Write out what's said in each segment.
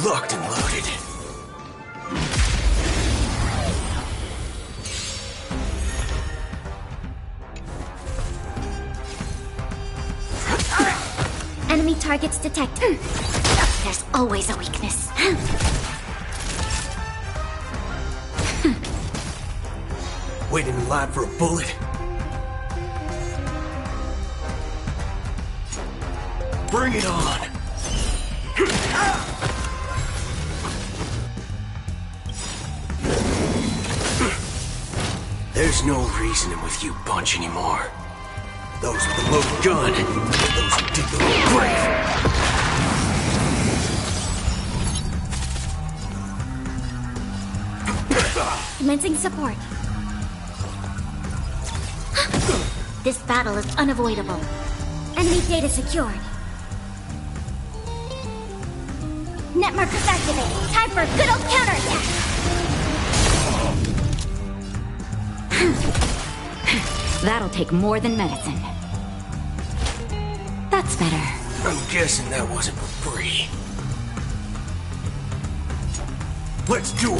Locked and loaded. Enemy targets detected. There's always a weakness. Waiting in line for a bullet. Bring it on! There's no reasoning with you, Punch, anymore. Those with the loaded gun, those who dig the little grave. Commencing support. This battle is unavoidable. Enemy data secured. Net markers activated. Time for a good old counterattack. That'll take more than medicine. That's better. I'm guessing that wasn't for free. Let's duel.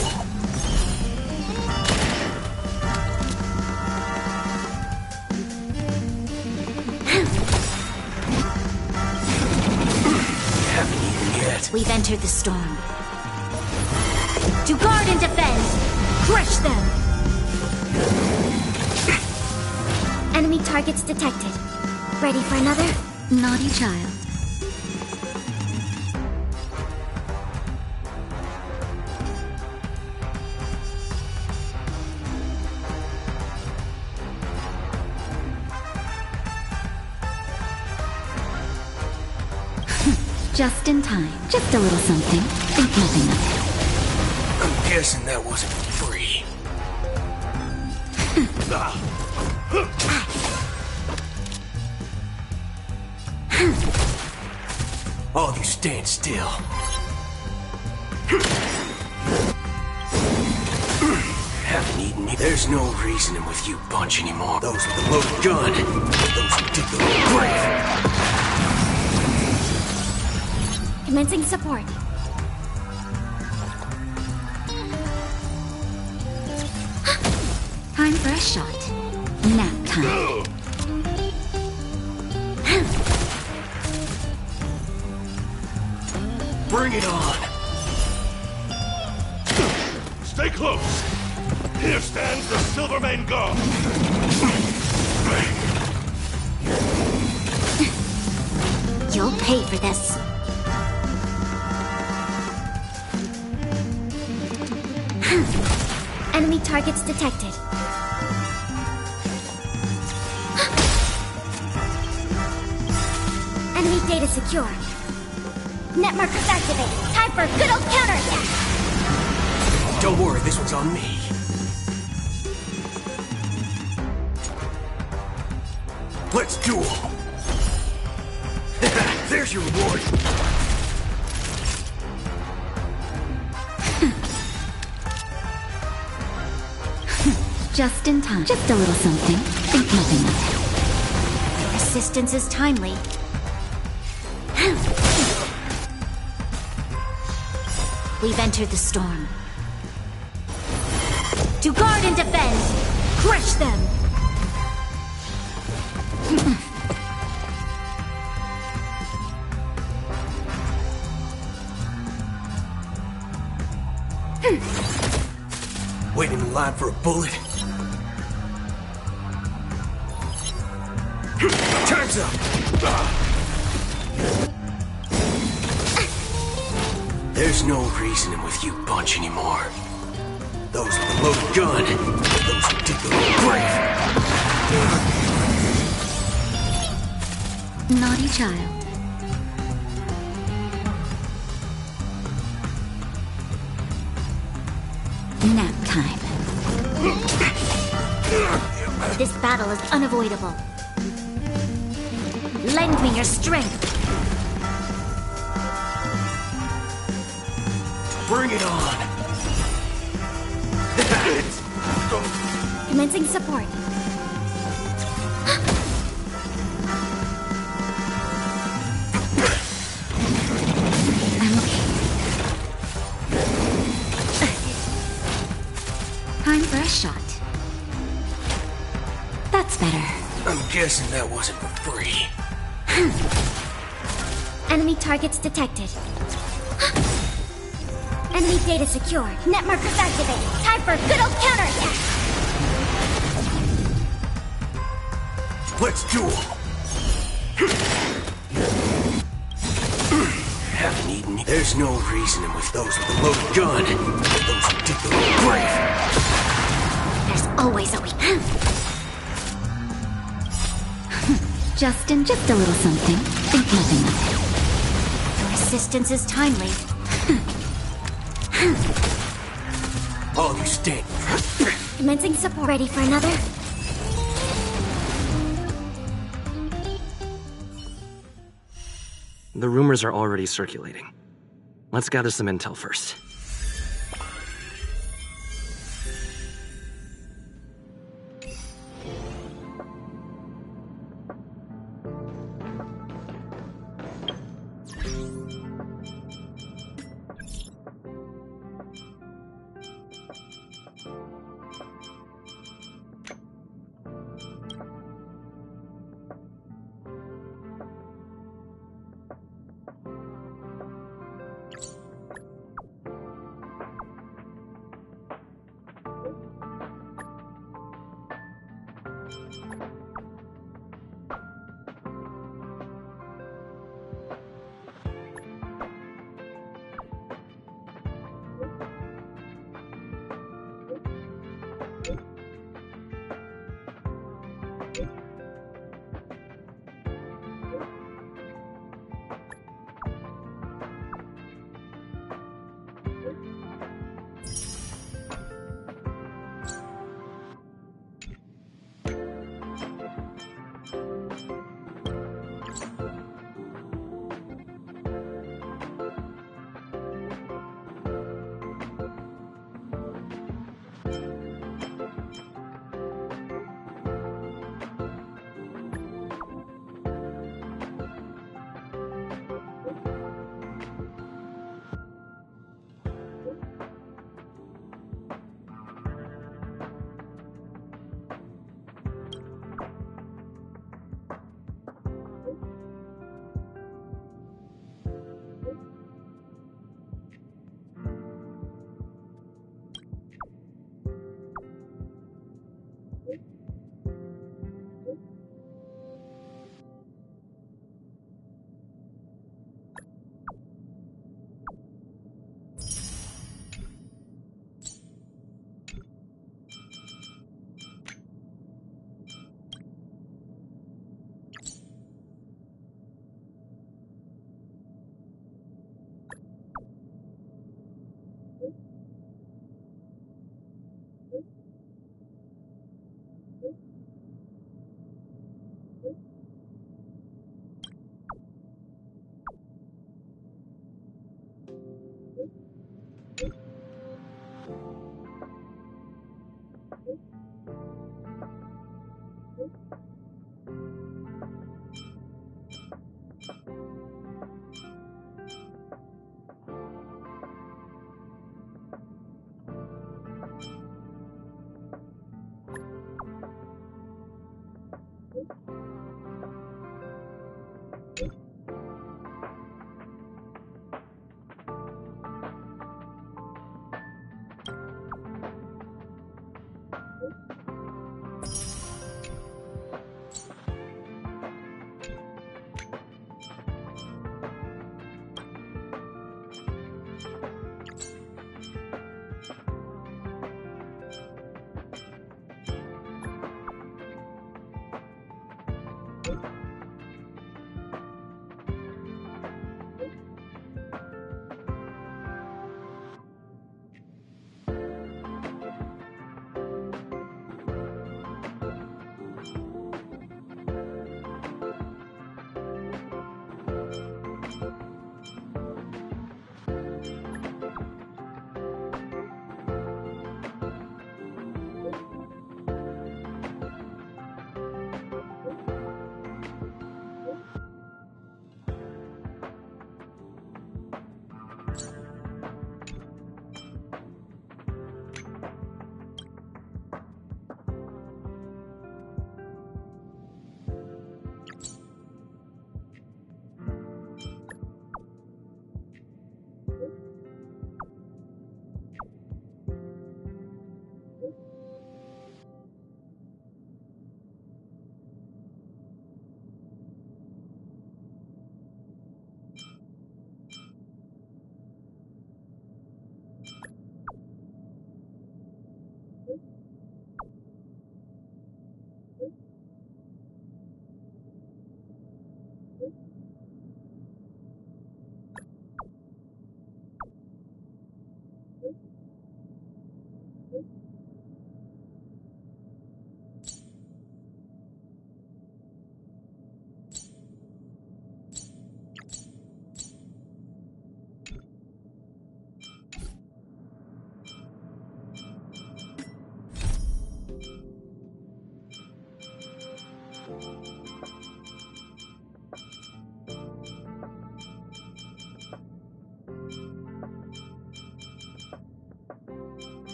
Haven't eaten yet. We've entered the storm. To guard and defend! Crush them! Enemy targets detected. Ready for another? Naughty child. Just in time. Just a little something. Think nothing of it. I'm guessing that wasn't for free. All of you stand still. Haven't eaten me. There's no reasoning with you, Punch, anymore. Those with the loaded gun, those who dig the little grave. Commencing support. Time for a shot. Nap time. Bring it on! Stay close! Here stands the Silvermane Guard! You'll pay for this. Enemy targets detected. Enemy data secure. Net markers activated. Time for a good old counterattack. Don't worry, this one's on me. Let's duel! There's your reward! Just in time. Just a little something. Think nothing of it. Your assistance is timely. We've entered the storm. To guard and defend! Crush them! Waiting in line for a bullet. Time's up! There's no reasoning with you, Punch, anymore. Those with the loaded gun, those who dig the little grave. Naughty child. Nap time. This battle is unavoidable. Lend me your strength. Bring it on! Commencing support. I'm okay. guessing that wasn't for free. Enemy targets detected. Enemy data secured. Net markers activated. Time for a good old counterattack. Let's duel! Haven't eaten. There's no reasoning with those with a loaded gun. Those who dig their own grave. There's always a weak. Justin, just a little something. Think nothing of it. Resistance is timely. All of you stand. Commencing support. Ready for another? The rumors are already circulating. Let's gather some intel first.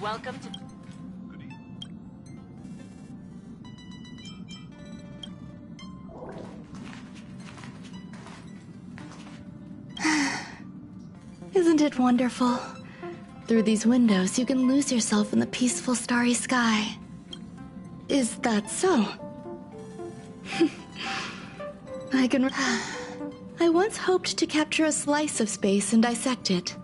Welcome to... Isn't it wonderful? Through these windows, you can lose yourself in the peaceful starry sky. Is that so? I once hoped to capture a slice of space and dissect it.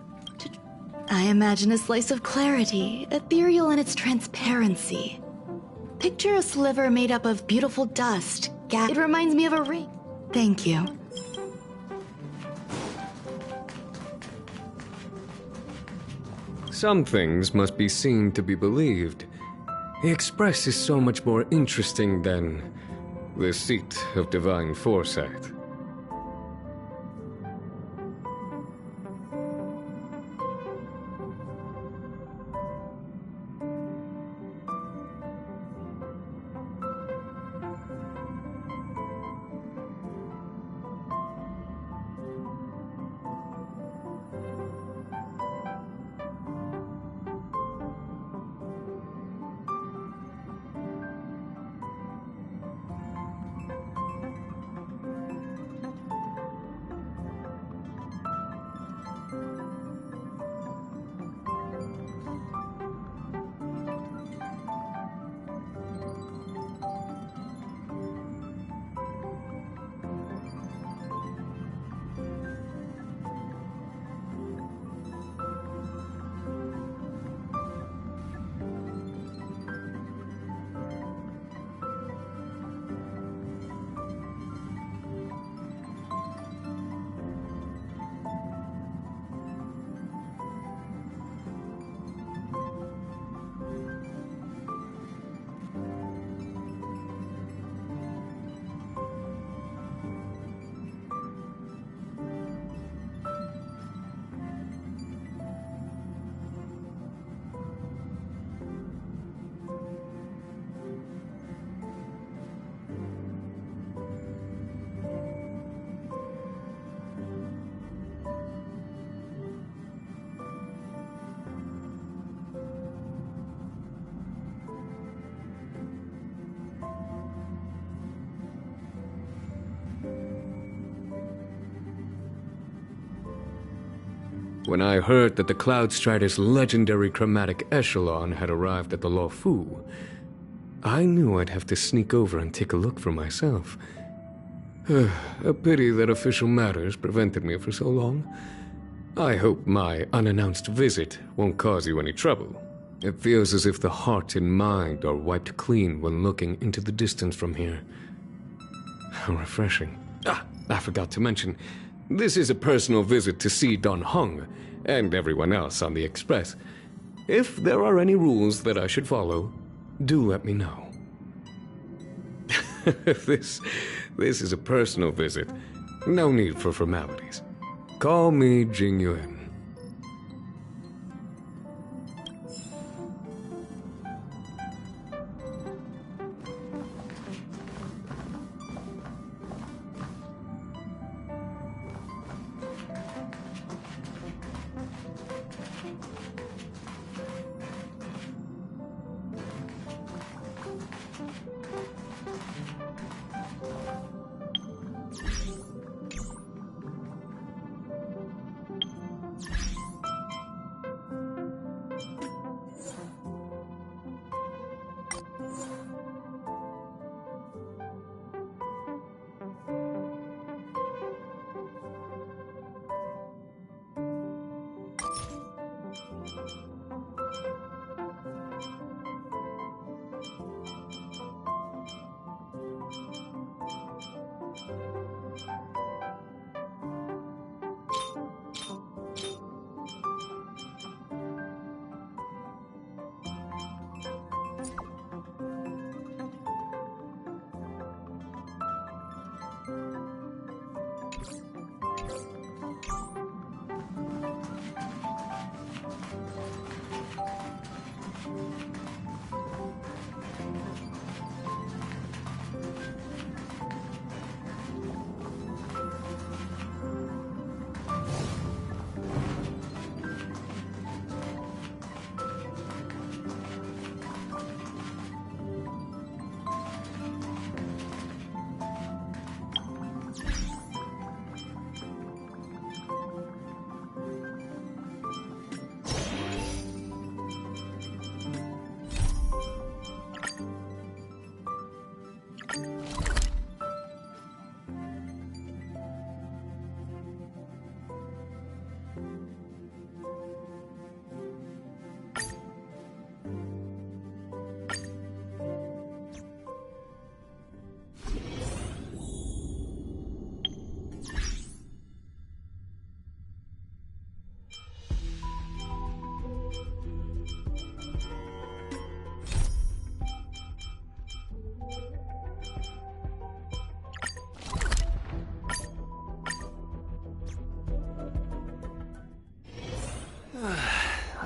I imagine a slice of clarity, ethereal in its transparency. Picture a sliver made up of beautiful dust. It reminds me of a ring. Thank you. Some things must be seen to be believed. The Express is so much more interesting than the seat of divine foresight. When I heard that the Cloudstrider's legendary chromatic echelon had arrived at the Lo Fu, I knew I'd have to sneak over and take a look for myself. A pity that official matters prevented me for so long. I hope my unannounced visit won't cause you any trouble. It feels as if the heart and mind are wiped clean when looking into the distance from here. How refreshing. I forgot to mention, this is a personal visit to see Don Hung and everyone else on the Express. If there are any rules that I should follow, do let me know. This is a personal visit. No need for formalities. Call me Jing Yuan.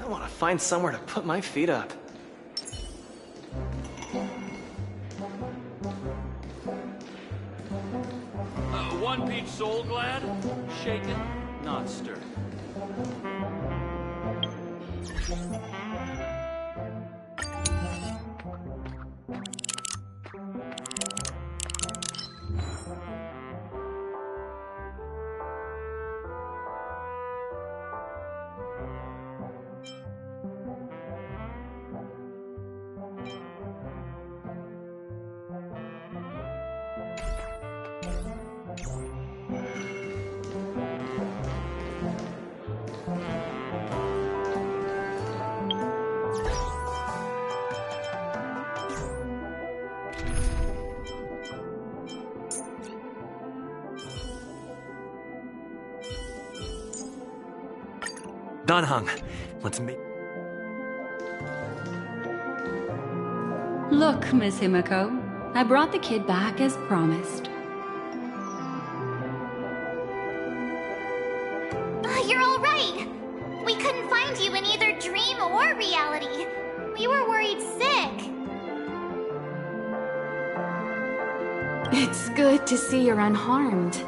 I want to find somewhere to put my feet up. One peach soul glad, shaken, not stirred. Done hung. Let's meet. Look, Miss Himiko, I brought the kid back as promised. You're all right. We couldn't find you in either dream or reality. We were worried sick. It's good to see you're unharmed.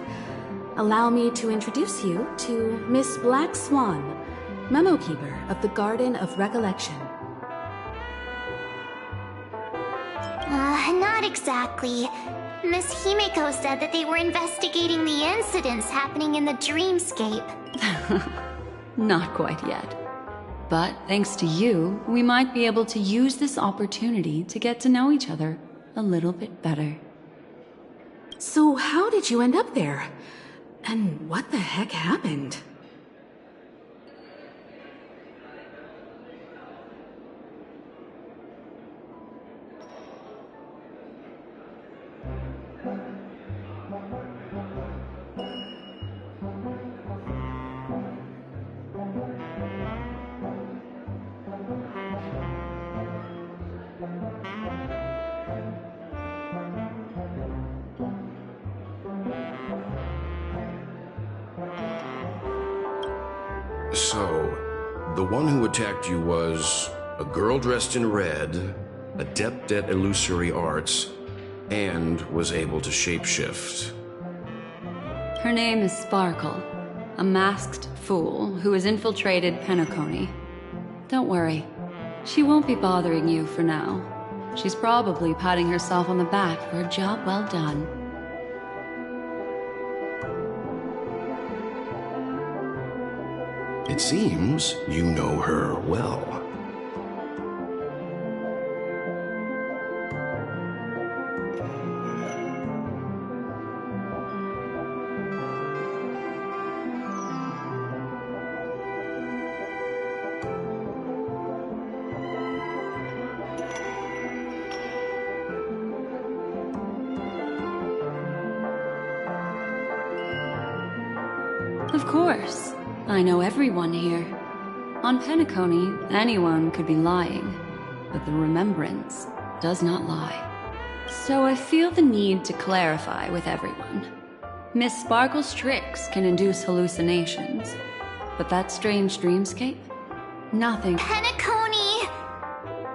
Allow me to introduce you to Miss Black Swan, Memo Keeper of the Garden of Recollection. Not exactly. Miss Himiko said that they were investigating the incidents happening in the dreamscape. Not quite yet. But thanks to you, we might be able to use this opportunity to get to know each other a little bit better. So how did you end up there? And what the heck happened? So, the one who attacked you was a girl dressed in red, adept at illusory arts, and was able to shapeshift. Her name is Sparkle, a masked fool who has infiltrated Penacony. Don't worry, she won't be bothering you for now. She's probably patting herself on the back for a job well done. It seems you know her well. Of course. I know everyone here. On Penacony, anyone could be lying, but the remembrance does not lie. So I feel the need to clarify with everyone. Miss Sparkle's tricks can induce hallucinations, but that strange dreamscape? Nothing. Penacony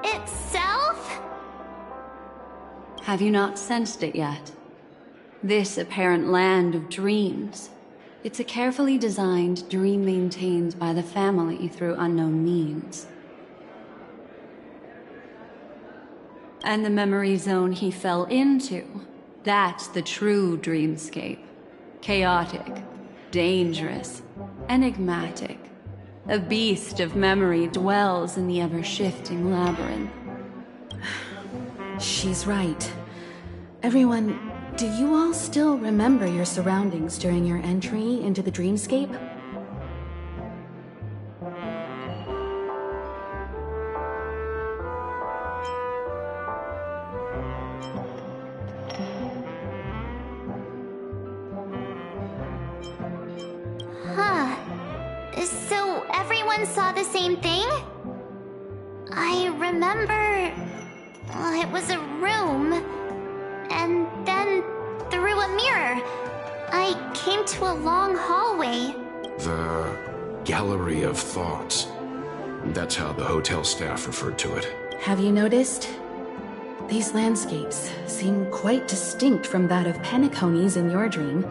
itself? Have you not sensed it yet? This apparent land of dreams. It's a carefully designed dream maintained by the family through unknown means. And the memory zone he fell into, that's the true dreamscape. Chaotic, dangerous, enigmatic. A beast of memory dwells in the ever-shifting labyrinth. She's right. Everyone, do you all still remember your surroundings during your entry into the dreamscape? Huh. So everyone saw the same thing? I remember... it was a room. And then, through a mirror, I came to a long hallway. The Gallery of Thoughts. That's how the hotel staff referred to it. Have you noticed? These landscapes seem quite distinct from that of Penacony's in your dream,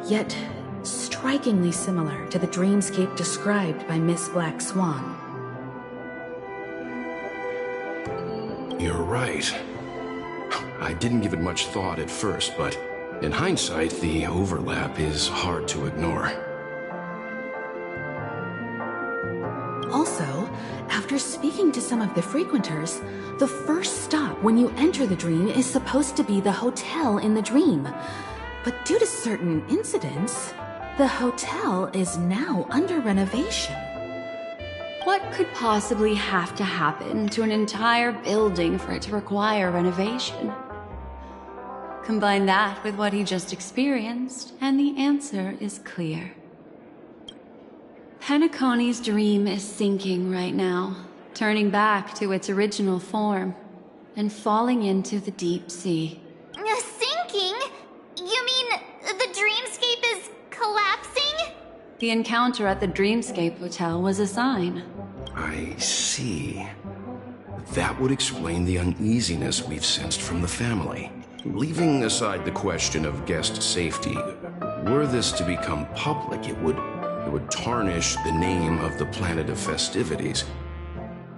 yet strikingly similar to the dreamscape described by Miss Black Swan. You're right. I didn't give it much thought at first, but in hindsight, the overlap is hard to ignore. Also, after speaking to some of the frequenters, the first stop when you enter the dream is supposed to be the hotel in the dream. But due to certain incidents, the hotel is now under renovation. What could possibly have to happen to an entire building for it to require renovation? Combine that with what he just experienced, and the answer is clear. Penacony's dream is sinking right now, turning back to its original form, and falling into the deep sea. Sinking? You mean the dreamscape is collapsing? The encounter at the Dreamscape Hotel was a sign. I see. That would explain the uneasiness we've sensed from the family. Leaving aside the question of guest safety, were this to become public, it would tarnish the name of the planet of festivities.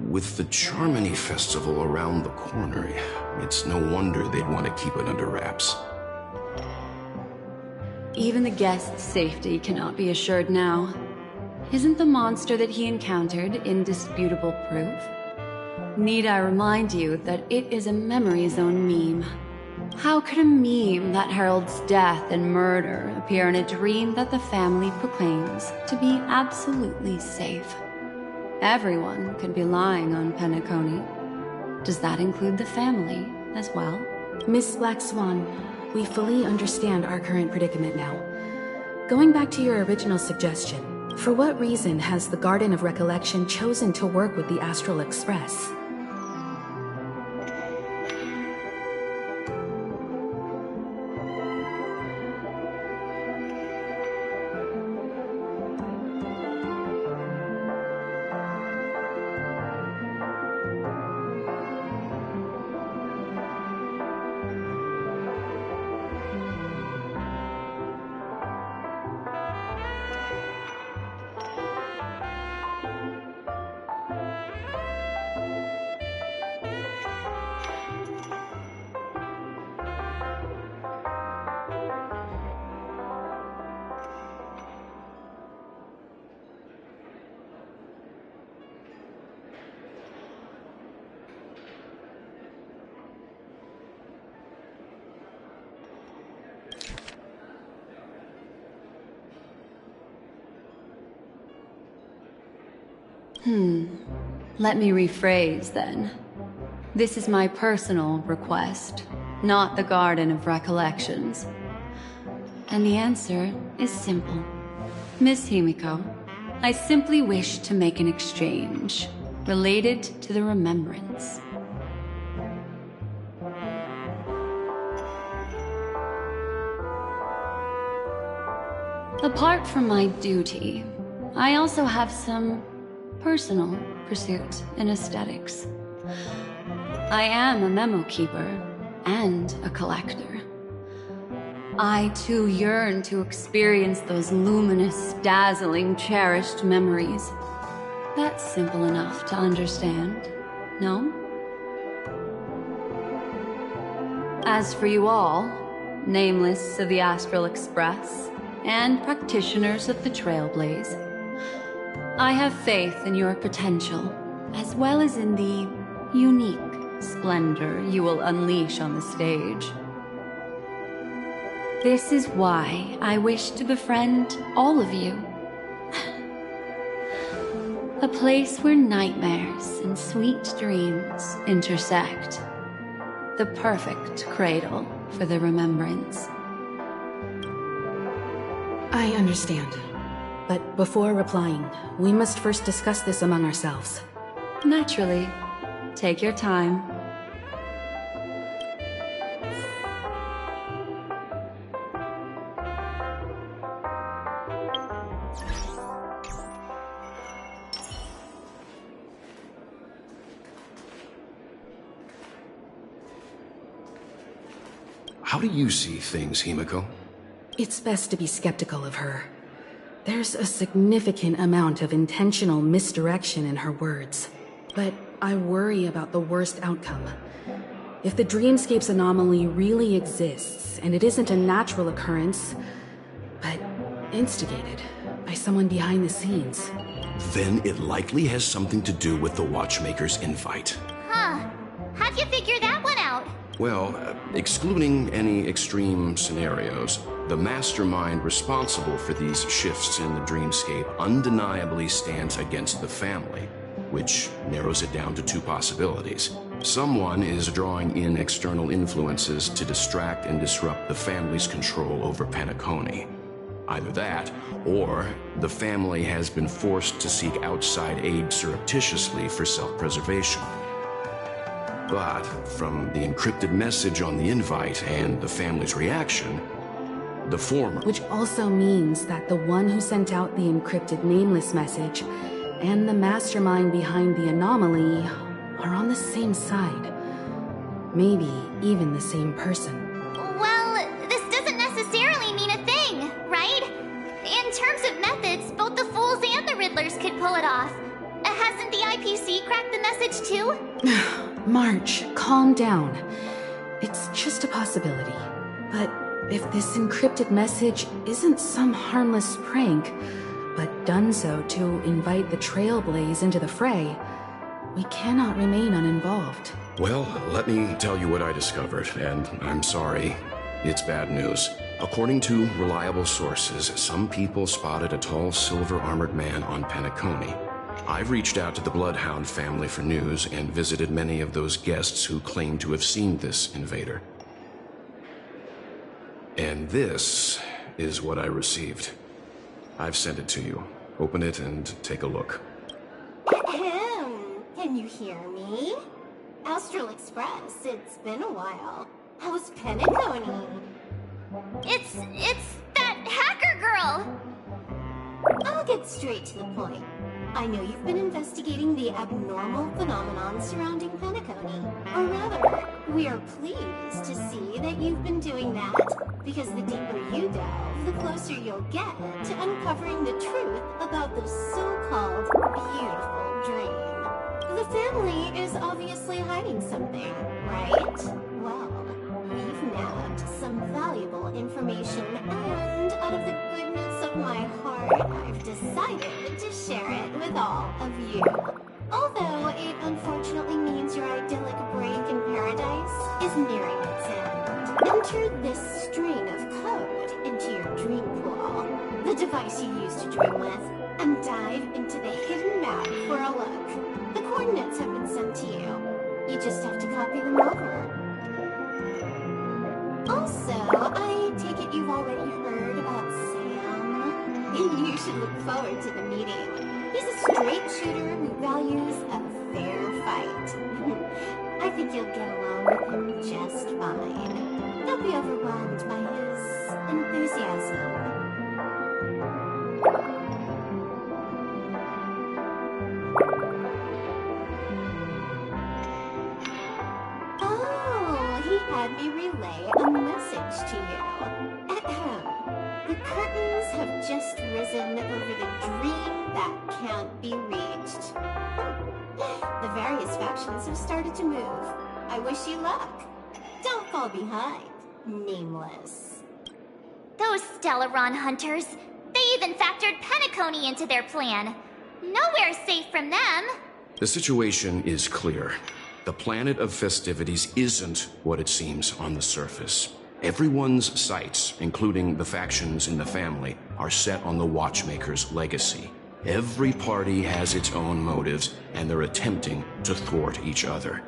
With the Charmony Festival around the corner, it's no wonder they'd want to keep it under wraps. Even the guest's safety cannot be assured now. Isn't the monster that he encountered indisputable proof? Need I remind you that it is a memory zone meme? How could a meme that heralds death and murder appear in a dream that the family proclaims to be absolutely safe? Everyone could be lying on Penacony. Does that include the family as well? Miss Black Swan, we fully understand our current predicament now. Going back to your original suggestion, for what reason has the Garden of Recollection chosen to work with the Astral Express? Let me rephrase then. This is my personal request, not the Garden of Recollections. And the answer is simple. Miss Himiko, I simply wish to make an exchange related to the remembrance. Apart from my duty, I also have some personal pursuit in aesthetics. I am a memo keeper and a collector. I too yearn to experience those luminous, dazzling, cherished memories. That's simple enough to understand, no? As for you all, nameless of the Astral Express and practitioners of the Trailblaze, I have faith in your potential, as well as in the unique splendor you will unleash on the stage. This is why I wish to befriend all of you. A place where nightmares and sweet dreams intersect. The perfect cradle for the remembrance. I understand. But before replying, we must first discuss this among ourselves. Naturally. Take your time. How do you see things, Himiko? It's best to be skeptical of her. There's a significant amount of intentional misdirection in her words. But I worry about the worst outcome. If the dreamscape's anomaly really exists, and it isn't a natural occurrence, but instigated by someone behind the scenes, Then it likely has something to do with the Watchmaker's invite. Huh. How'd you figure that one out? Well, excluding any extreme scenarios, the mastermind responsible for these shifts in the dreamscape undeniably stands against the family, which narrows it down to two possibilities. Someone is drawing in external influences to distract and disrupt the family's control over Penacony. Either that, or the family has been forced to seek outside aid surreptitiously for self-preservation. But from the encrypted message on the invite and the family's reaction, the former. which also means that the one who sent out the encrypted nameless message and the mastermind behind the anomaly are on the same side. Maybe even the same person. Well, this doesn't necessarily mean a thing, right? In terms of methods, both the Fools and the Riddlers could pull it off. Hasn't the IPC cracked the message too? March, calm down. It's just a possibility. But if this encrypted message isn't some harmless prank, but done so to invite the Trailblaze into the fray, we cannot remain uninvolved. Well, let me tell you what I discovered, and I'm sorry. It's bad news. According to reliable sources, some people spotted a tall silver-armored man on Penacony. I've reached out to the Bloodhound family for news and visited many of those guests who claim to have seen this invader. And this is what I received. I've sent it to you. Open it and take a look. Ahem. Can you hear me? Astral Express, it's been a while. How's Penacony? It's that hacker girl! I'll get straight to the point. I know you've been investigating the abnormal phenomenon surrounding Penacony. Or rather, we are pleased to see that you've been doing that, because the deeper you delve, the closer you'll get to uncovering the truth about this so-called beautiful dream. The family is obviously hiding something, right? Well, we've nabbed some valuable information, and out of the goodness of my heart, I've decided to share it with all of you. Although it unfortunately means your idyllic break in paradise is nearing its end. Enter this string of code into your dream pool, the device you use to dream with, and dive into the hidden map for a look. The coordinates have been sent to you. You just have to copy them over. Also, I take it you've already heard about Sam. You should look forward to the meeting. He's a straight shooter who values a fair fight. I think you'll get along with him just fine. Don't be overwhelmed by his enthusiasm. Oh, he had me relay a message to you. Ahem. The curtains have just risen over the dream that can't be reached. The various factions have started to move. I wish you luck. Don't fall behind, Nameless. Those Stellaron hunters, they even factored Penacony into their plan. Nowhere's safe from them. The situation is clear. The planet of festivities isn't what it seems on the surface. Everyone's sights, including the factions in the family, are set on the Watchmaker's legacy. Every party has its own motives, and they're attempting to thwart each other.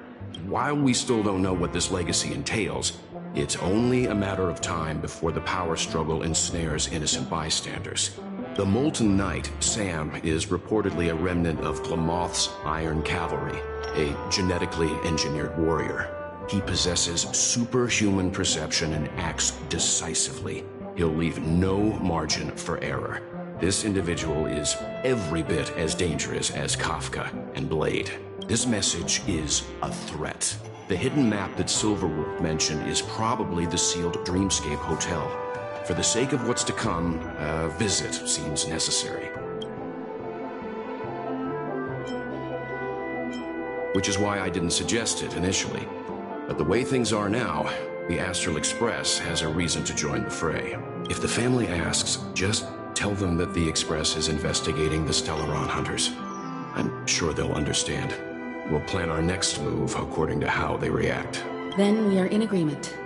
While we still don't know what this legacy entails, it's only a matter of time before the power struggle ensnares innocent bystanders. The Molten Knight, Sam, is reportedly a remnant of Glamoth's Iron Cavalry, a genetically engineered warrior. He possesses superhuman perception and acts decisively. He'll leave no margin for error. This individual is every bit as dangerous as Kafka and Blade. This message is a threat. The hidden map that Silverwolf mentioned is probably the sealed Dreamscape Hotel. For the sake of what's to come, a visit seems necessary. Which is why I didn't suggest it initially. But the way things are now, the Astral Express has a reason to join the fray. If the family asks, just tell them that the Express is investigating the Stellaron hunters. I'm sure they'll understand. We'll plan our next move according to how they react. Then we are in agreement.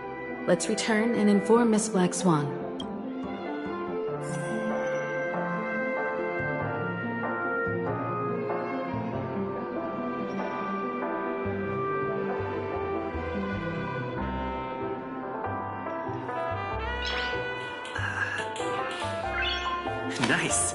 Let's return and inform Miss Black Swan. Nice.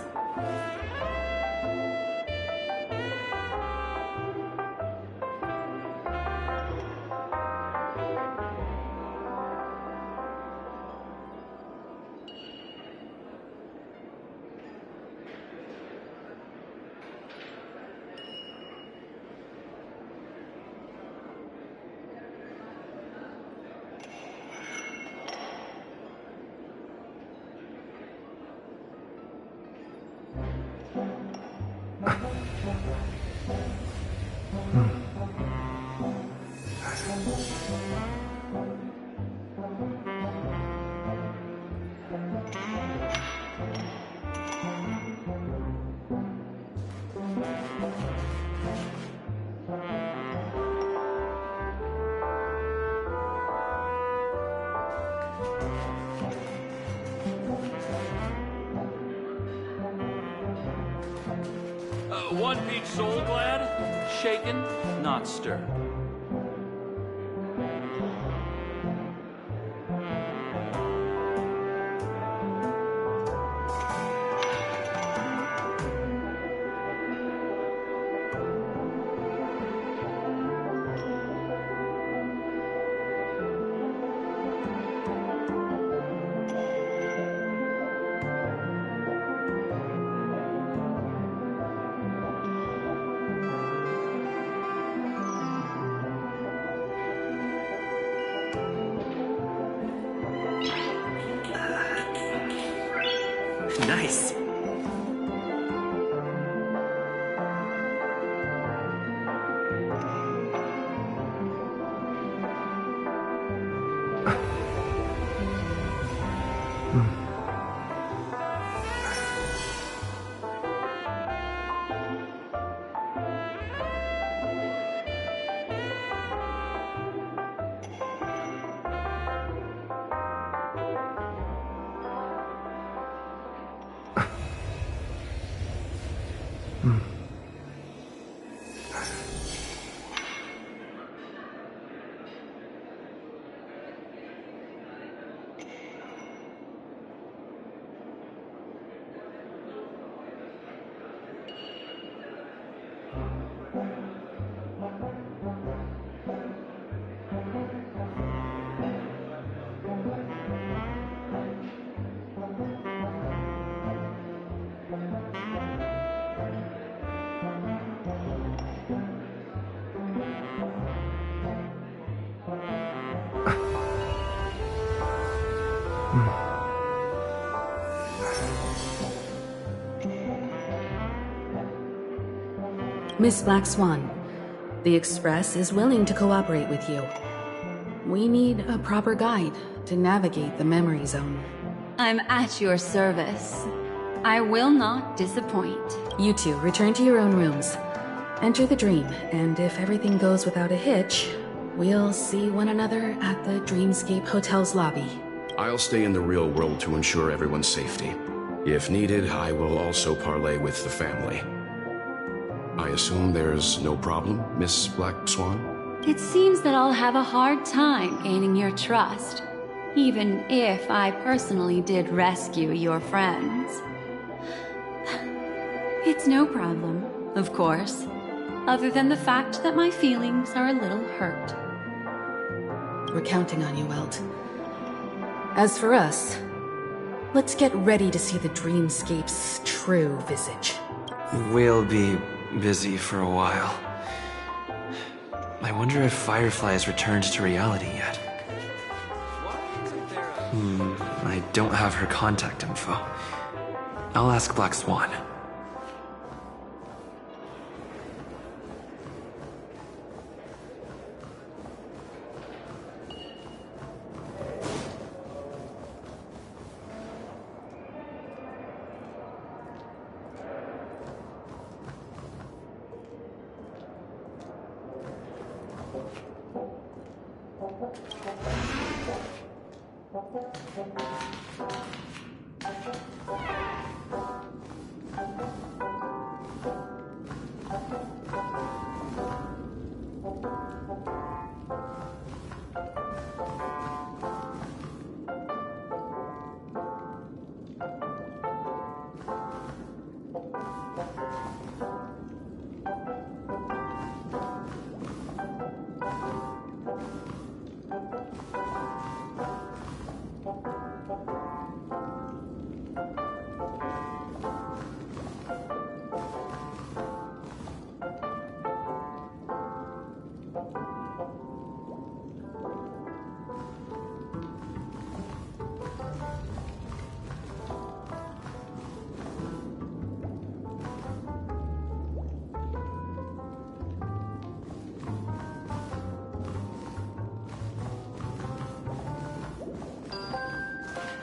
One peach soul glad, shaken, not stirred. Nice. Miss Black Swan, the Express is willing to cooperate with you. We need a proper guide to navigate the memory zone. I'm at your service. I will not disappoint. You two return to your own rooms. Enter the dream, and if everything goes without a hitch, we'll see one another at the Dreamscape Hotel's lobby. I'll stay in the real world to ensure everyone's safety. If needed, I will also parley with the family. I assume there's no problem, Miss Black Swan? It seems that I'll have a hard time gaining your trust, even if I personally did rescue your friends. It's no problem, of course, other than the fact that my feelings are a little hurt. We're counting on you, Welt. As for us, let's get ready to see the Dreamscape's true visage. We'll be busy for a while. I wonder if Firefly has returned to reality yet. I don't have her contact info. I'll ask Black Swan.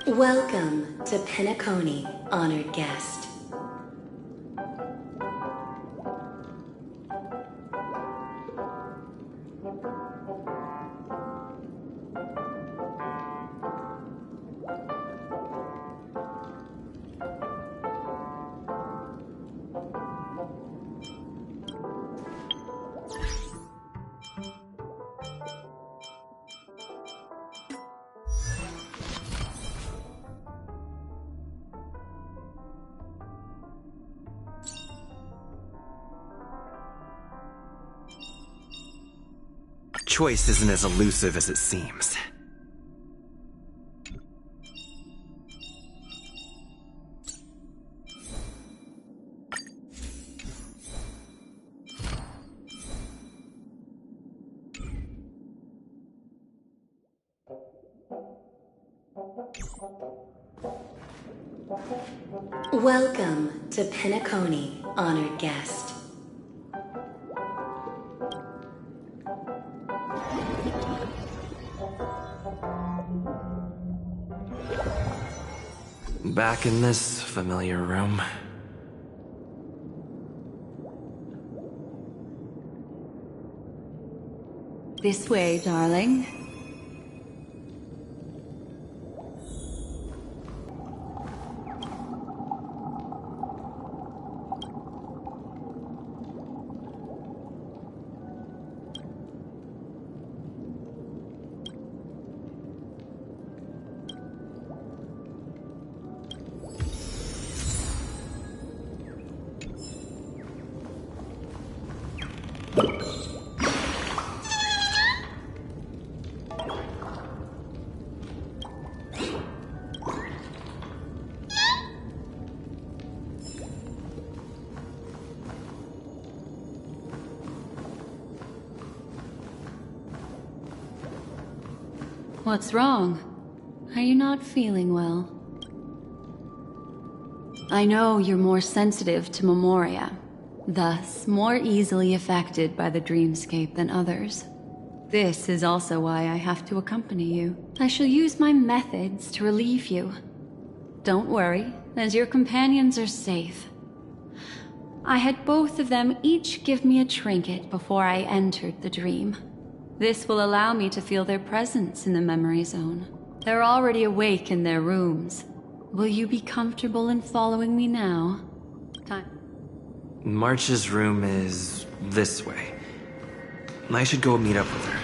Welcome to Penacony, honored guest. Choice isn't as elusive as it seems. Welcome to Penacony, honored guest. Back in this familiar room. This way, darling. What's wrong? Are you not feeling well? I know you're more sensitive to Memoria, thus more easily affected by the dreamscape than others. This is also why I have to accompany you. I shall use my methods to relieve you. Don't worry, as your companions are safe. I had both of them each give me a trinket before I entered the dream. This will allow me to feel their presence in the memory zone. They're already awake in their rooms. Will you be comfortable in following me now? Time. March's room is this way. I should go meet up with her.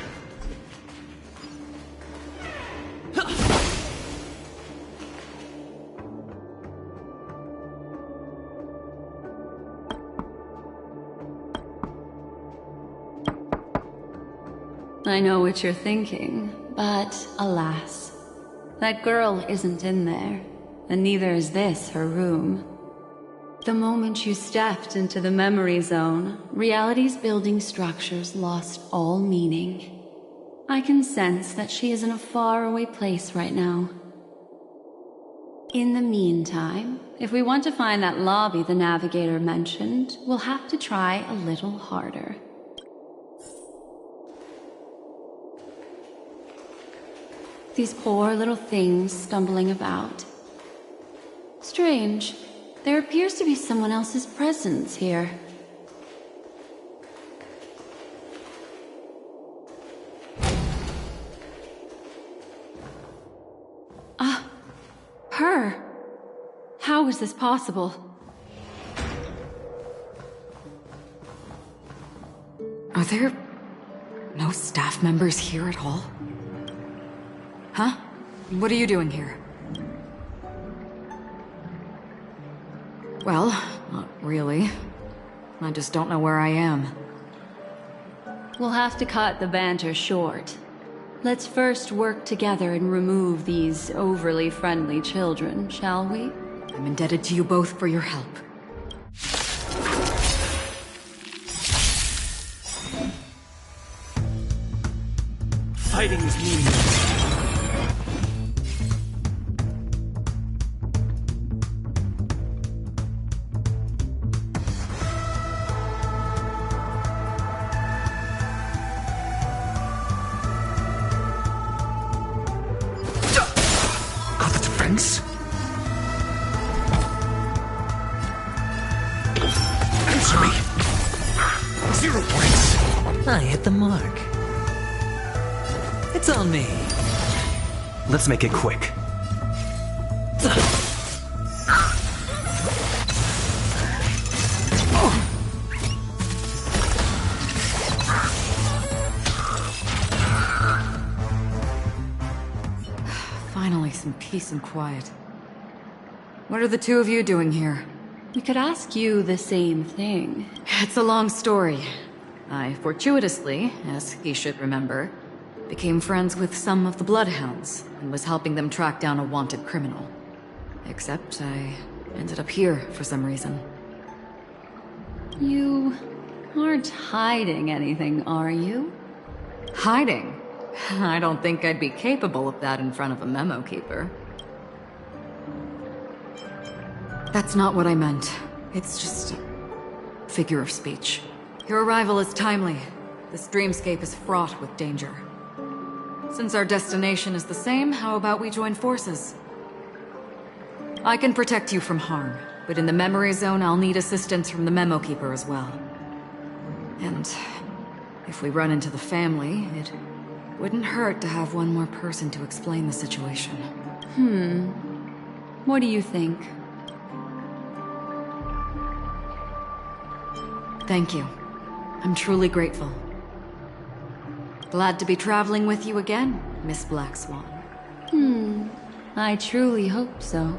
I know what you're thinking, but alas, that girl isn't in there, and neither is this her room. The moment you stepped into the memory zone, reality's building structures lost all meaning. I can sense that she is in a faraway place right now. In the meantime, if we want to find that lobby the navigator mentioned, we'll have to try a little harder. These poor little things stumbling about. Strange. There appears to be someone else's presence here. Her? How is this possible? Are there no staff members here at all? Huh? What are you doing here? Well, not really. I just don't know where I am. We'll have to cut the banter short. Let's first work together and remove these overly friendly children, shall we? I'm indebted to you both for your help. Fighting is meaningless. Answer me! 0 points! I hit the mark. It's on me. Let's make it quick. Finally, some peace and quiet. What are the two of you doing here? We could ask you the same thing. It's a long story. I fortuitously, as he should remember, became friends with some of the Bloodhounds and was helping them track down a wanted criminal. Except I ended up here for some reason. You aren't hiding anything, are you? Hiding? I don't think I'd be capable of that in front of a memo keeper. That's not what I meant. It's just a figure of speech. Your arrival is timely. This dreamscape is fraught with danger. Since our destination is the same, how about we join forces? I can protect you from harm, but in the memory zone I'll need assistance from the memo keeper as well. And if we run into the family, it wouldn't hurt to have one more person to explain the situation. What do you think? Thank you. I'm truly grateful. Glad to be traveling with you again, Miss Black Swan. I truly hope so.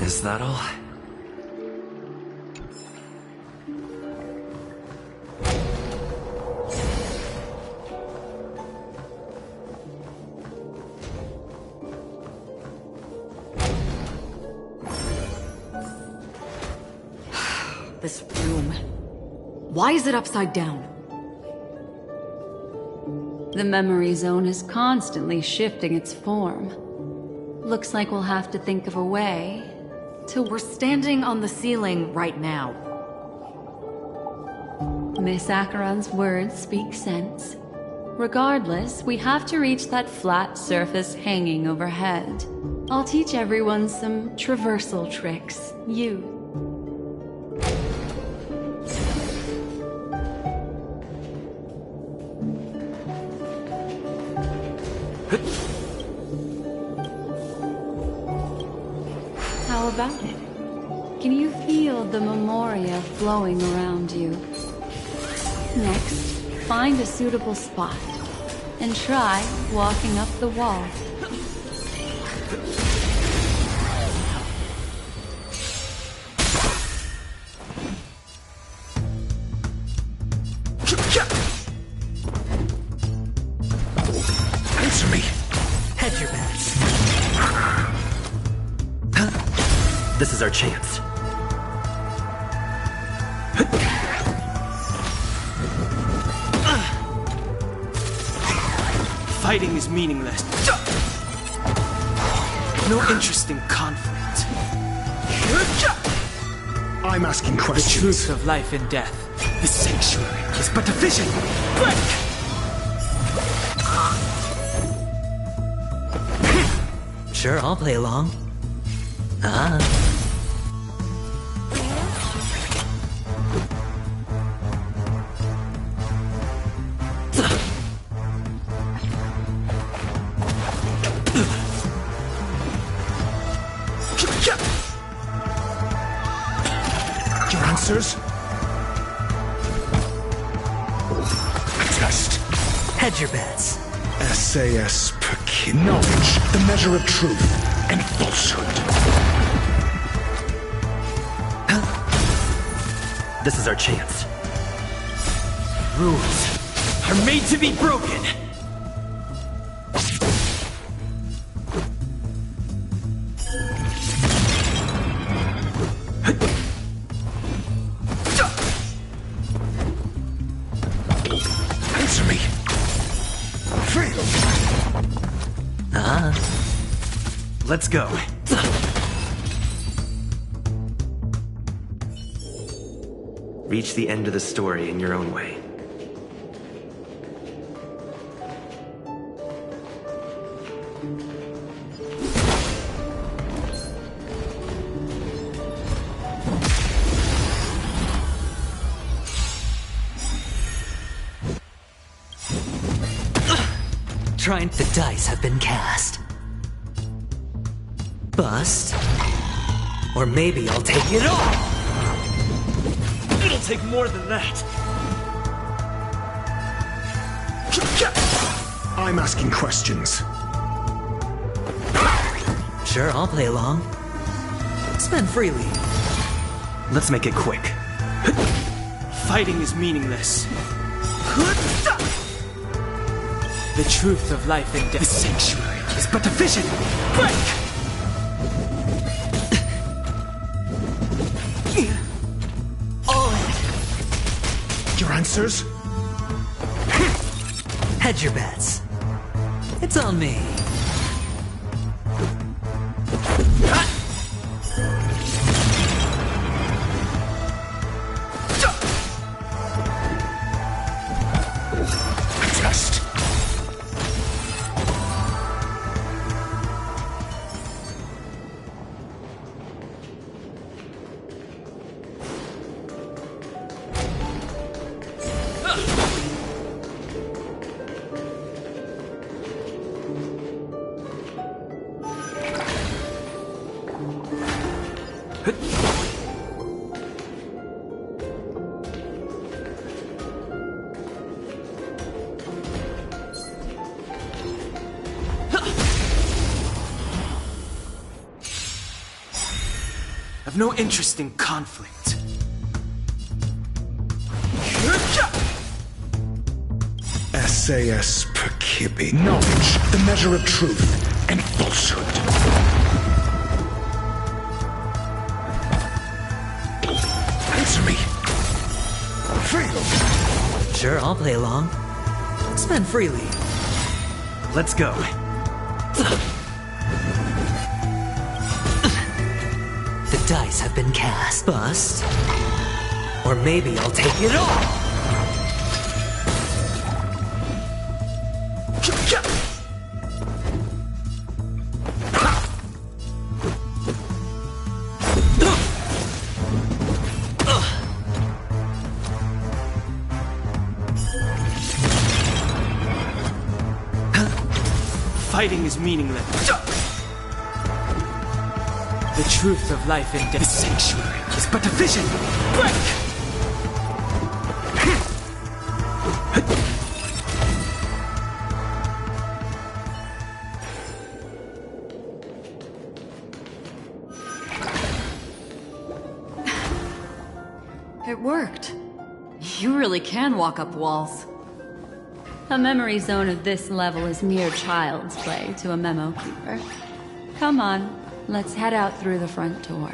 Is that all? This room. Why is it upside down? The memory zone is constantly shifting its form. Looks like we'll have to think of a way. We're standing on the ceiling right now. Miss Acheron's words speak sense. Regardless, we have to reach that flat surface hanging overhead. I'll teach everyone some traversal tricks. How about it? Can you feel the memoria flowing around you? Next, find a suitable spot and try walking up the wall. Answer me! Hedge your bets. This is our chance. Fighting is meaningless. No interest in conflict. I'm asking questions. The truth of life and death. The sanctuary is but a vision. Break! Sure, I'll play along. Your answers? A test. Hedge your bets. SAS Pekin. Knowledge, the measure of truth and falsehood. This is our chance. Rules are made to be broken. Answer me. Let's go. Reach the end of the story in your own way. The dice have been cast. Bust. Or maybe I'll take it all! It'll take more than that. I'm asking questions. Sure, I'll play along. Spend freely. Let's make it quick. Fighting is meaningless. The truth of life and death. The sanctuary is but a vision. Break! All in. Your answers? Hedge your bets. It's on me. Test. have no interest in conflict. SAS Percipi. Knowledge, the measure of truth and falsehood. Answer me. Fail. Sure, I'll play along. Spend freely. Let's go. The dice have been cast. Bust. Or maybe I'll take it all. Fighting is meaningless. The truth of life and death. The sanctuary is but a vision. Break! It worked. You really can walk up walls. A memory zone of this level is mere child's play to a memo keeper. Come on, let's head out through the front door.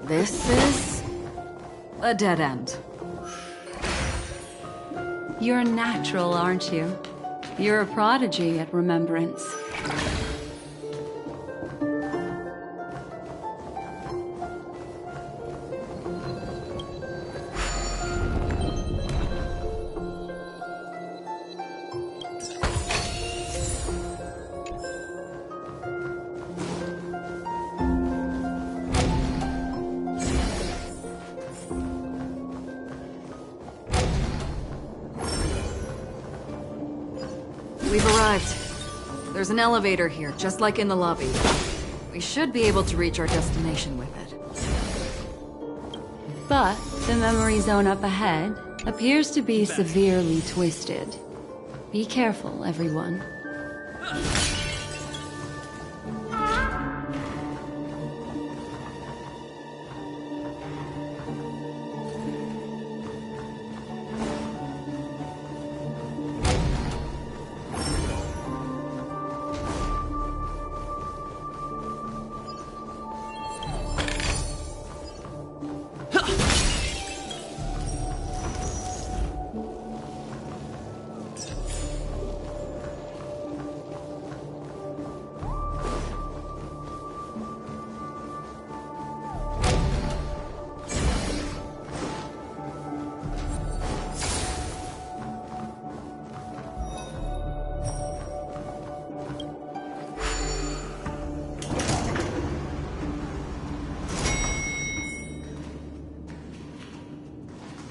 This is a dead end. You're natural, aren't you? You're a prodigy at remembrance. We've arrived. There's an elevator here, just like in the lobby. We should be able to reach our destination with it. But the memory zone up ahead appears to be severely twisted. Be careful, everyone.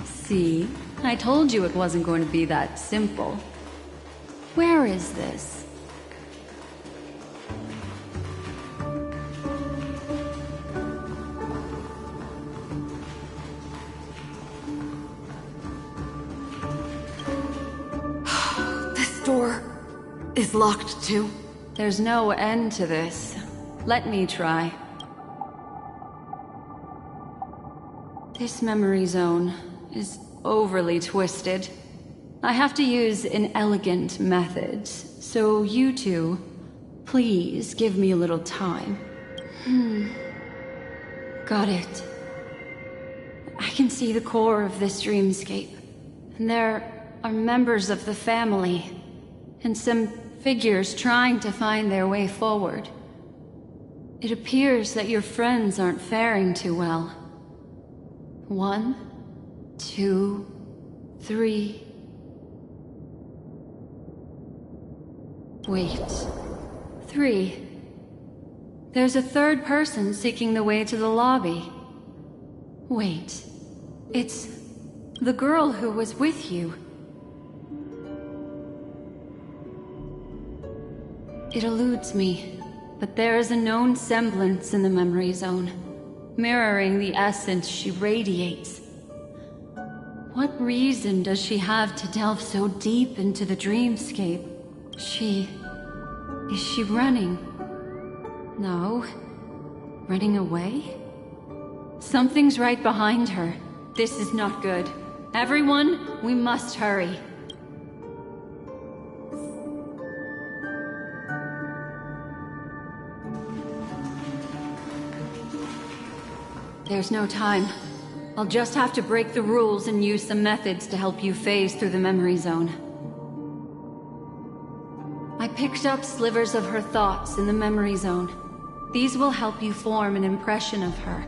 See? I told you it wasn't going to be that simple. Where is this? This door is locked too. There's no end to this. Let me try. This memory zone is overly twisted. I have to use an elegant method, so you two, please give me a little time. Got it. I can see the core of this dreamscape, and there are members of the family, and some figures trying to find their way forward. It appears that your friends aren't faring too well. 1, 2, 3. Wait. 3. There's a third person seeking the way to the lobby. Wait. It's the girl who was with you. It eludes me, but there is a known semblance in the memory zone, mirroring the essence she radiates. What reason does she have to delve so deep into the dreamscape? Is she running? No. Running away? Something's right behind her. This is not good. Everyone, we must hurry. There's no time. I'll just have to break the rules and use some methods to help you phase through the memory zone. I picked up slivers of her thoughts in the memory zone. These will help you form an impression of her.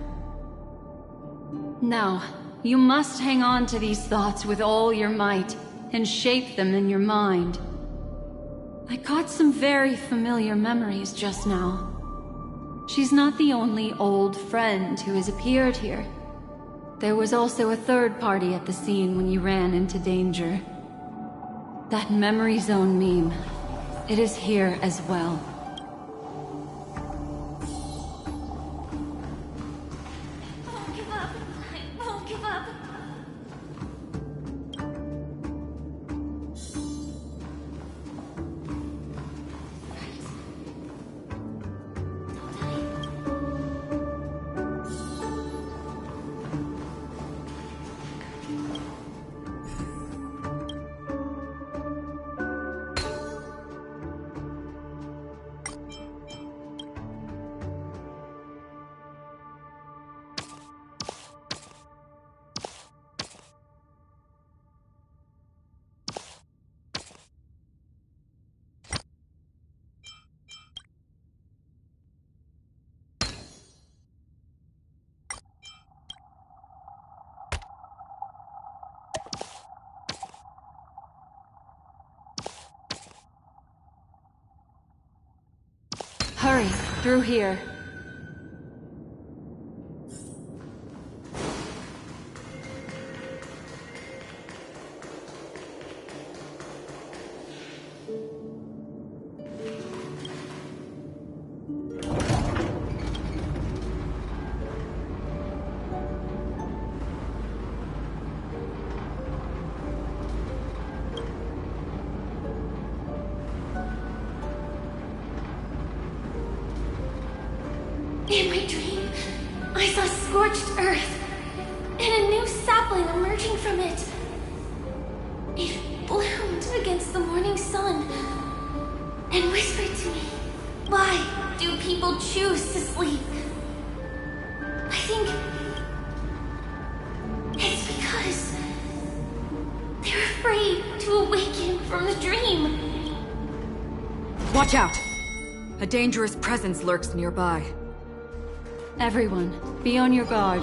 Now, you must hang on to these thoughts with all your might and shape them in your mind. I caught some very familiar memories just now. She's not the only old friend who has appeared here. There was also a third party at the scene when you ran into danger. That memory zone meme, it is here as well. I won't give up. I won't give up. Hurry, through here. In my dream, I saw scorched earth and a new sapling emerging from it. It bloomed against the morning sun and whispered to me, "Why do people choose to sleep?" I think it's because they're afraid to awaken from the dream. Watch out! A dangerous presence lurks nearby. Everyone, be on your guard.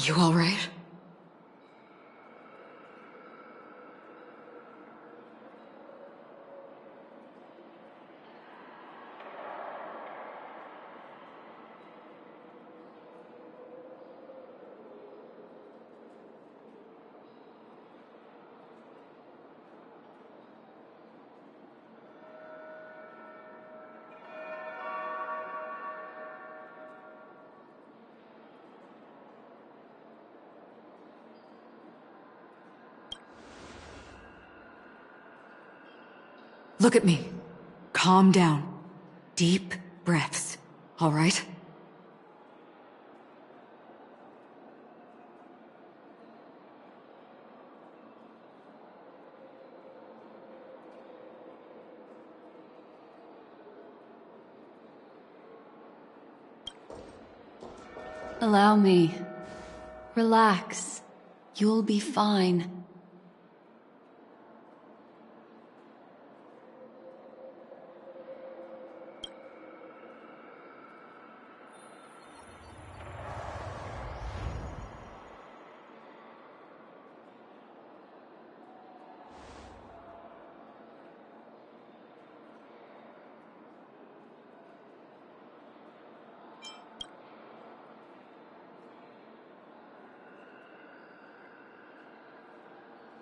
You alright? Look at me. Calm down. Deep breaths. All right? Allow me. Relax. You'll be fine.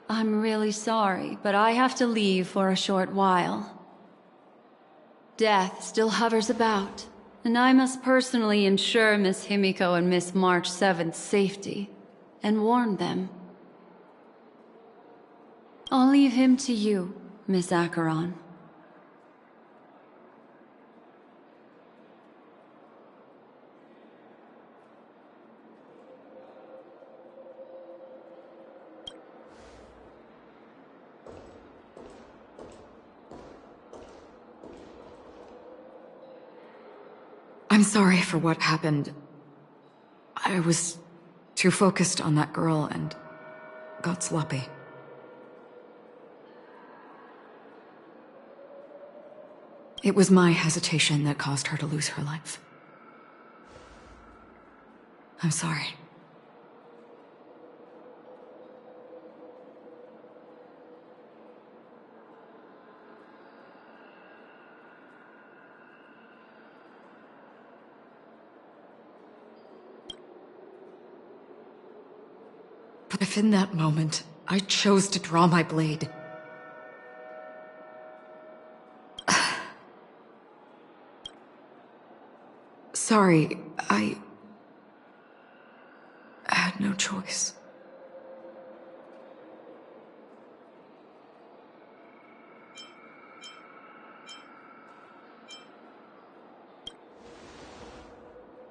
I'm really sorry, but I have to leave for a short while. Death still hovers about, and I must personally ensure Miss Himiko and Miss March 7th's safety, and warn them. I'll leave him to you, Miss Acheron. I'm sorry for what happened. I was too focused on that girl and got sloppy. It was my hesitation that caused her to lose her life. I'm sorry. But if in that moment, I chose to draw my blade... Sorry, I had no choice.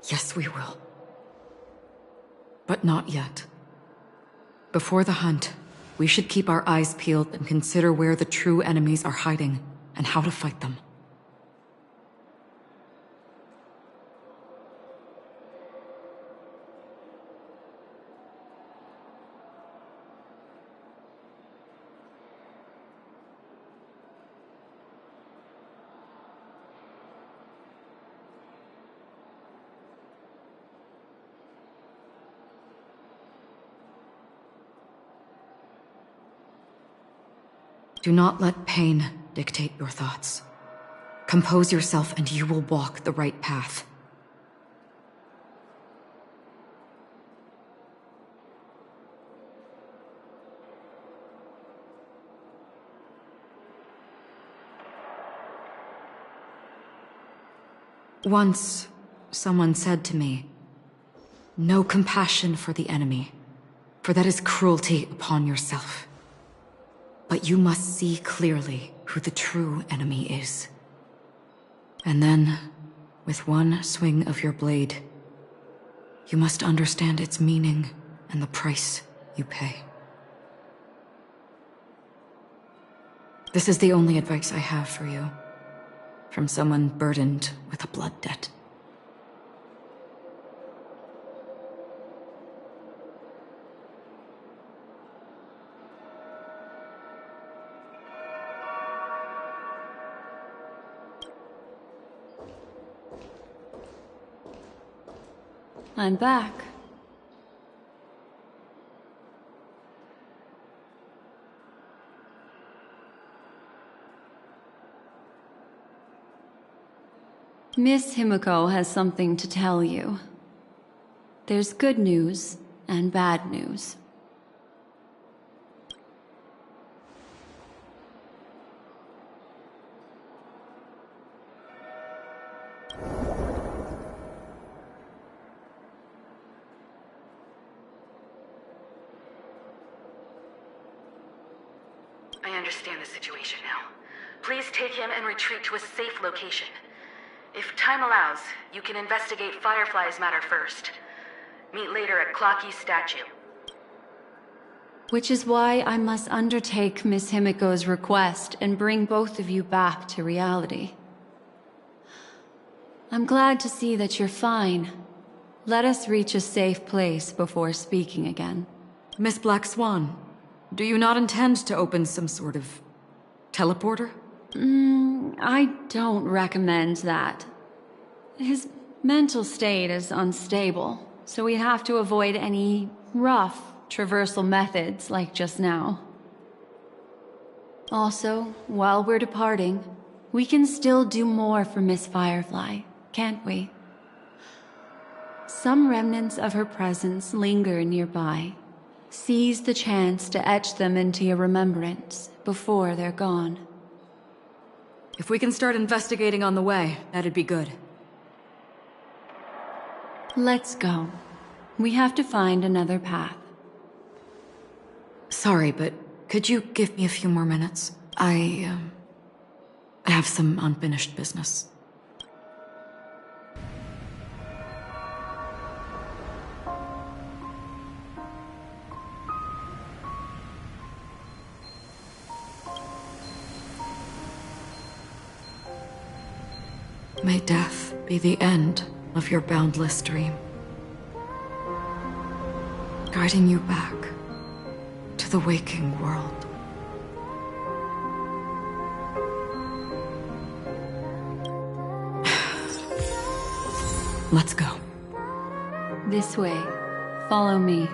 Yes, we will. But not yet. Before the hunt, we should keep our eyes peeled and consider where the true enemies are hiding and how to fight them. Do not let pain dictate your thoughts. Compose yourself and you will walk the right path. Once, someone said to me, "No compassion for the enemy, for that is cruelty upon yourself. But you must see clearly who the true enemy is. And then, with one swing of your blade, you must understand its meaning and the price you pay." This is the only advice I have for you, from someone burdened with a blood debt. I'm back. Miss Himiko has something to tell you. There's good news and bad news. I understand the situation now. Please take him and retreat to a safe location. If time allows, you can investigate Firefly's matter first. Meet later at Clocky's statue. Which is why I must undertake Miss Himiko's request and bring both of you back to reality. I'm glad to see that you're fine. Let us reach a safe place before speaking again. Miss Black Swan, do you not intend to open some sort of teleporter? I don't recommend that. His mental state is unstable, so we have to avoid any rough traversal methods like just now. Also, while we're departing, we can still do more for Miss Firefly, can't we? Some remnants of her presence linger nearby. Seize the chance to etch them into your remembrance before they're gone. If we can start investigating on the way, that'd be good. Let's go. We have to find another path. Sorry, but could you give me a few more minutes? I have some unfinished business. May death be the end of your boundless dream, guiding you back to the waking world. Let's go. This way. Follow me.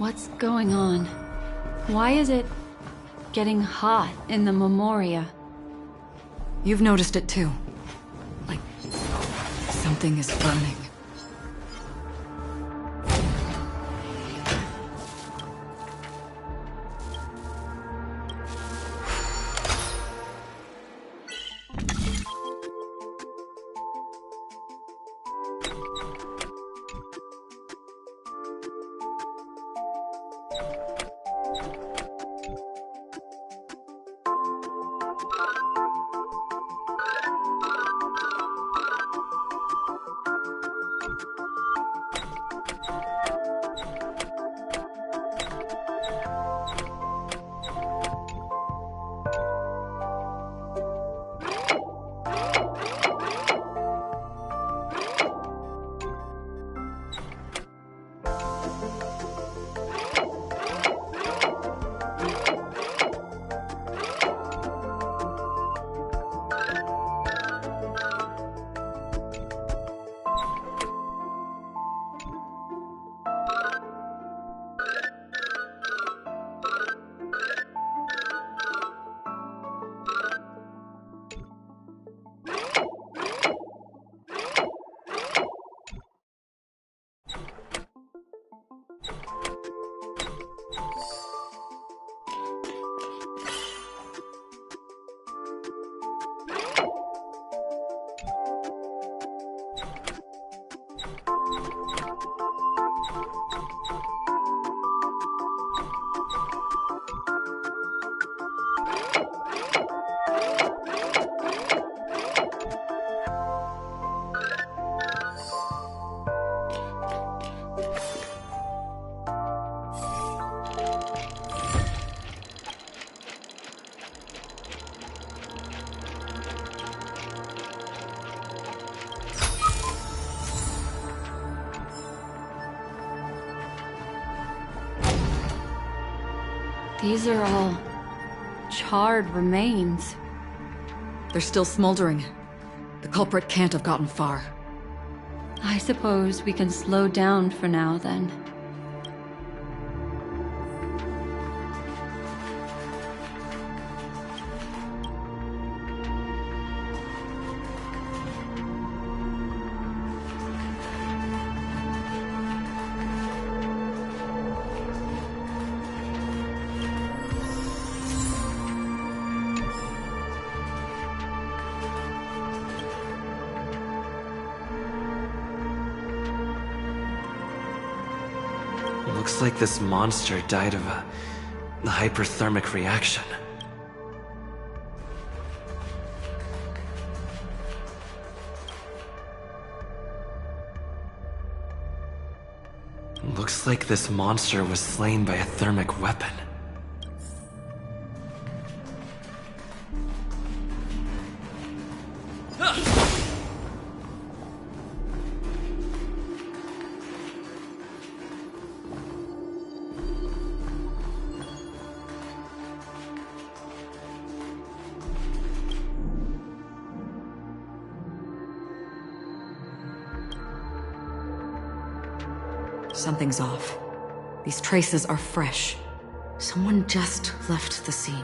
What's going on? Why is it getting hot in the Memoria? You've noticed it too. Like, something is burning. These are all charred remains. They're still smoldering. The culprit can't have gotten far. I suppose we can slow down for now, then. Looks like this monster died of a hyperthermic reaction. Looks like this monster was slain by a thermic weapon. Something's off. These traces are fresh. Someone just left the scene.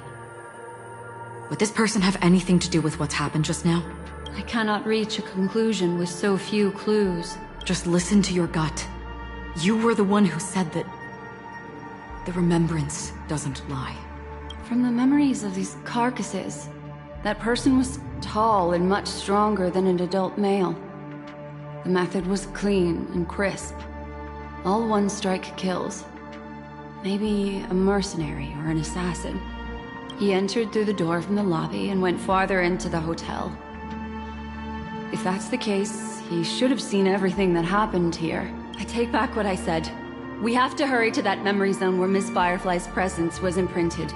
Would this person have anything to do with what's happened just now? I cannot reach a conclusion with so few clues. Just listen to your gut. You were the one who said that the remembrance doesn't lie. From the memories of these carcasses, that person was tall and much stronger than an adult male. The method was clean and crisp. All one-strike kills. Maybe a mercenary or an assassin. He entered through the door from the lobby and went farther into the hotel. If that's the case, he should have seen everything that happened here. I take back what I said. We have to hurry to that memory zone where Miss Firefly's presence was imprinted.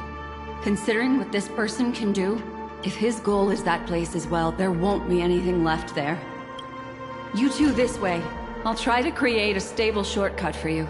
Considering what this person can do, if his goal is that place as well, there won't be anything left there. You two this way. I'll try to create a stable shortcut for you.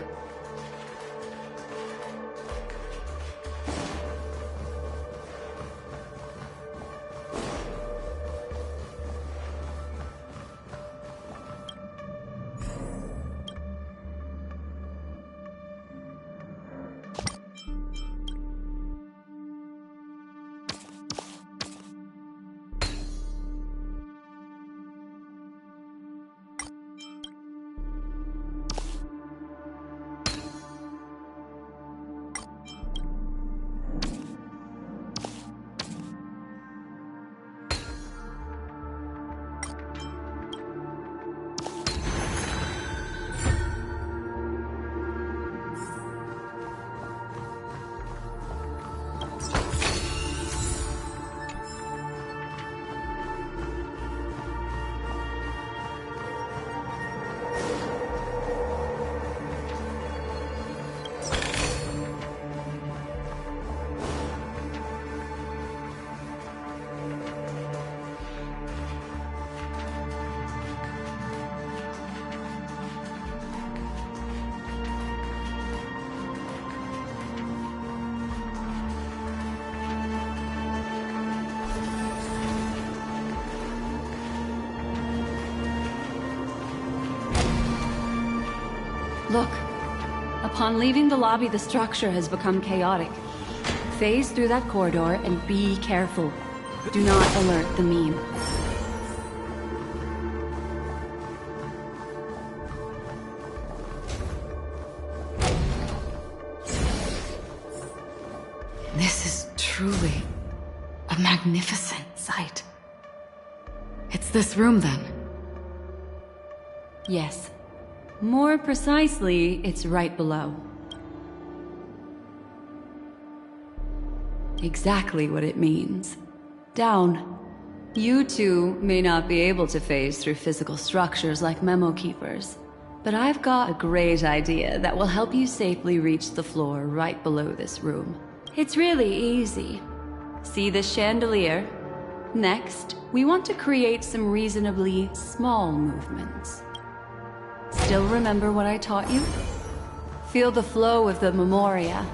Look. Upon leaving the lobby, the structure has become chaotic. Phase through that corridor and be careful. Do not alert the meme. This is truly a magnificent sight. It's this room, then? Yes. More precisely, it's right below. Exactly what it means. Down. You two may not be able to phase through physical structures like memo keepers, but I've got a great idea that will help you safely reach the floor right below this room. It's really easy. See this chandelier? Next, we want to create some reasonably small movements. Still remember what I taught you? Feel the flow of the memoria,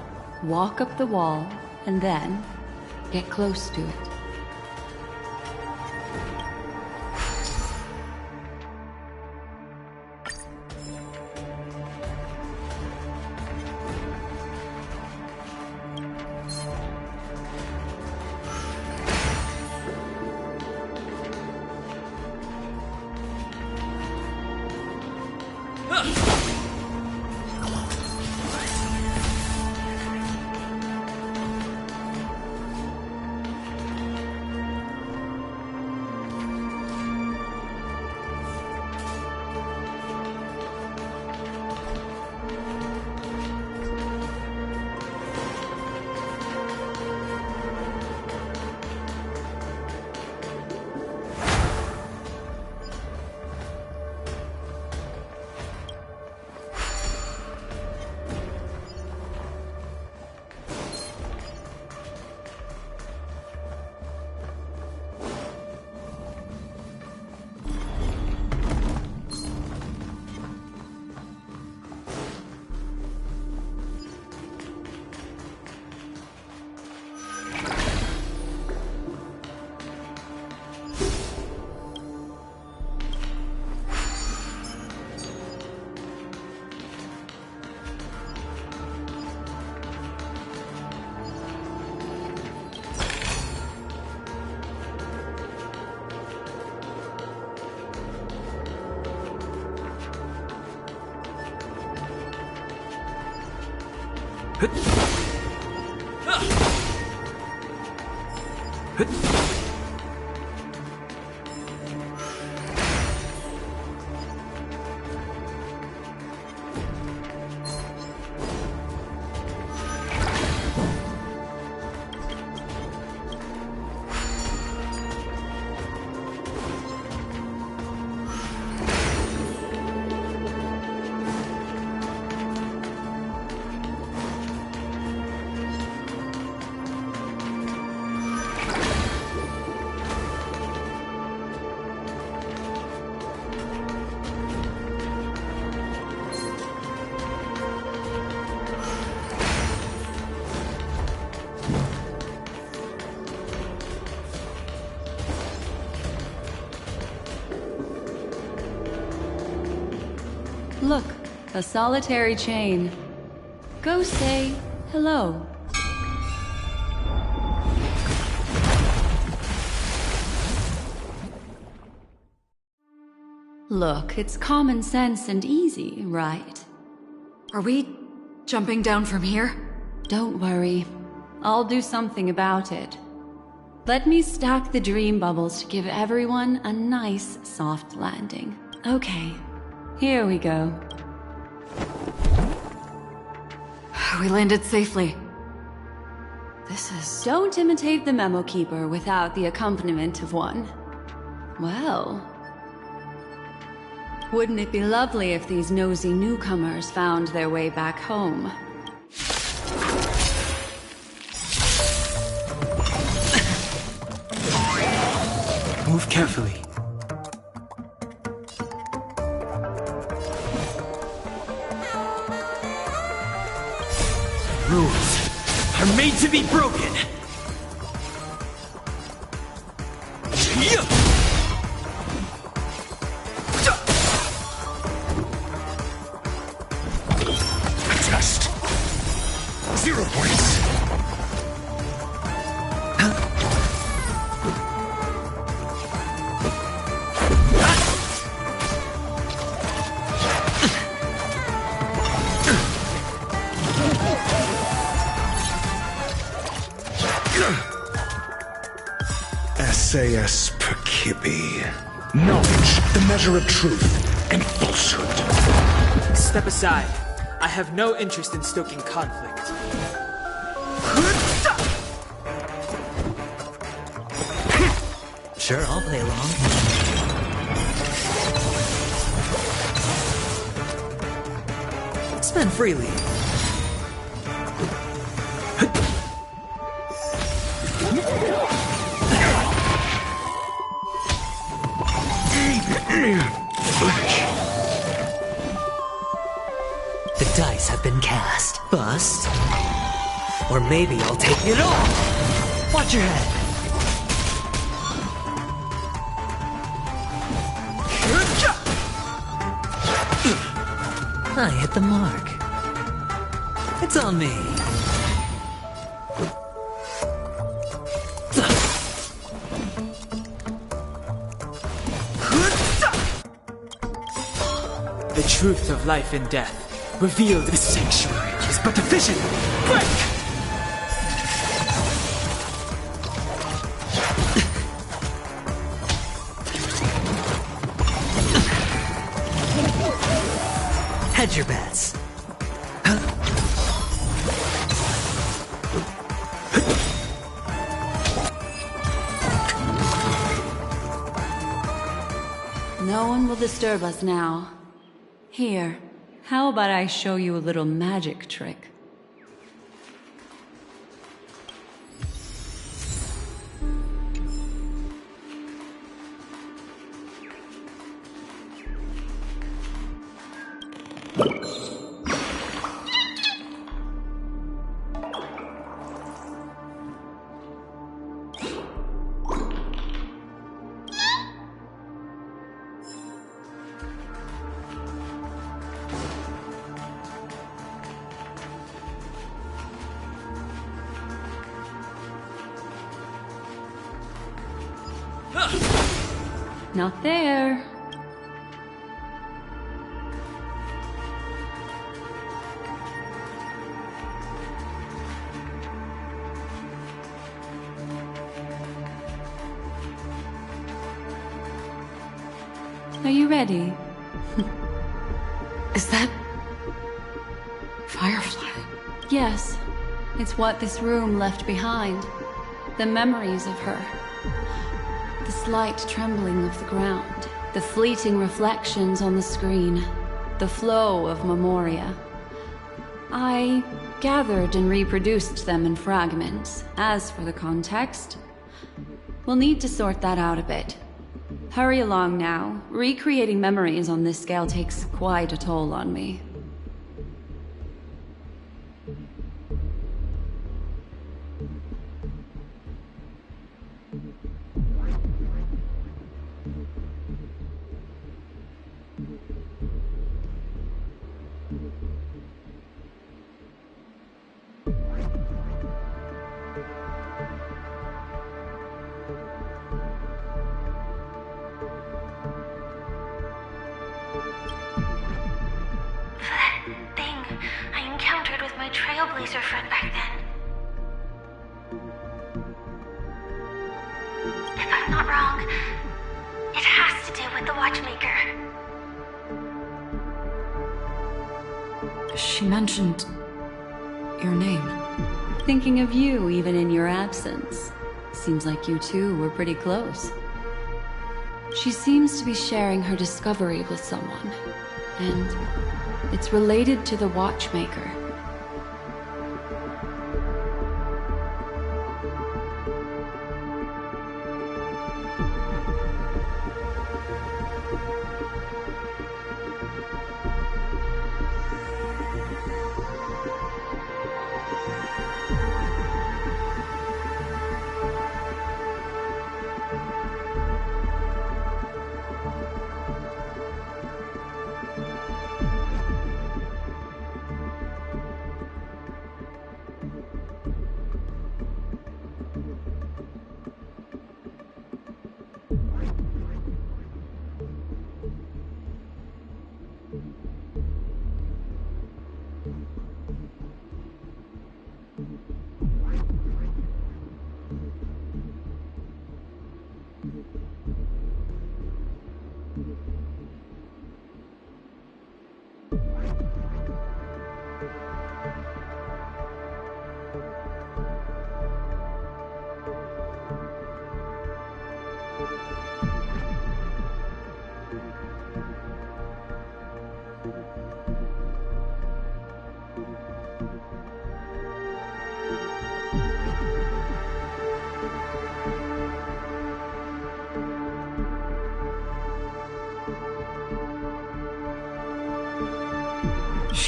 walk up the wall, and then get close to it. Look, a solitary chain. Go say hello. Look, it's common sense and easy, right? Are we jumping down from here? Don't worry. I'll do something about it. Let me stack the dream bubbles to give everyone a nice, soft landing. Okay, here we go. We landed safely. This is... Don't imitate the memo keeper without the accompaniment of one. Well... wouldn't it be lovely if these nosy newcomers found their way back home? Move carefully. Rules are made to be broken. Test. 0 points. SAS Perkibi. Knowledge, the measure of truth and falsehood. Step aside. I have no interest in stoking conflict. Sure, I'll play along. Spend freely. The dice have been cast. Bust. Or maybe I'll take it all. Watch your head. I hit the mark. It's on me. The truth of life and death, revealed in the sanctuary, is but a vision. Break! Hedge your bets. No one will disturb us now. Here, how about I show you a little magic trick? Not there. Are you ready? Is that... Firefly? Yes. It's what this room left behind. The memories of her. The slight trembling of the ground. The fleeting reflections on the screen. The flow of memoria. I gathered and reproduced them in fragments. As for the context, we'll need to sort that out a bit. Hurry along now. Recreating memories on this scale takes quite a toll on me. trailblazer friend back then. If I'm not wrong, it has to do with the watchmaker. She mentioned your name. Thinking of you even in your absence. Seems like you two were pretty close. She seems to be sharing her discovery with someone, and it's related to the watchmaker.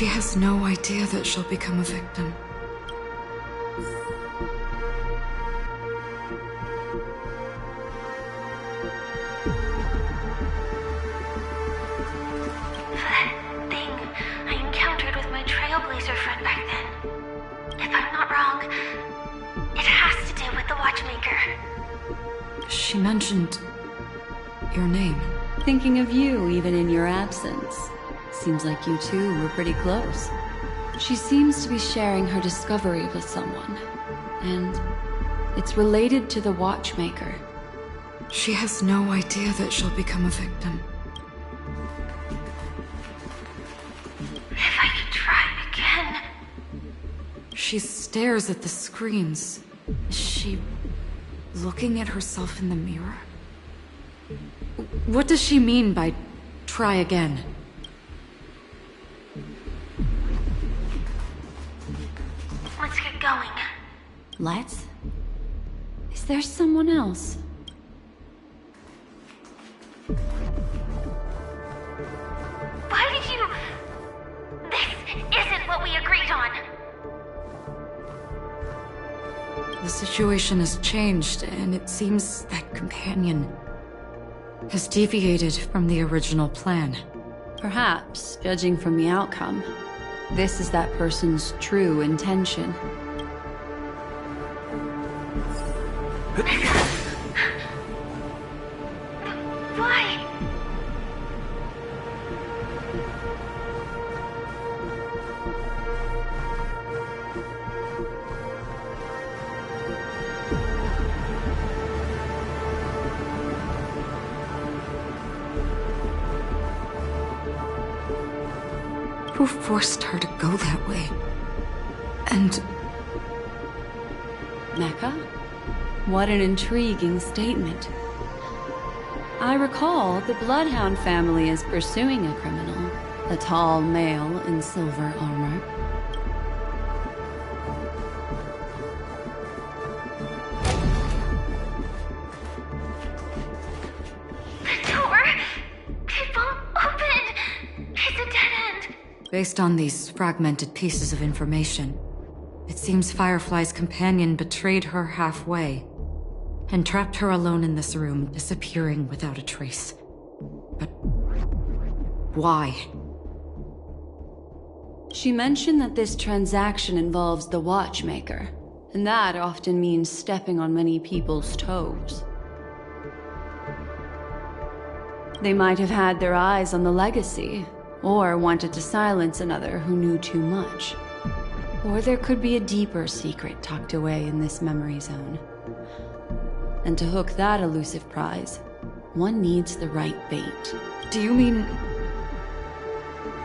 She has no idea that she'll become a victim. That thing I encountered with my trailblazer friend back then. If I'm not wrong, it has to do with the Watchmaker. She mentioned your name. Thinking of you even in your absence. Seems like you two were pretty close. She seems to be sharing her discovery with someone. And it's related to the Watchmaker. She has no idea that she'll become a victim. If I could try again. She stares at the screens. Is she looking at herself in the mirror? What does she mean by try again? Let's get going. Let's? Is there someone else? Why did you... This isn't what we agreed on. The situation has changed, and it seems that companion has deviated from the original plan. Perhaps, judging from the outcome, this is that person's true intention. Why? Who forced her to go that way? And... Mecca? What an intriguing statement. I recall the Bloodhound family is pursuing a criminal, a tall male in silver armor. The door! It won't open! It's a dead end! based on these fragmented pieces of information, it seems Firefly's companion betrayed her halfway and trapped her alone in this room, disappearing without a trace. But why? She mentioned that this transaction involves the Watchmaker, and that often means stepping on many people's toes. They might have had their eyes on the legacy, or wanted to silence another who knew too much. Or there could be a deeper secret tucked away in this memory zone. And to hook that elusive prize, one needs the right bait. Do you mean...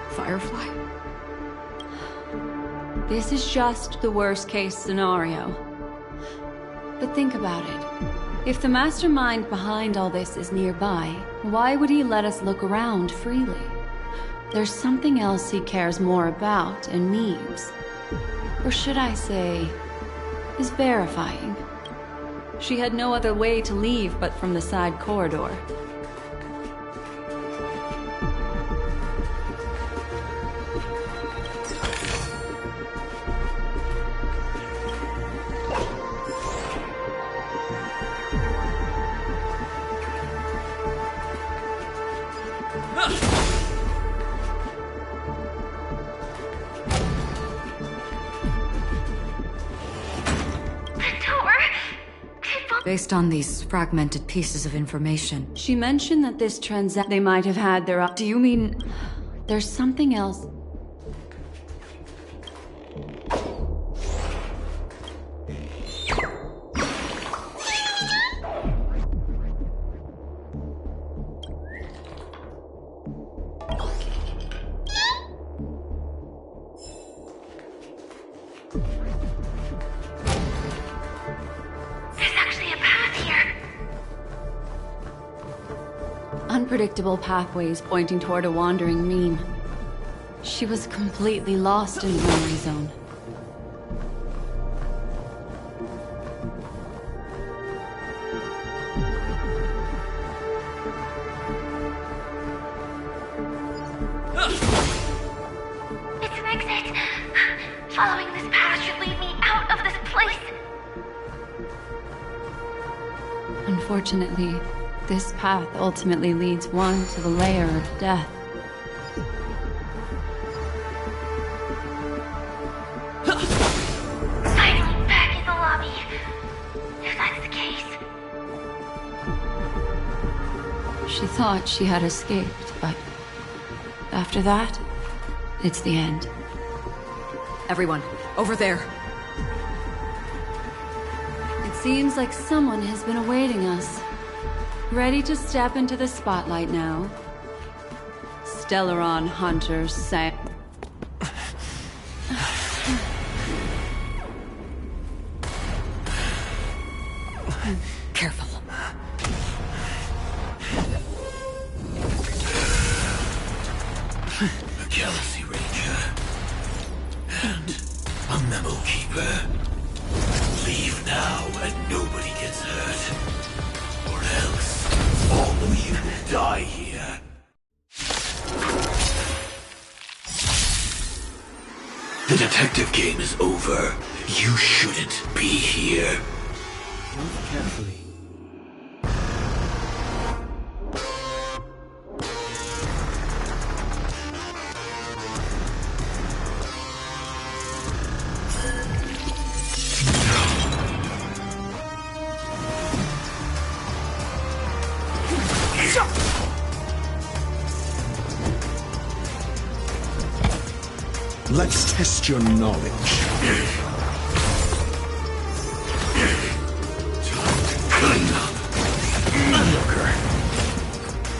Firefly? This is just the worst-case scenario. But think about it. If the mastermind behind all this is nearby, why would he let us look around freely? There's something else he cares more about and needs. Or should I say, is verifying. She had no other way to leave but from the side corridor. Based on these fragmented pieces of information. She mentioned that this they might have had their... Do you mean... There's something else... Unpredictable pathways pointing toward a wandering meme. She was completely lost in the memory zone. It's an path should lead me out of this place. Unfortunately, this path ultimately leads one to the lair of death. Finally back in the lobby. If that's the case. She thought she had escaped, but after that, it's the end. Everyone, over there. It seems like someone has been awaiting us. Ready to step into the spotlight now. Stellaron Hunter Sam. Careful. A Galaxy Ranger. And a Memo Keeper. Leave now and nobody gets hurt. Or else, all of you will die here. The detective game is over. You shouldn't be here. Move carefully. Let's test your knowledge.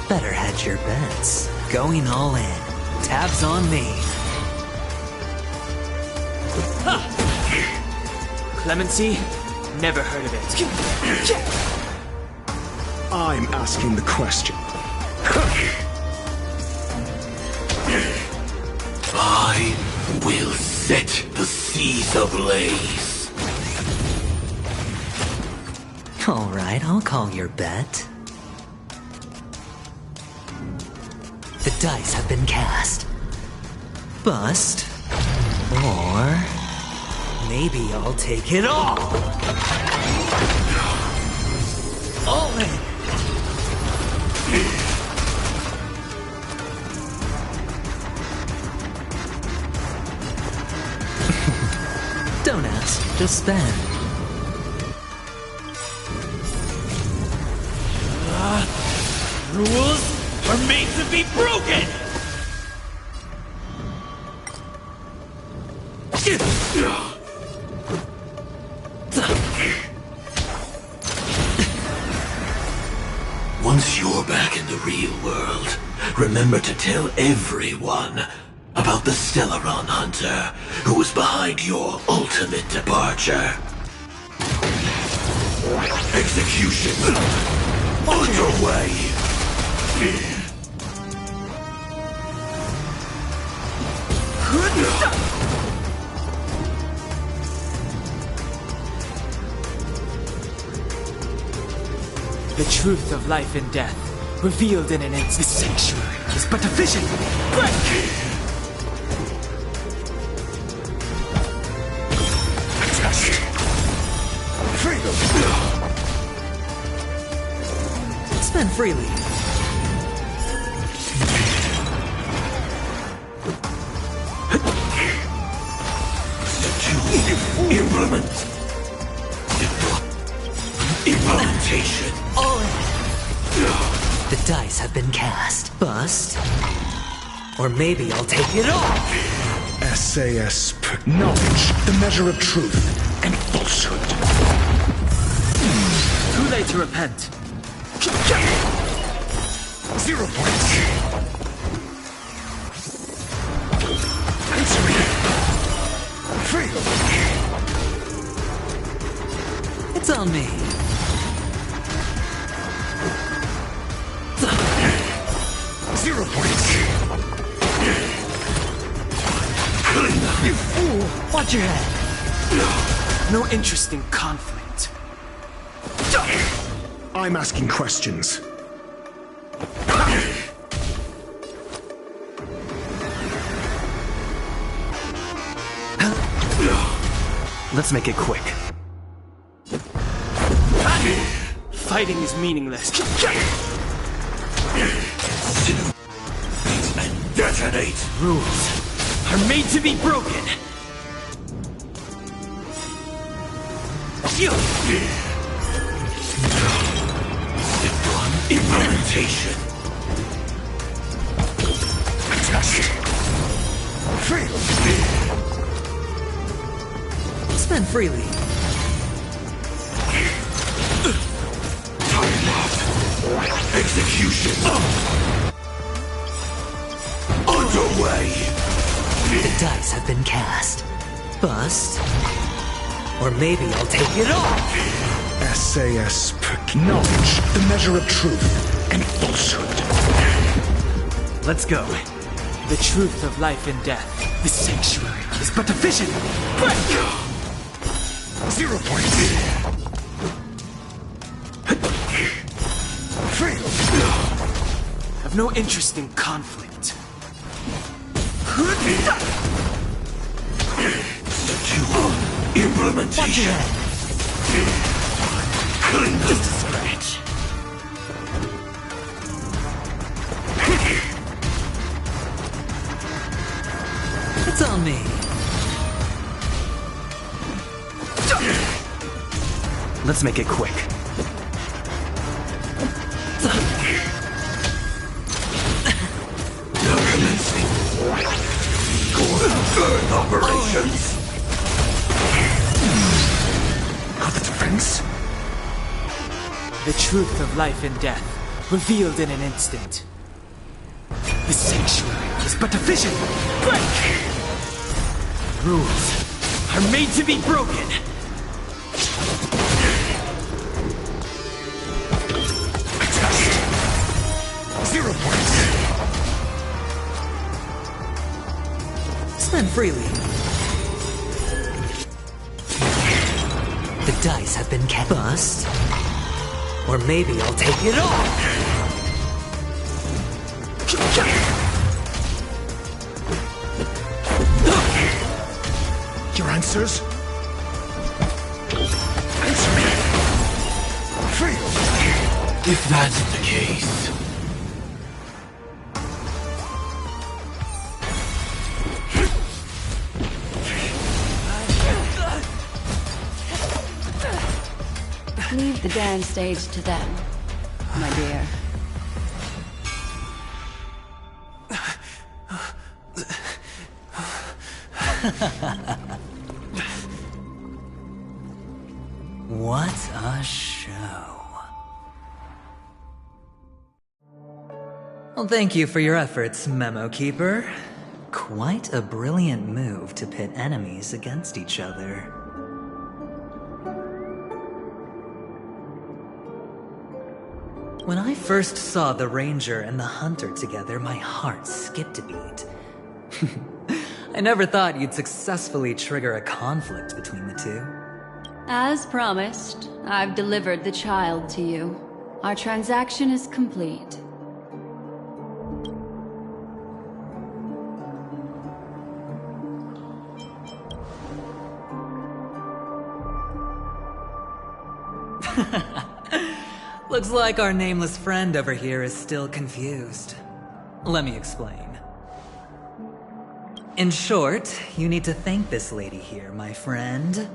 Better hedge your bets. Going all in. Tabs on me. Clemency? Never heard of it. I'm asking the question. I will set the seas ablaze. All right, I'll call your bet. The dice have been cast. Bust. Or maybe I'll take it all. All in. Don't ask, just spend. Rules are made to be broken! Once you're back in the real world, remember to tell everyone about the Stellaron Hunter who was behind your ultimate departure. Execution underway. The truth of life and death, revealed in an instant. The sanctuary is but a vision. Test. Freedom. Spend freely. Implement. Implementation. All in. The dice have been cast. Bust. Or maybe I'll take it all. SAS per knowledge, the measure of truth and falsehood. Too late to repent. 0 points. Answering. Freedom. It's on me. Zero points. You fool! Watch your head. No interest in conflict. I'm asking questions. Let's make it quick. Fighting is meaningless. And detonate! Rules are made to be broken. Implementation. Test. Fail. Spend freely. Time up. Execution. Underway. The dice have been cast. Bust. Or maybe I'll take it off. SAS knowledge, the measure of truth and falsehood. Let's go. The truth of life and death. The sanctuary is but a vision. Break! 0 points. Fail. Have no interest in conflict. Implementation. Clean Just a scratch. It's on me. Let's make it quick. Commencing. Burn operations. How the defense? The truth of life and death, revealed in an instant. The sanctuary is but a vision. Break! Rules are made to be broken. Test. 0 points. Spend freely. The dice have been cast. Bust. Or maybe I'll take it off. Your answers? Answer me. Fail. If that's the case. Leave the dance stage to them, my dear. What a show. Well, thank you for your efforts, Memo Keeper. Quite a brilliant move to pit enemies against each other. When I first saw the Ranger and the Hunter together, my heart skipped a beat. I never thought you'd successfully trigger a conflict between the two. As promised, I've delivered the child to you. Our transaction is complete. Looks like our nameless friend over here is still confused. Let me explain. In short, you need to thank this lady here, my friend.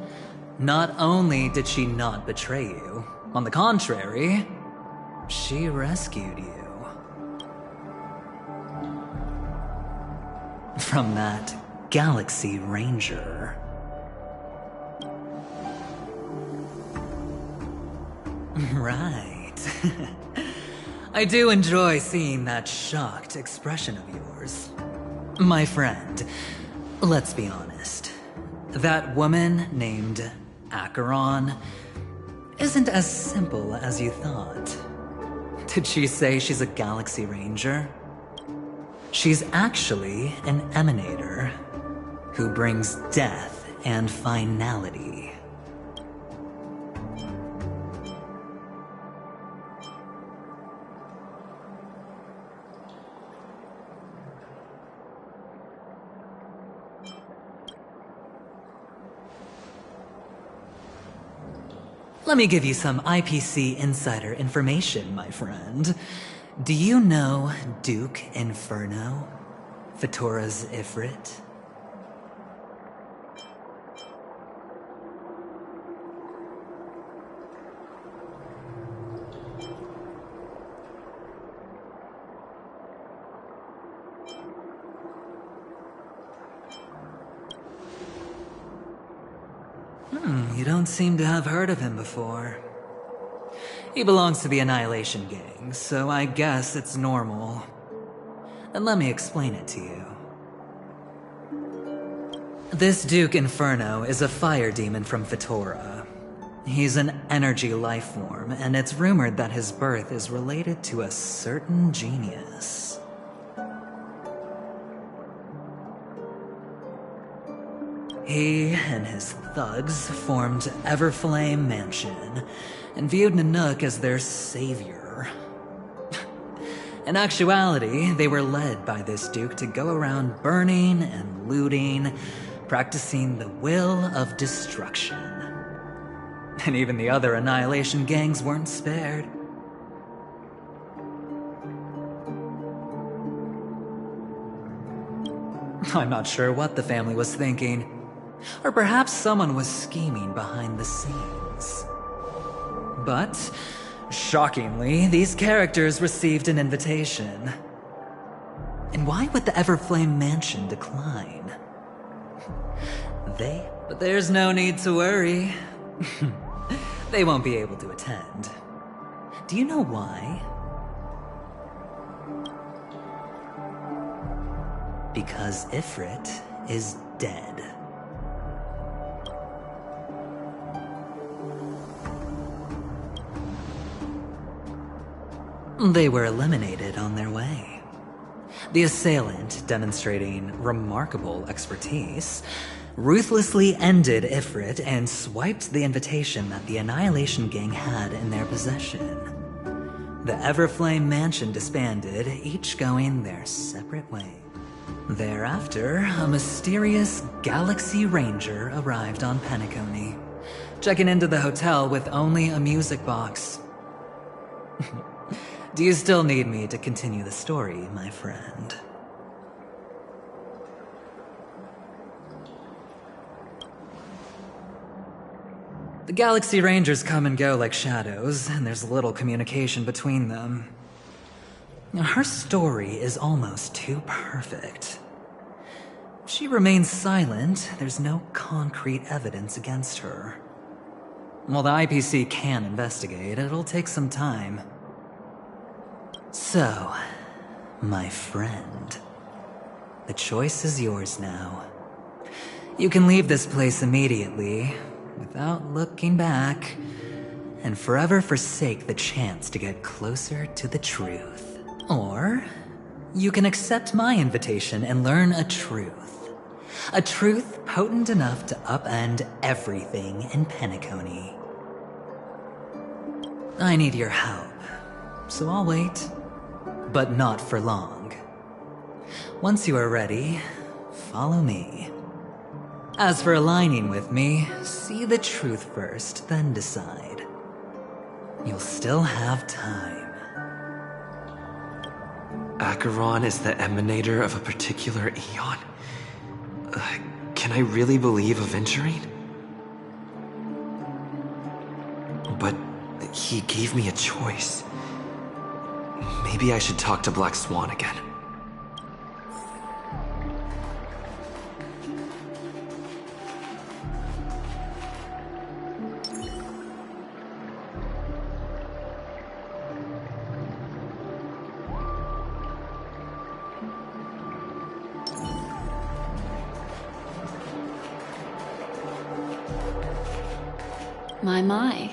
Not only did she not betray you, on the contrary, she rescued you. From that Galaxy Ranger. Right. I do enjoy seeing that shocked expression of yours. My friend, let's be honest. That woman named Acheron isn't as simple as you thought. Did she say she's a Galaxy Ranger? She's actually an emanator who brings death and finality. Let me give you some IPC insider information, my friend. Do you know Duke Inferno? Fatora's Ifrit? You don't seem to have heard of him before. He belongs to the Annihilation Gang, so I guess it's normal. And let me explain it to you. This Duke Inferno is a fire demon from Fatora. He's an energy life form, and it's rumored that his birth is related to a certain genius. He and his thugs formed Everflame Mansion and viewed Nanook as their savior. In actuality, they were led by this Duke to go around burning and looting, practicing the will of destruction. And even the other Annihilation gangs weren't spared. I'm not sure what the family was thinking. Or perhaps someone was scheming behind the scenes. But, shockingly, these characters received an invitation. And why would the Everflame Mansion decline? But there's no need to worry. They won't be able to attend. Do you know why? Because Ifrit is dead. They were eliminated on their way. The assailant, demonstrating remarkable expertise, ruthlessly ended Ifrit and swiped the invitation that the Annihilation Gang had in their possession. The Everflame Mansion disbanded, each going their separate way. Thereafter, a mysterious Galaxy Ranger arrived on Penacony, checking into the hotel with only a music box. Do you still need me to continue the story, my friend? The Galaxy Rangers come and go like shadows, and there's little communication between them. Her story is almost too perfect. If she remains silent, there's no concrete evidence against her. While the IPC can investigate, it'll take some time. So, my friend, the choice is yours now. You can leave this place immediately, without looking back, and forever forsake the chance to get closer to the truth. Or, you can accept my invitation and learn a truth. A truth potent enough to upend everything in Penacony. I need your help, so I'll wait. But not for long. Once you are ready, follow me. As for aligning with me, see the truth first, then decide. You'll still have time. Acheron is the emanator of a particular eon? Can I really believe a venturing? But he gave me a choice. Maybe I should talk to Black Swan again. My.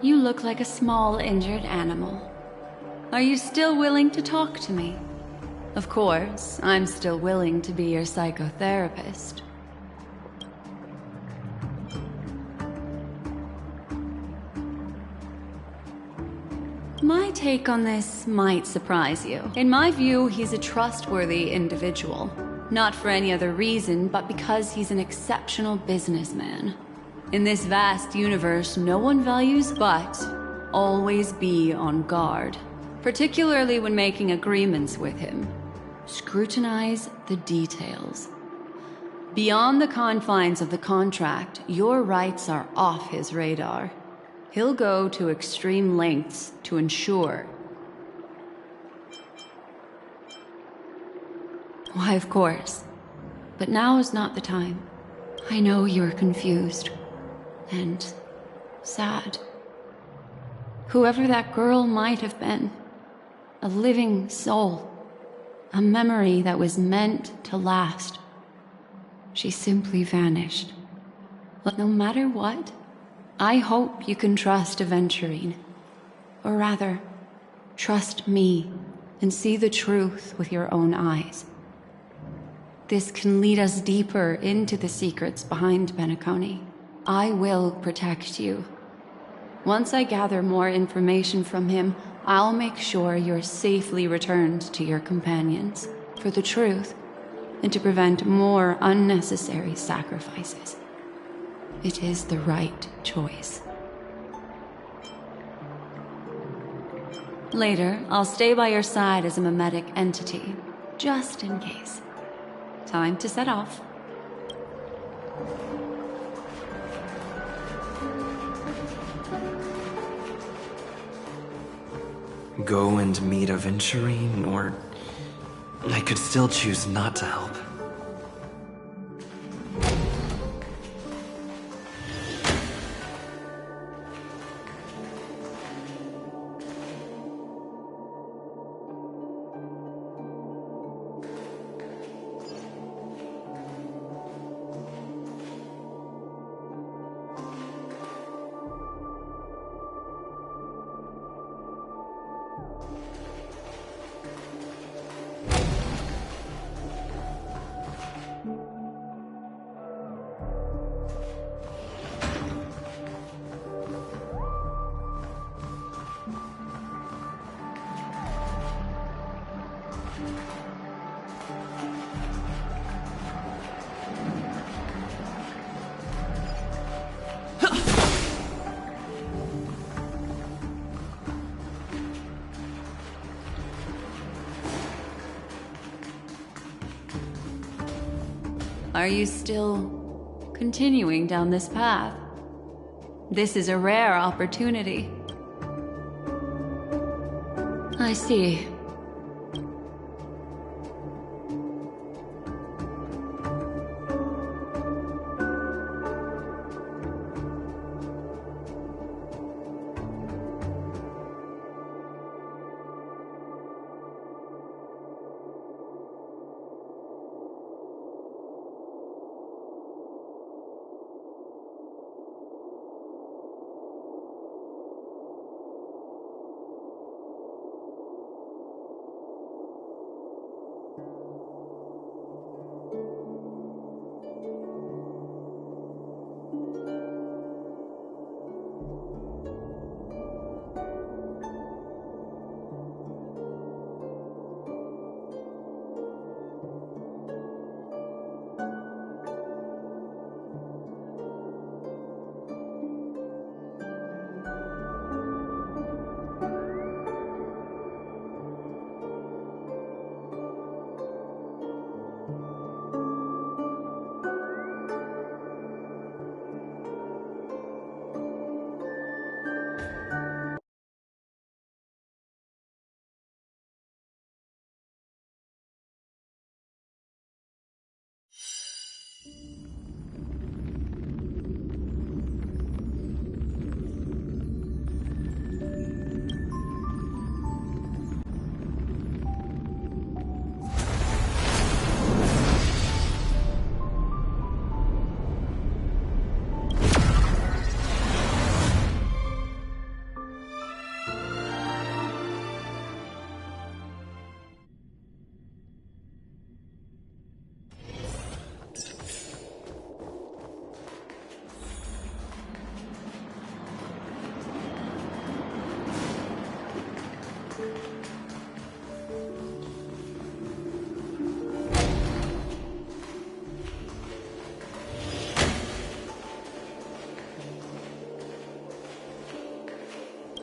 You look like a small injured animal. Are you still willing to talk to me? Of course, I'm still willing to be your psychotherapist. My take on this might surprise you. In my view, he's a trustworthy individual. Not for any other reason, but because he's an exceptional businessman. In this vast universe, no one values but always be on guard, particularly when making agreements with him. Scrutinize the details. Beyond the confines of the contract, your rights are off his radar. He'll go to extreme lengths to ensure. Why, of course. But now is not the time. I know you're confused. And sad. Whoever that girl might have been. A living soul. A memory that was meant to last. She simply vanished. But no matter what, I hope you can trust Aventurine. Or rather, trust me and see the truth with your own eyes. This can lead us deeper into the secrets behind Penacony. I will protect you. Once I gather more information from him, I'll make sure you're safely returned to your companions for the truth and to prevent more unnecessary sacrifices. It is the right choice. Later, I'll stay by your side as a mimetic entity, just in case. Time to set off. Go and meet Aventurine, or I could still choose not to help. Are you still continuing down this path? This is a rare opportunity. I see.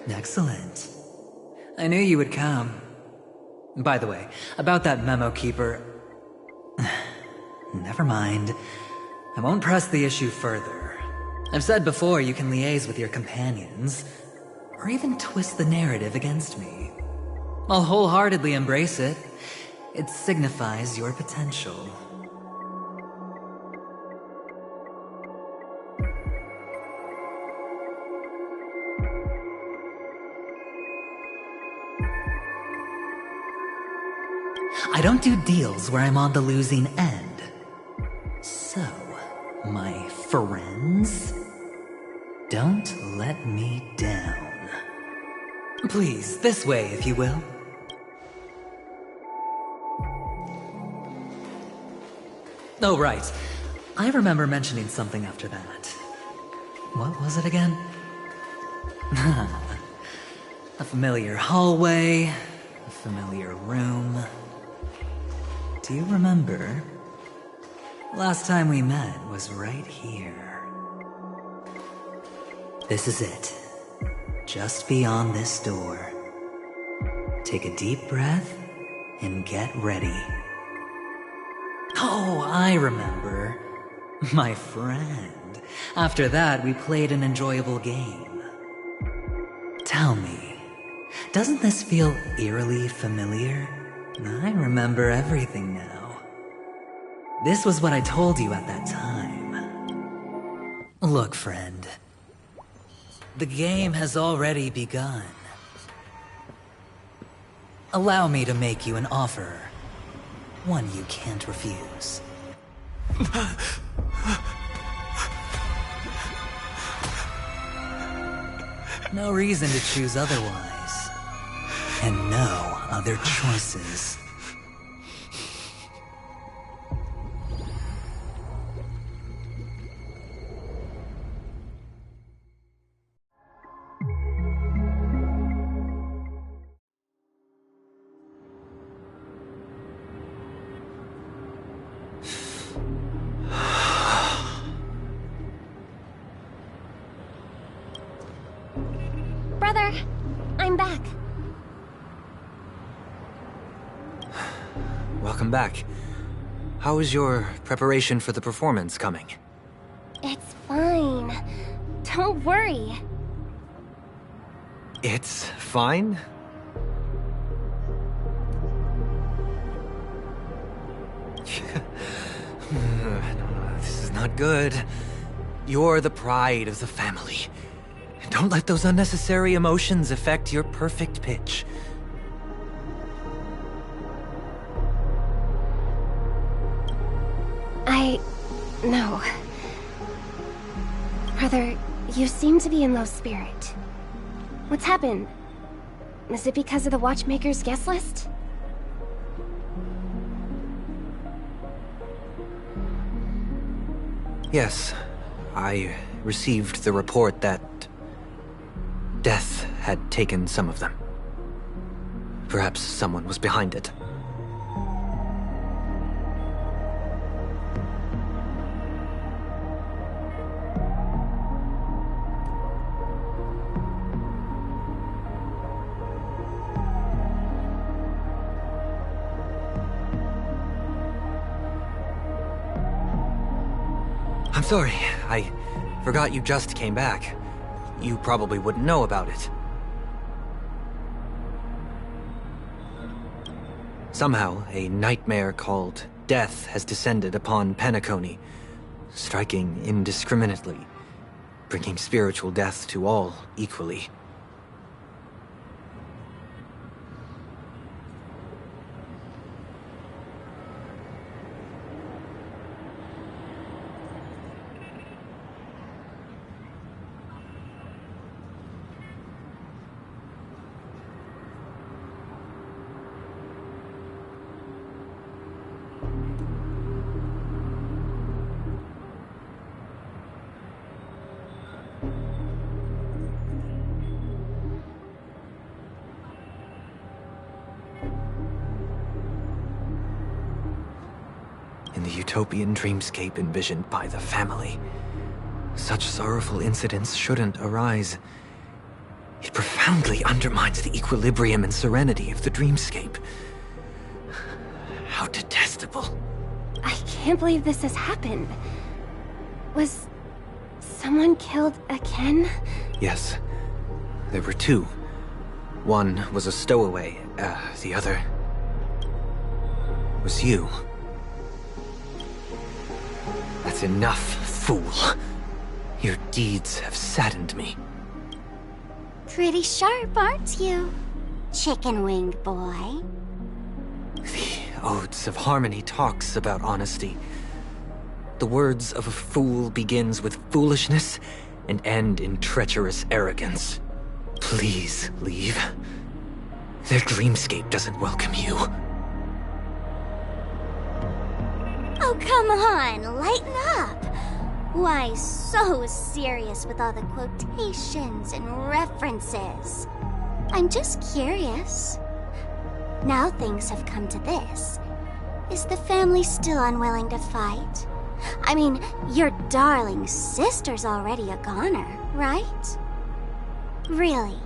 Excellent. I knew you would come. By the way, about that memo keeper... Never mind. I won't press the issue further. I've said before you can liaise with your companions, or even twist the narrative against me. I'll wholeheartedly embrace it. It signifies your potential. I don't do deals where I'm on the losing end. So, my friends, don't let me down. Please, this way, if you will. Oh, right. I remember mentioning something after that. What was it again? A familiar hallway, a familiar room. Do you remember? Last time we met was right here. This is it. Just beyond this door. Take a deep breath and get ready. Oh, I remember. My friend. After that, we played an enjoyable game. Tell me, doesn't this feel eerily familiar? I remember everything now. This was what I told you at that time. Look, friend. The game has already begun. Allow me to make you an offer. One you can't refuse. No reason to choose otherwise. And no other choices. Brother, I'm back. Welcome back. How is your preparation for the performance coming? It's fine. Don't worry. It's fine? No, this is not good. You're the pride of the family. Don't let those unnecessary emotions affect your perfect pitch. No. Brother, you seem to be in low spirit. What's happened? Is it because of the Watchmaker's guest list? Yes, I received the report that death had taken some of them. Perhaps someone was behind it. I'm sorry, I forgot you just came back. You probably wouldn't know about it. Somehow, a nightmare called death has descended upon Penacony, striking indiscriminately, bringing spiritual death to all equally. In the utopian dreamscape envisioned by the family, such sorrowful incidents shouldn't arise. It profoundly undermines the equilibrium and serenity of the dreamscape. How detestable. I can't believe this has happened. Was someone killed again? Yes. There were two. One was a stowaway. The other was you. That's enough, fool. Your deeds have saddened me. Pretty sharp, aren't you, chicken-winged boy? The Odes of Harmony talks about honesty. The words of a fool begins with foolishness and end in treacherous arrogance. Please leave. Their dreamscape doesn't welcome you. Oh, come on, lighten up. Why so serious with all the quotations and references? I'm just curious. Now things have come to this. Is the family still unwilling to fight? I mean, your darling sister's already a goner, right? Really?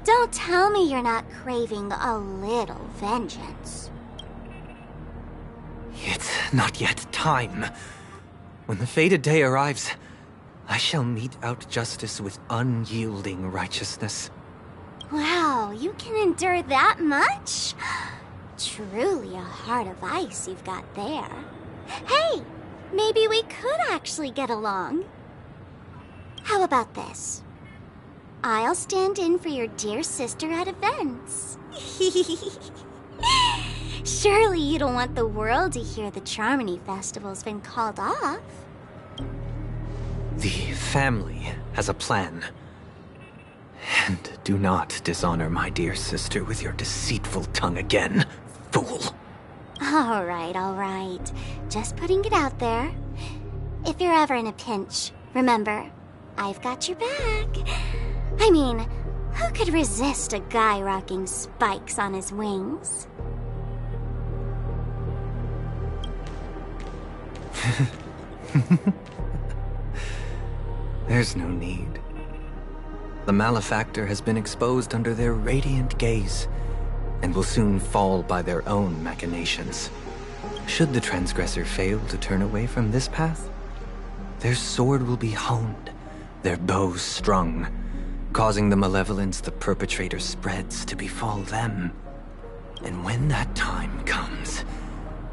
Don't tell me you're not craving a little vengeance. It's not yet time. When the fated day arrives, I shall mete out justice with unyielding righteousness. Wow, you can endure that much? Truly a heart of ice you've got there. Hey, maybe we could actually get along. How about this? I'll stand in for your dear sister at events. Surely you don't want the world to hear the Charmony Festival's been called off. The family has a plan. And do not dishonor my dear sister with your deceitful tongue again, fool. All right. Just putting it out there. If you're ever in a pinch, remember, I've got your back. I mean, who could resist a guy rocking spikes on his wings? There's no need. The malefactor has been exposed under their radiant gaze, and will soon fall by their own machinations. Should the transgressor fail to turn away from this path, their sword will be honed, their bow strung, causing the malevolence the perpetrator spreads to befall them. And when that time comes,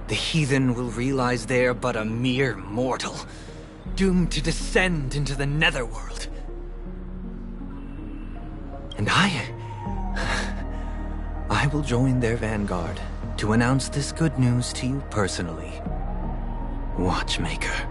the heathen will realize they're but a mere mortal, doomed to descend into the netherworld. And I will join their vanguard to announce this good news to you personally, Watchmaker.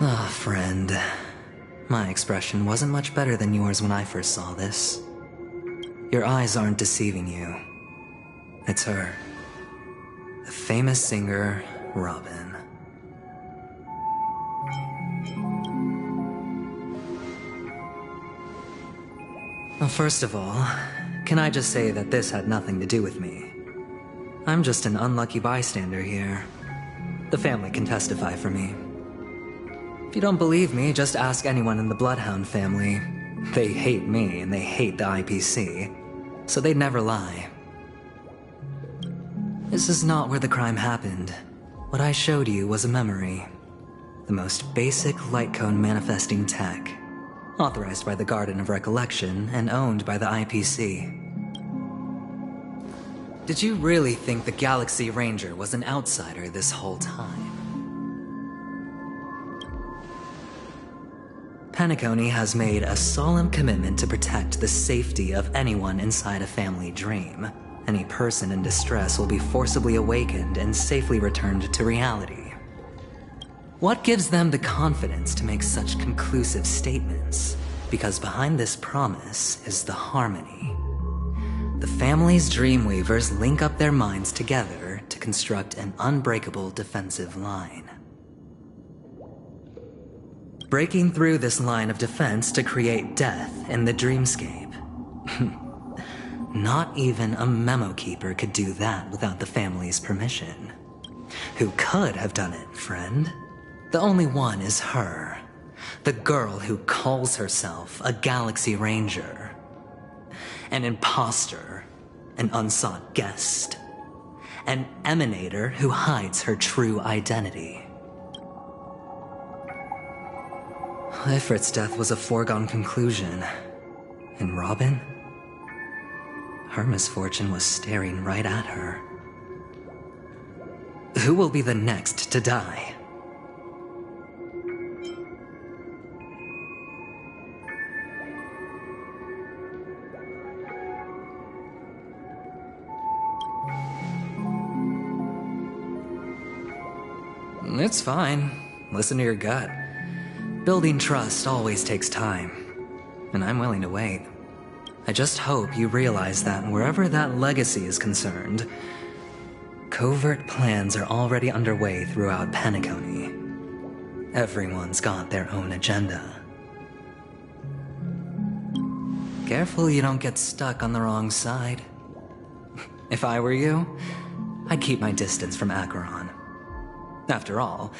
Ah, friend. My expression wasn't much better than yours when I first saw this. Your eyes aren't deceiving you. It's her. The famous singer, Robin. Well, first of all, can I just say that this had nothing to do with me? I'm just an unlucky bystander here. The family can testify for me. If you don't believe me, just ask anyone in the Bloodhound family. They hate me and they hate the IPC, so they'd never lie. This is not where the crime happened. What I showed you was a memory. The most basic light cone manifesting tech. Authorized by the Garden of Recollection and owned by the IPC. Did you really think the Galaxy Ranger was an outsider this whole time? Penacony has made a solemn commitment to protect the safety of anyone inside a family dream. Any person in distress will be forcibly awakened and safely returned to reality. What gives them the confidence to make such conclusive statements? Because behind this promise is the harmony. The family's Dreamweavers link up their minds together to construct an unbreakable defensive line. Breaking through this line of defense to create death in the dreamscape. Not even a memo keeper could do that without the family's permission. Who could have done it, friend? The only one is her. The girl who calls herself a Galaxy Ranger. An imposter. An unsought guest. An emanator who hides her true identity. Ifrit's death was a foregone conclusion. And Robin? Her misfortune was staring right at her. Who will be the next to die? It's fine. Listen to your gut. Building trust always takes time, and I'm willing to wait. I just hope you realize that wherever that legacy is concerned, covert plans are already underway throughout Penacony. Everyone's got their own agenda. Careful you don't get stuck on the wrong side. If I were you, I'd keep my distance from Acheron. After all,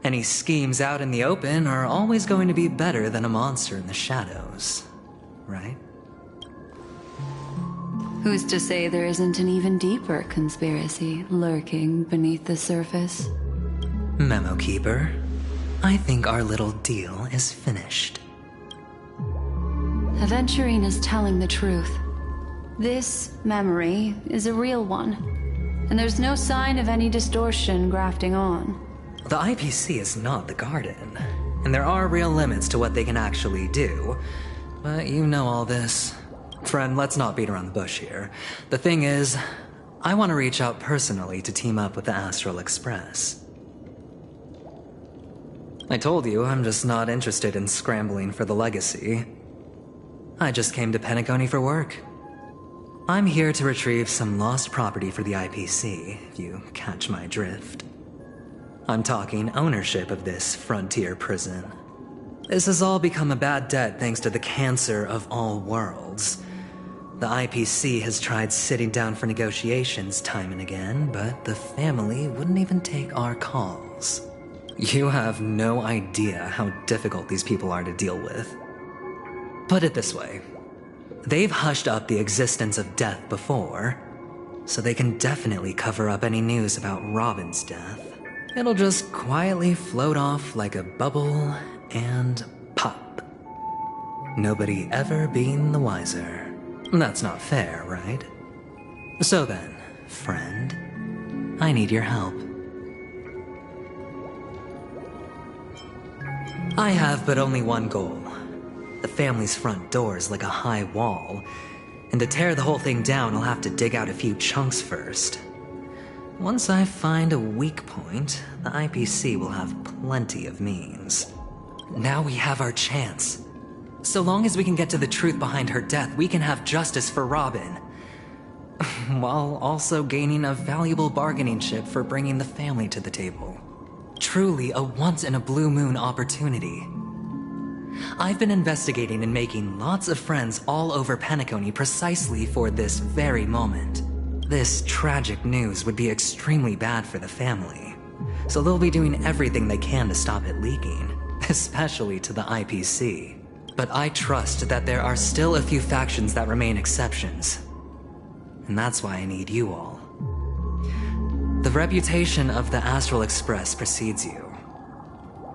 any schemes out in the open are always going to be better than a monster in the shadows, right? Who's to say there isn't an even deeper conspiracy lurking beneath the surface? Memo Keeper, I think our little deal is finished. Aventurine is telling the truth. This memory is a real one, and there's no sign of any distortion grafting on. The IPC is not the Garden, and there are real limits to what they can actually do. But you know all this. Friend, let's not beat around the bush here. The thing is, I want to reach out personally to team up with the Astral Express. I told you I'm just not interested in scrambling for the legacy. I just came to Penacony for work. I'm here to retrieve some lost property for the IPC, if you catch my drift. I'm talking ownership of this frontier prison. This has all become a bad debt thanks to the cancer of all worlds. The IPC has tried sitting down for negotiations time and again, but the family wouldn't even take our calls. You have no idea how difficult these people are to deal with. Put it this way. They've hushed up the existence of death before, so they can definitely cover up any news about Robin's death. It'll just quietly float off like a bubble and pop. Nobody ever being the wiser. That's not fair, right? So then, friend, I need your help. I have but only one goal. The family's front door is like a high wall, and to tear the whole thing down, I'll have to dig out a few chunks first. Once I find a weak point, the IPC will have plenty of means. Now we have our chance. So long as we can get to the truth behind her death, we can have justice for Robin. While also gaining a valuable bargaining chip for bringing the family to the table. Truly a once-in-a-blue-moon opportunity. I've been investigating and making lots of friends all over Penacony precisely for this very moment. This tragic news would be extremely bad for the family, so they'll be doing everything they can to stop it leaking, especially to the IPC. But I trust that there are still a few factions that remain exceptions, and that's why I need you all. The reputation of the Astral Express precedes you,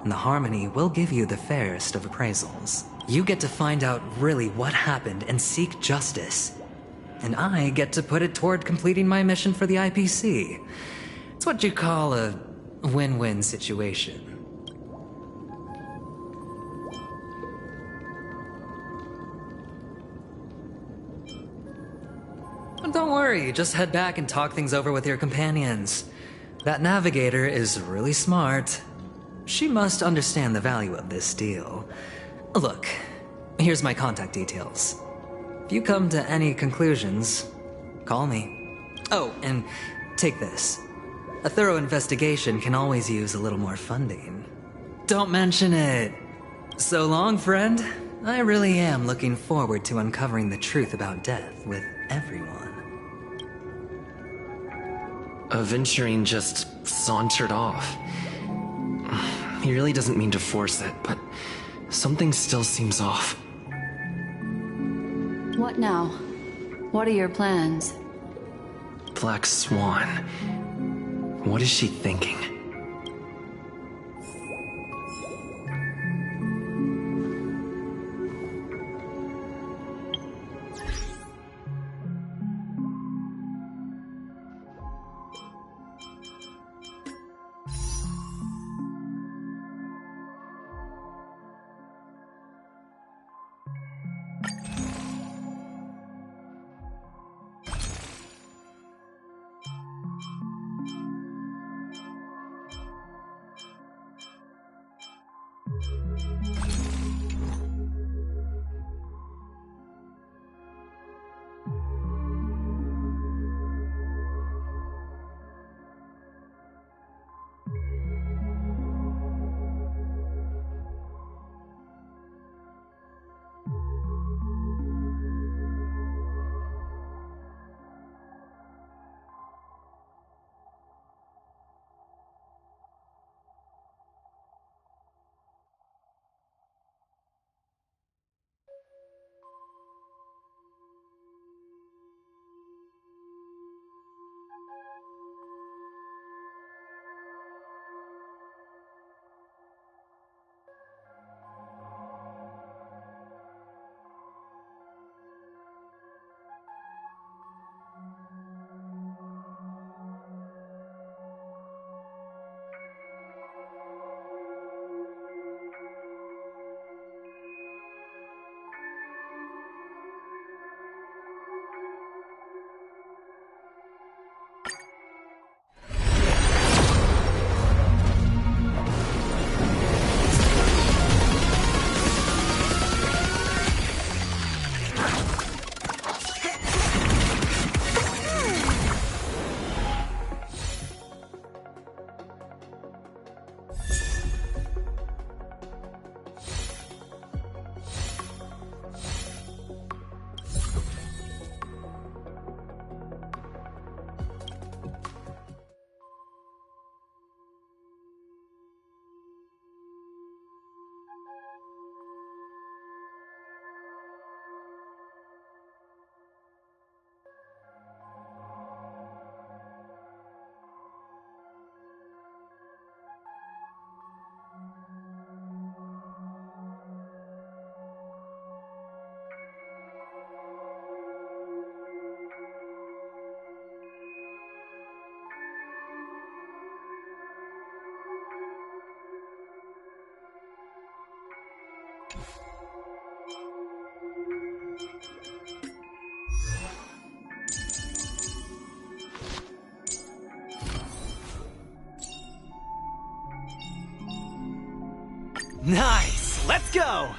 and the Harmony will give you the fairest of appraisals. You get to find out really what happened and seek justice, and I get to put it toward completing my mission for the IPC. It's what you call a win-win situation. But don't worry, just head back and talk things over with your companions. That navigator is really smart. She must understand the value of this deal. Look, here's my contact details. If you come to any conclusions, call me. Oh, and take this. A thorough investigation can always use a little more funding. Don't mention it. So long, friend. I really am looking forward to uncovering the truth about death with everyone. Aventurine just sauntered off. He really doesn't mean to force it, but something still seems off. What now? What are your plans? Black Swan. What is she thinking? Nice! Let's go!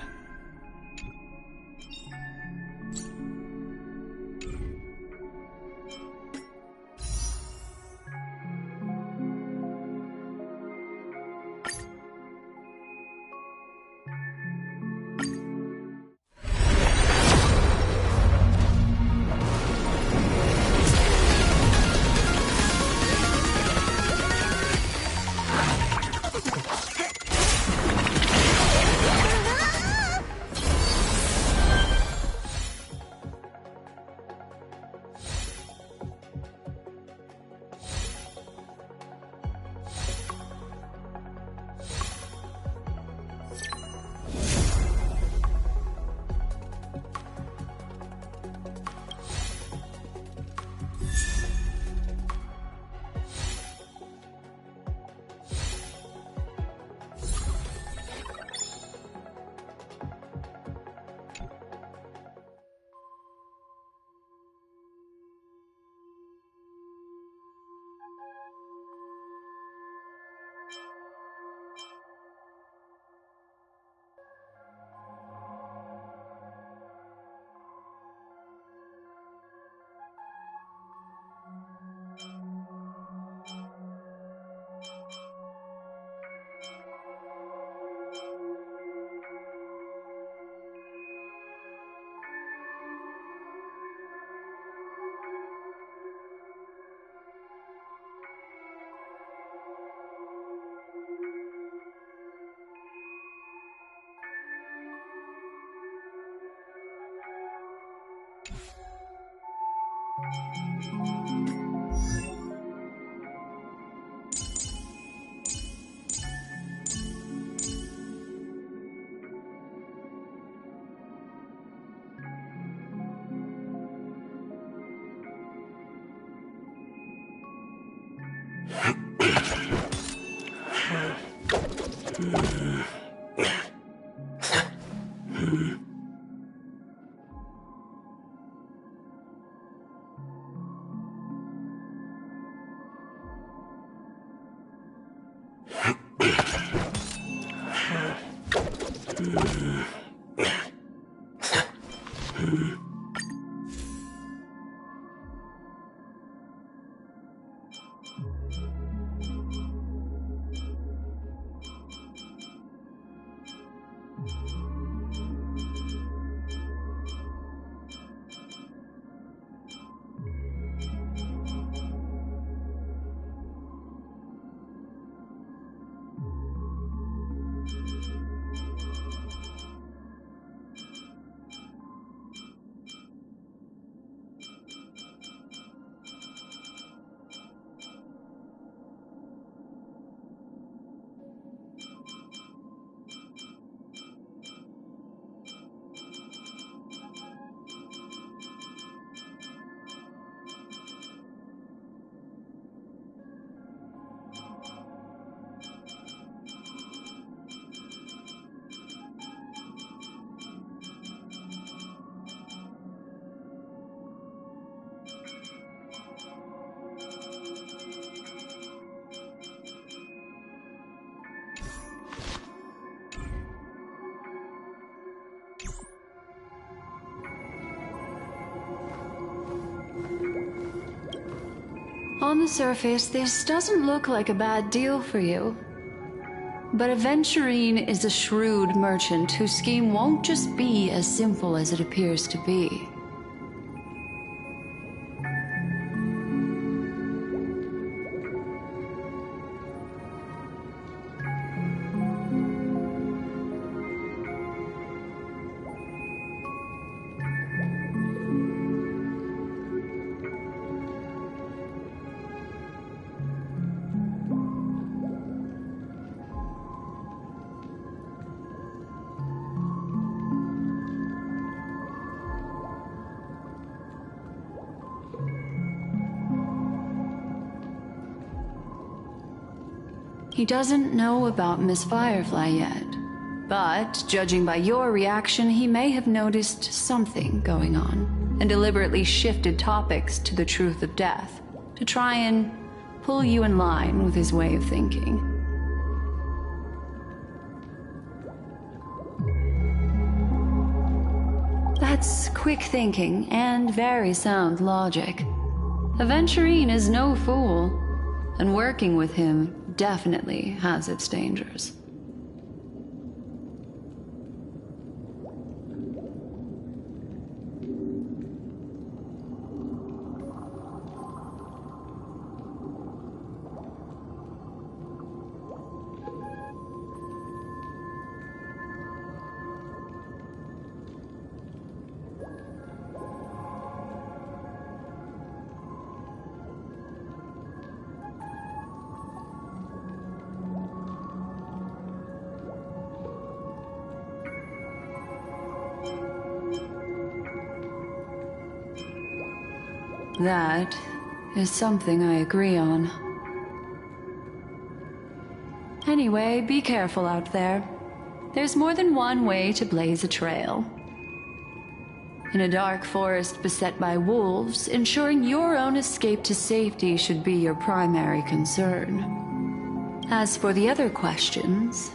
On the surface, this doesn't look like a bad deal for you. But Aventurine is a shrewd merchant whose scheme won't just be as simple as it appears to be. He doesn't know about Miss Firefly yet, but judging by your reaction, he may have noticed something going on and deliberately shifted topics to the truth of death to try and pull you in line with his way of thinking. That's quick thinking and very sound logic. Aventurine is no fool, and working with him definitely has its dangers. That is something I agree on. Anyway, be careful out there. There's more than one way to blaze a trail. In a dark forest beset by wolves, ensuring your own escape to safety should be your primary concern. As for the other questions,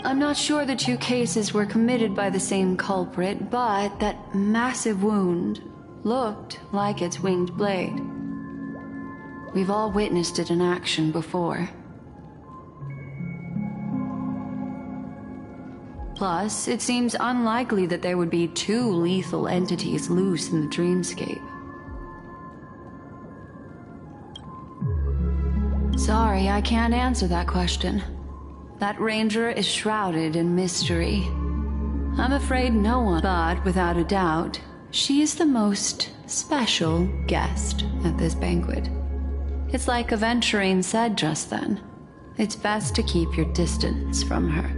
I'm not sure the two cases were committed by the same culprit, but that massive wound looked like its winged blade. We've all witnessed it in action before. Plus, it seems unlikely that there would be two lethal entities loose in the dreamscape. Sorry, I can't answer that question. That ranger is shrouded in mystery. I'm afraid no one, but without a doubt, she is the most special guest at this banquet. It's like Aventurine said just then. It's best to keep your distance from her.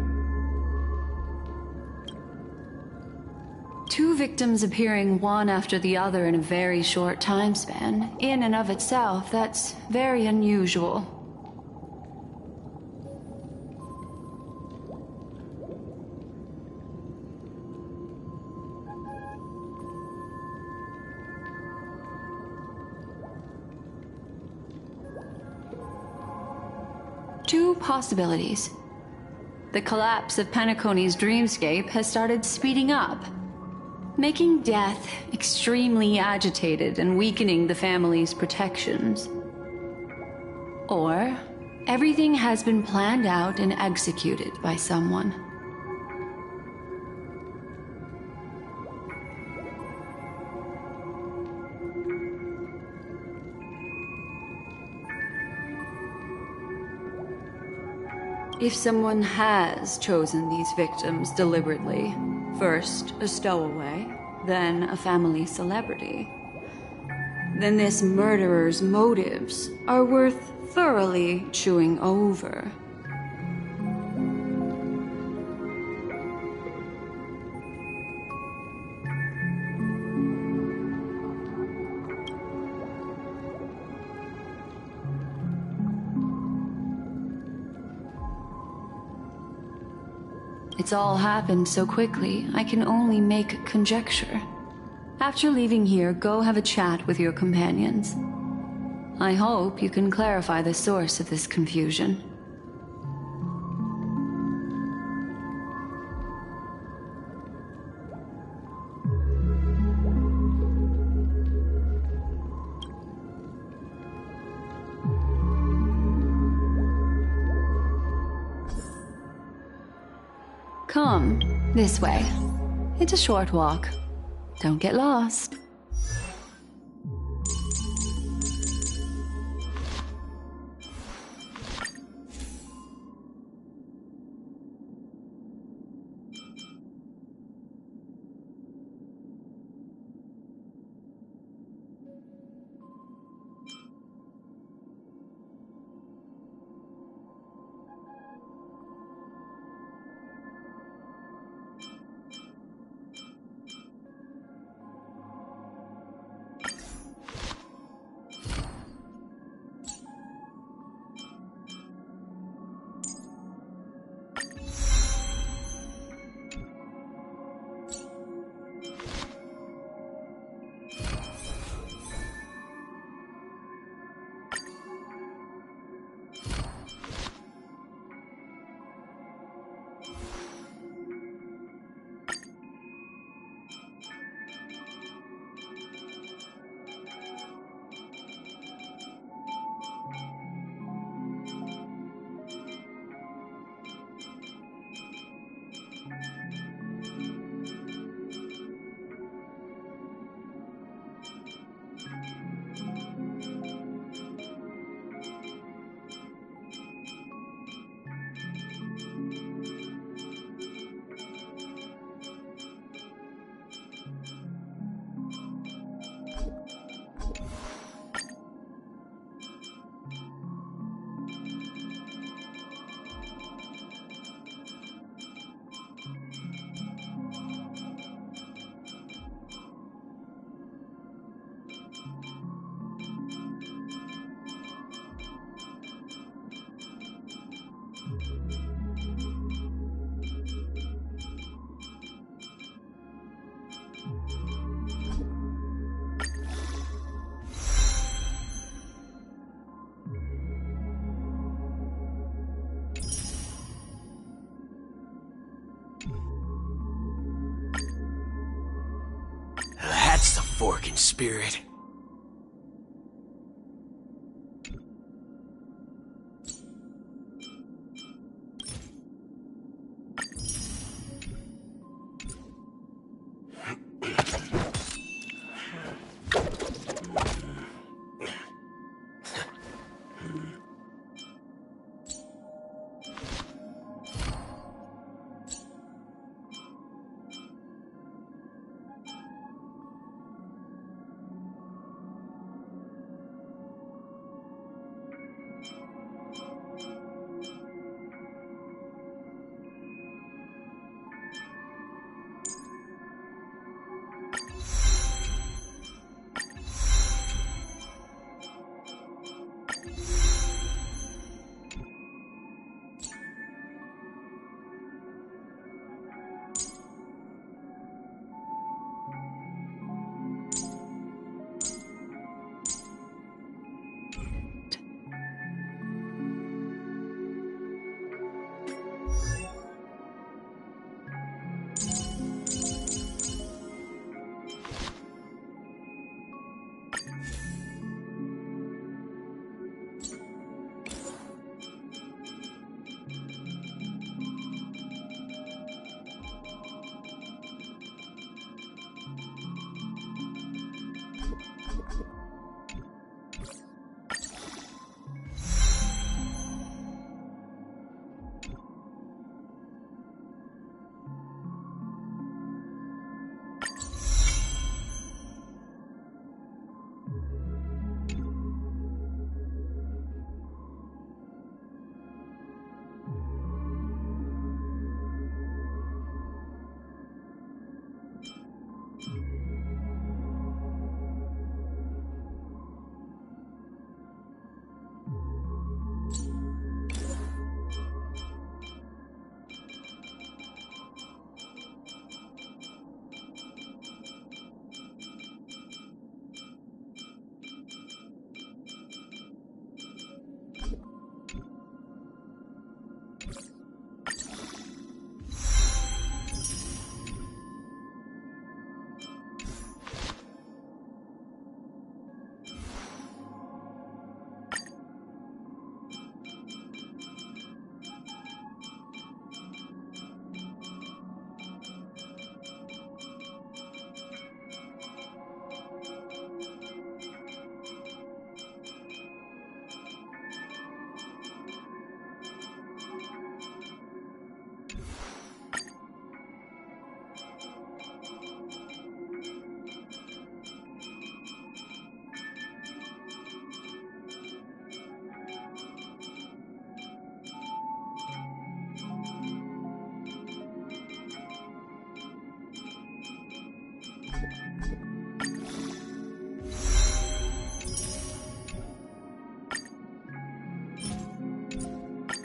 Two victims appearing one after the other in a very short time span, in and of itself, that's very unusual. Two possibilities. The collapse of Penacony's dreamscape has started speeding up, making death extremely agitated and weakening the family's protections. Or, everything has been planned out and executed by someone. If someone has chosen these victims deliberately, first a stowaway, then a family celebrity, then this murderer's motives are worth thoroughly chewing over. It's all happened so quickly, I can only make conjecture. After leaving here, go have a chat with your companions. I hope you can clarify the source of this confusion. Come, this way. It's a short walk. Don't get lost. fork in spirit.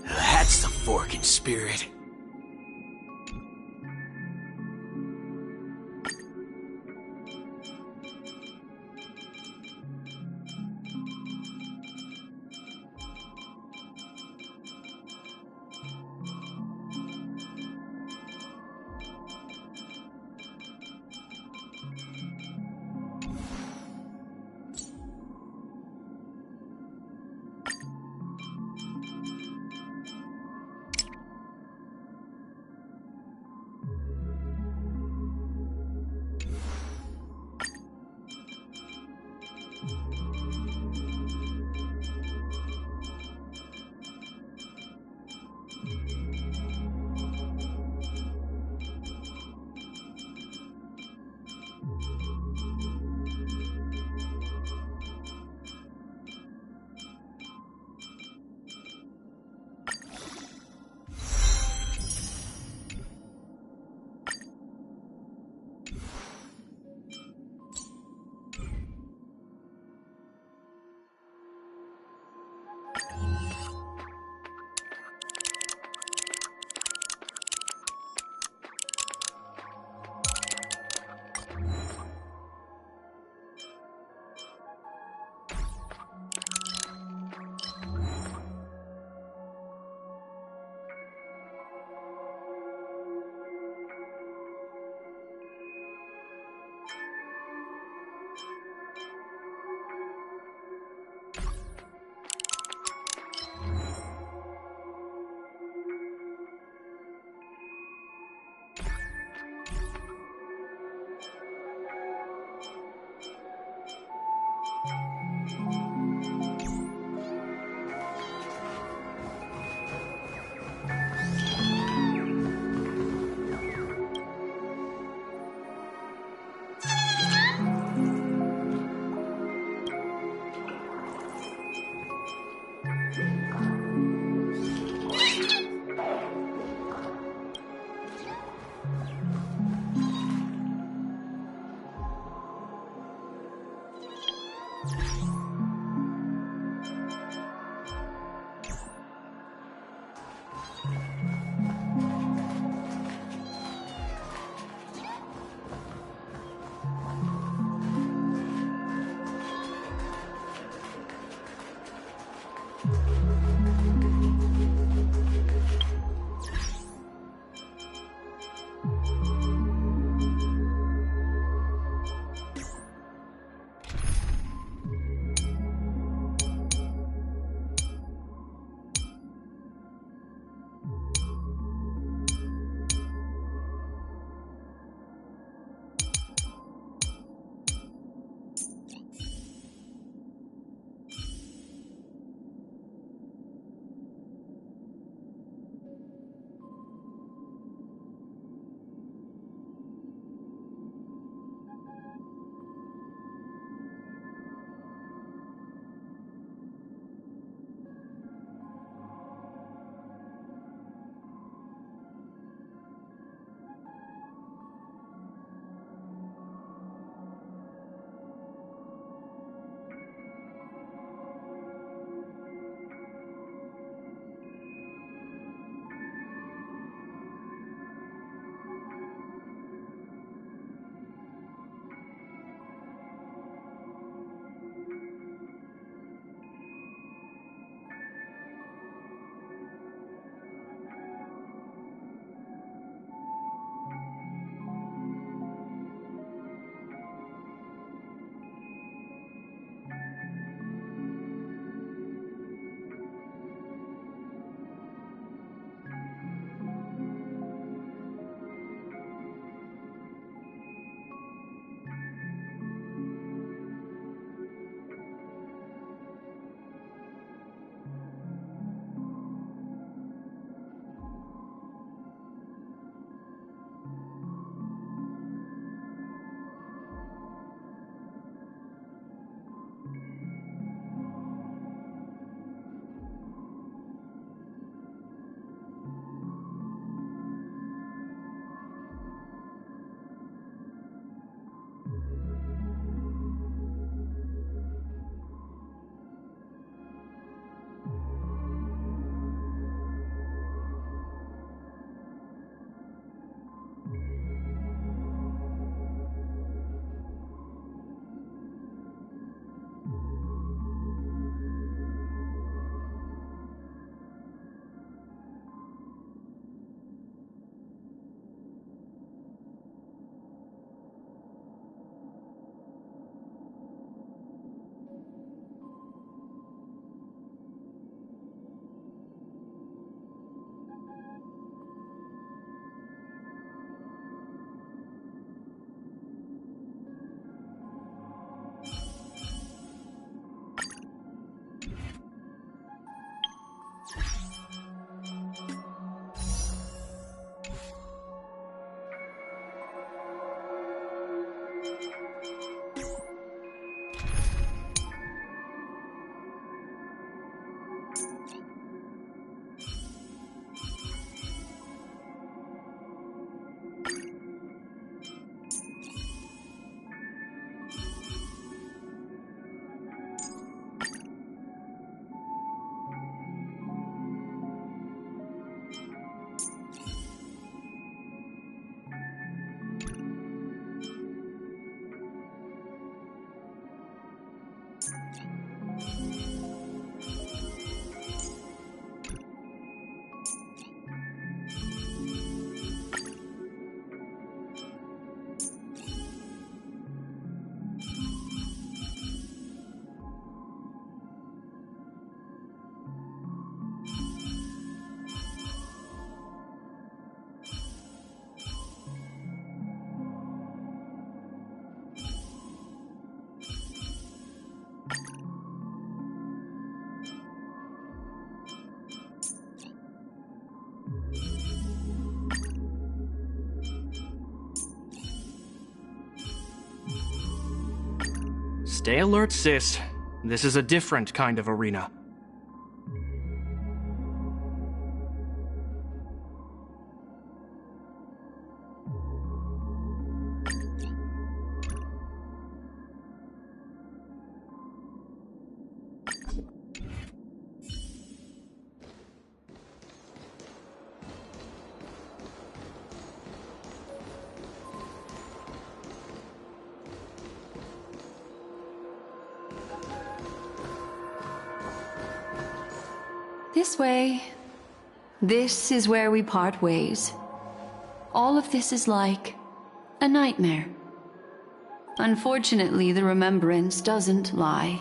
That's the fork in spirit. Stay alert, sis. This is a different kind of arena. This way. This is where we part ways. All of this is like a nightmare. Unfortunately, the remembrance doesn't lie.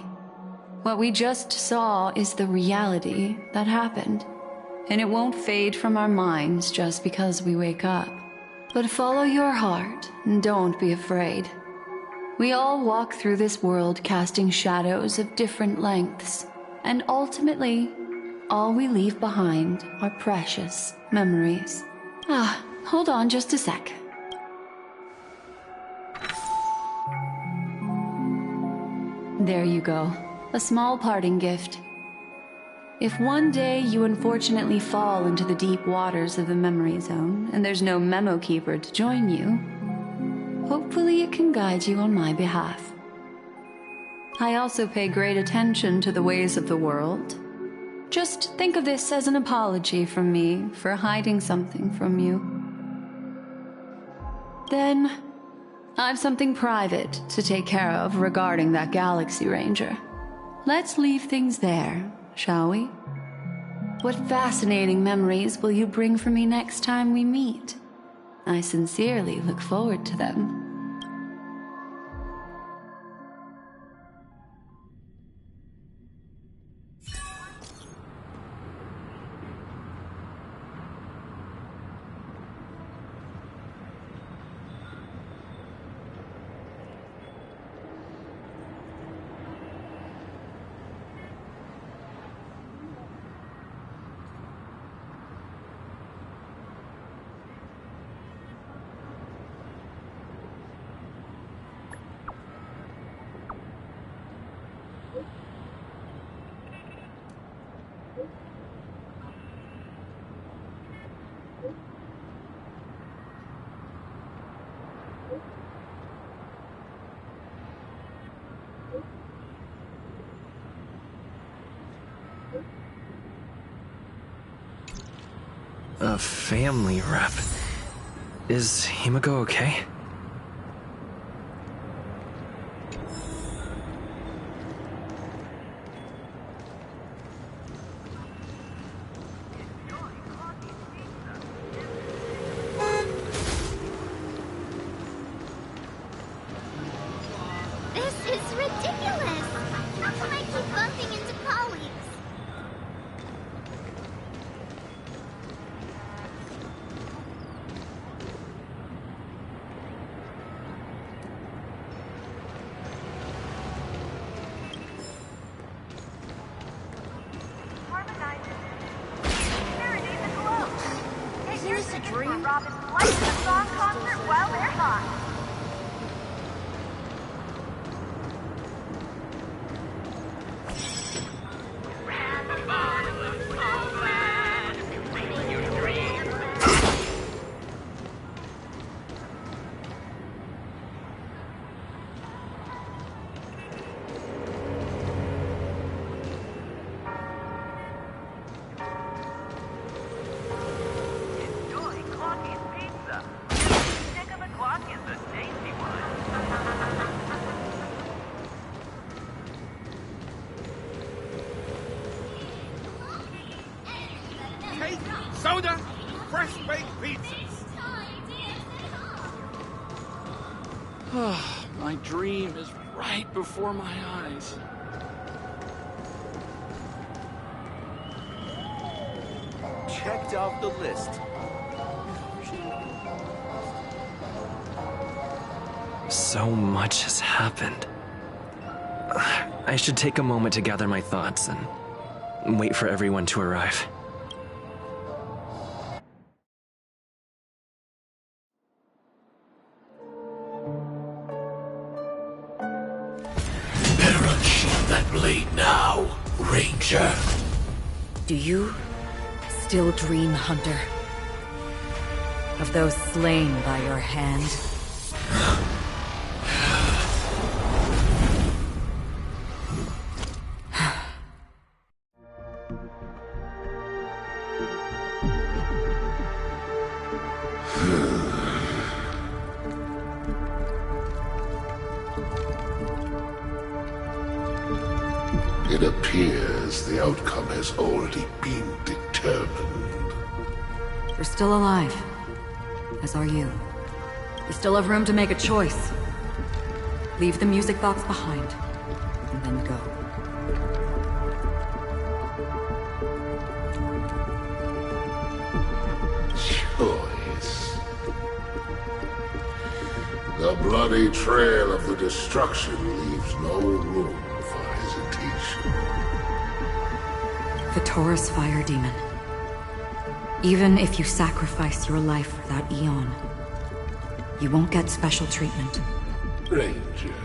What we just saw is the reality that happened, and it won't fade from our minds just because we wake up. But follow your heart and don't be afraid. We all walk through this world casting shadows of different lengths, and ultimately, all we leave behind are precious memories. Hold on just a sec. There you go. A small parting gift. If one day you unfortunately fall into the deep waters of the memory zone and there's no memo keeper to join you, hopefully it can guide you on my behalf. I also pay great attention to the ways of the world. Just think of this as an apology from me for hiding something from you. Then, I've something private to take care of regarding that Galaxy Ranger. Let's leave things there, shall we? What fascinating memories will you bring for me next time we meet? I sincerely look forward to them. A family rep. Is Himiko okay? This is ridiculous! How come I keep bumping into colleagues? Isn't this a dream? Robin's light in a song concert while they're hot. Cake, soda, fresh baked pizzas. My dream is right before my eyes. Checked off the list. So much has happened. I should take a moment to gather my thoughts and wait for everyone to arrive. blade now, Ranger. Do you still dream, Hunter? Of those slain by your hand? It appears the outcome has already been determined. You're still alive. As are you. You still have room to make a choice. Leave the music box behind, and then go. Choice. The bloody trail of the destruction leaves no room for hesitation. The Taurus Fire Demon. Even if you sacrifice your life for that Eon, you won't get special treatment. Ranger,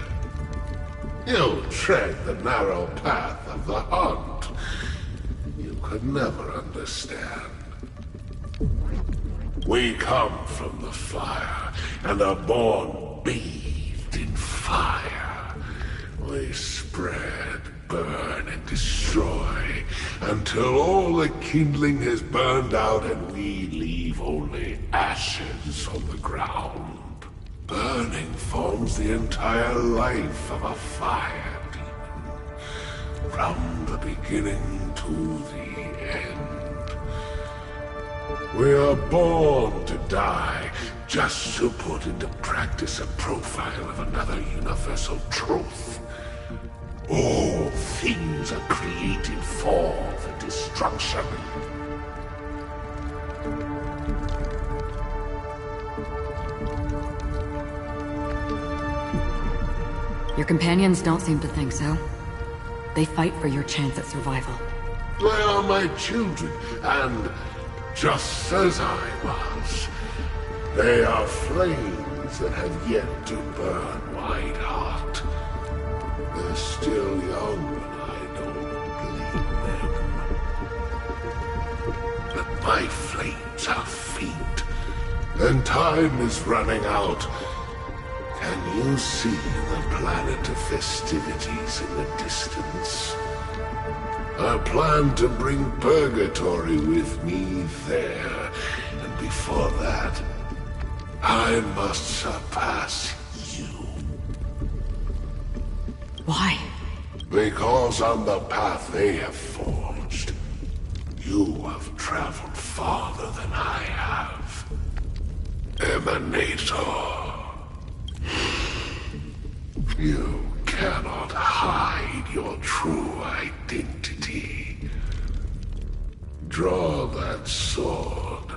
you tread the narrow path of the hunt. You could never understand. We come from the fire, and are born bathed in fire. We spread, burn, and destroy, until all the kindling has burned out and we leave only ashes on the ground. Burning forms the entire life of a fire demon, from the beginning to the end. We are born to die, just to put into practice a profile of another universal truth. All things are created for the destruction. Your companions don't seem to think so. They fight for your chance at survival. They are my children, and just as I was, they are flames that have yet to burn wide hot. They're still young, and I don't blame them. But my flames are faint, and time is running out. Can you see the planet of festivities in the distance? I plan to bring Purgatory with me there, and before that, I must surpass you. Why? Because on the path they have forged, you have traveled farther than I have. Emanator. You cannot hide your true identity. Draw that sword,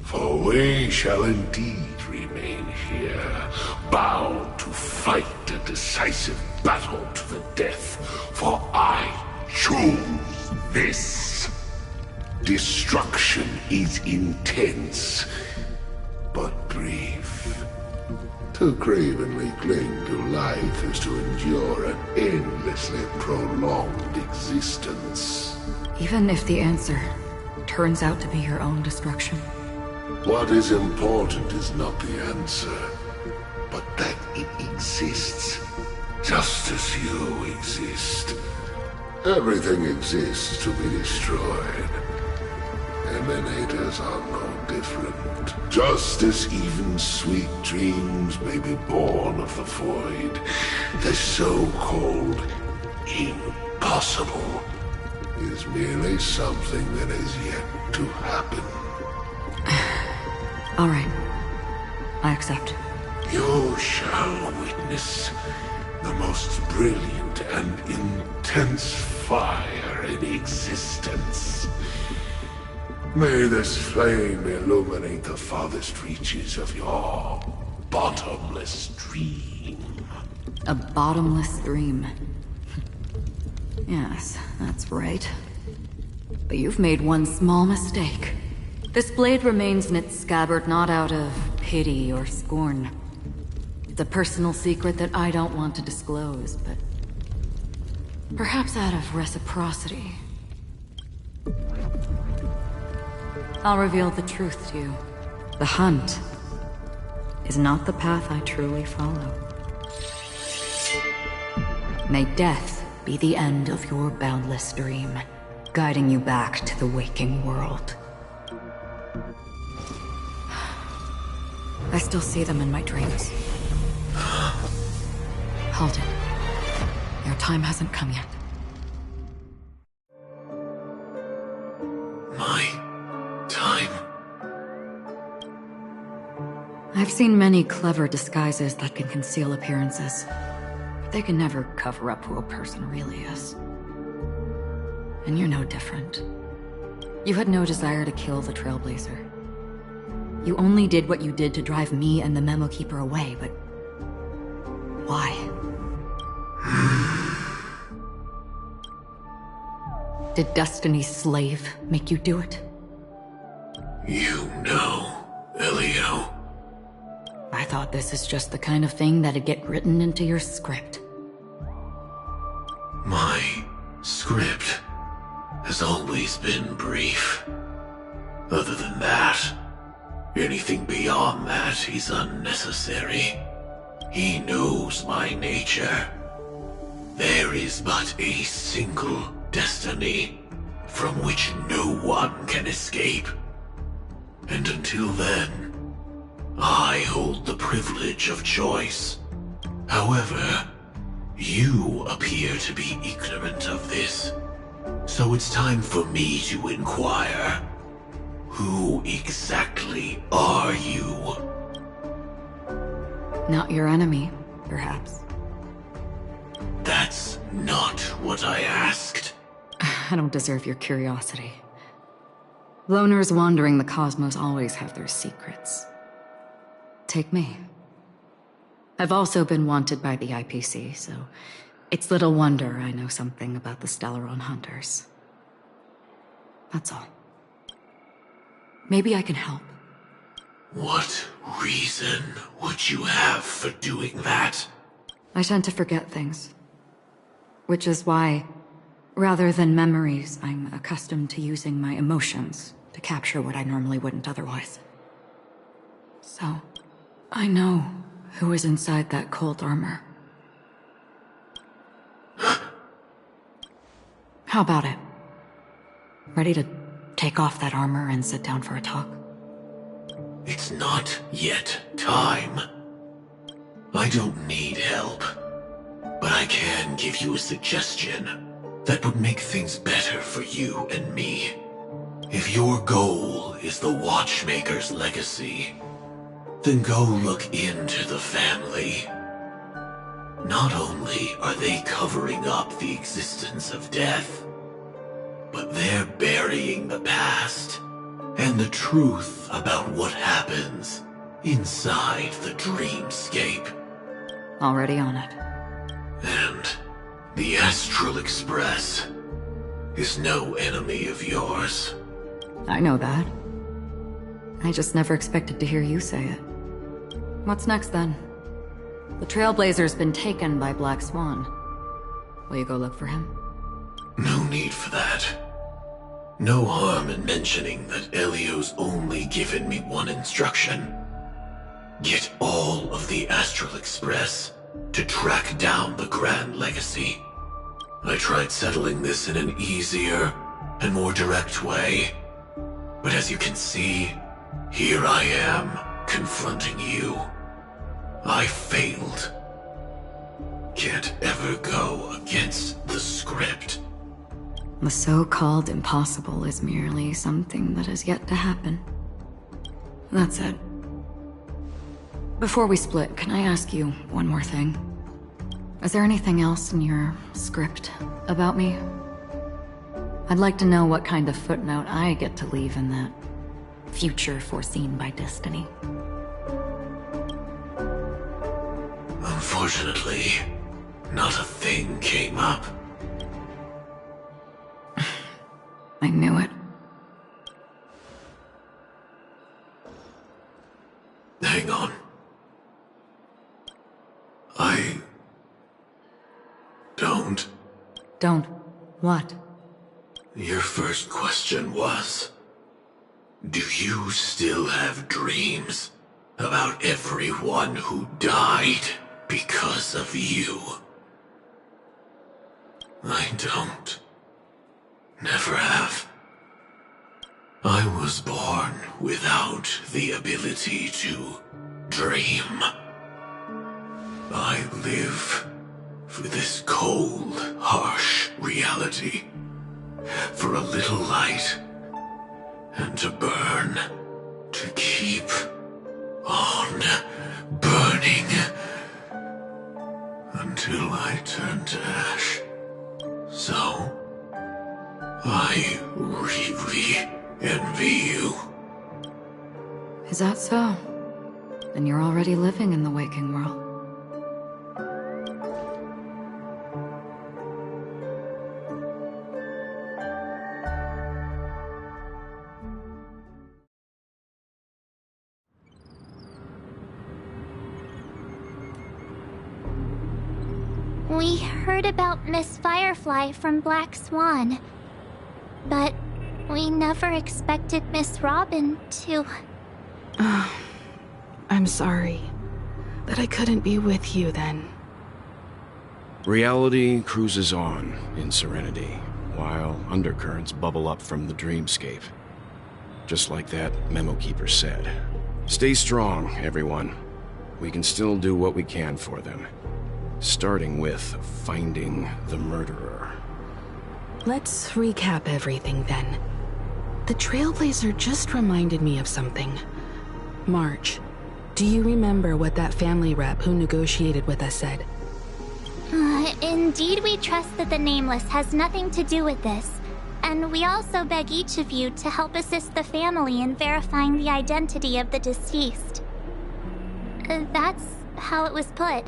for we shall indeed remain here, bound to fight a decisive battle to the death, for I choose this. Destruction is intense, but brief. To cravenly cling to life is to endure an endlessly prolonged existence. Even if the answer turns out to be your own destruction. What is important is not the answer, but that it exists, just as you exist. Everything exists to be destroyed. Emanators are no different. Just as even sweet dreams may be born of the void, the so-called impossible is merely something that is yet to happen. All right. I accept. You shall witness the most brilliant and intense fire in existence. May this flame illuminate the farthest reaches of your bottomless dream. A bottomless dream. Yes, that's right. But you've made one small mistake. This blade remains in its scabbard not out of pity or scorn. It's a personal secret that I don't want to disclose, but Perhaps out of reciprocity. I'll reveal the truth to you. The hunt is not the path I truly follow. May death be the end of your boundless dream, guiding you back to the waking world. I still see them in my dreams. Hold it. Your time hasn't come yet. My time? I've seen many clever disguises that can conceal appearances, but they can never cover up who a person really is. And you're no different. You had no desire to kill the Trailblazer. You only did what you did to drive me and the Memo Keeper away, but why? Did Destiny's slave make you do it? You know, Elio. I thought this is just the kind of thing that'd get written into your script. My script has always been brief. Other than that, anything beyond that is unnecessary. He knows my nature. There is but a single destiny from which no one can escape. And until then, I hold the privilege of choice. However, you appear to be ignorant of this. So it's time for me to inquire. Who exactly are you? Not your enemy, perhaps. That's not what I asked. I don't deserve your curiosity. Loners wandering the cosmos always have their secrets. Take me. I've also been wanted by the IPC, so it's little wonder I know something about the Stellaron Hunters. That's all. Maybe I can help. What reason would you have for doing that? I tend to forget things. Which is why, rather than memories, I'm accustomed to using my emotions to capture what I normally wouldn't otherwise. So, I know who is inside that cold armor. How about it? Ready to take off that armor and sit down for a talk? It's not yet time. I don't need help, but I can give you a suggestion that would make things better for you and me. If your goal is the Watchmaker's legacy, then go look into the family. Not only are they covering up the existence of death, but they're burying the past and the truth about what happens inside the dreamscape. Already on it. And the Astral Express is no enemy of yours. I know that. I just never expected to hear you say it. What's next then? The Trailblazer's been taken by Black Swan. Will you go look for him? No need for that. No harm in mentioning that Elio's only given me one instruction. Get all of the Astral Express to track down the Grand Legacy. I tried settling this in an easier and more direct way, but as you can see, here I am, confronting you. I failed. Can't ever go against the script. The so-called impossible is merely something that has yet to happen. That's it. Before we split, can I ask you one more thing? Is there anything else in your script about me? I'd like to know what kind of footnote I get to leave in that future foreseen by destiny. Unfortunately, not a thing came up. I knew it. Hang on. I don't Don't. What? Your first question was, do you still have dreams about everyone who died because of you? I don't. Never have. I was born without the ability to dream. I live for this cold, harsh reality. For a little light, and to burn, to keep on burning, until I turn to ash. So, I really envy you. Is that so? Then you're already living in the waking world. We heard about Miss Firefly from Black Swan, but we never expected Miss Robin to... I'm sorry that I couldn't be with you then. Reality cruises on in serenity, while undercurrents bubble up from the dreamscape. Just like that memo keeper said. Stay strong, everyone. We can still do what we can for them. Starting with finding the murderer. Let's recap everything then. The Trailblazer just reminded me of something. March, do you remember what that family rep who negotiated with us said? Indeed, we trust that the Nameless has nothing to do with this. And we also beg each of you to help assist the family in verifying the identity of the deceased. That's how it was put,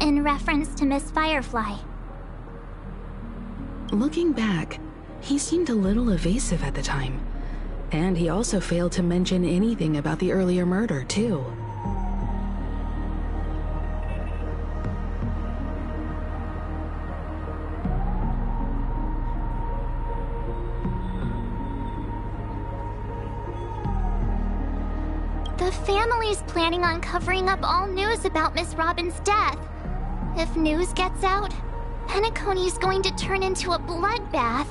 in reference to Miss Firefly. Looking back, he seemed a little evasive at the time. And he also failed to mention anything about the earlier murder, too. The family's planning on covering up all news about Miss Robin's death. If news gets out, Penacony's going to turn into a bloodbath.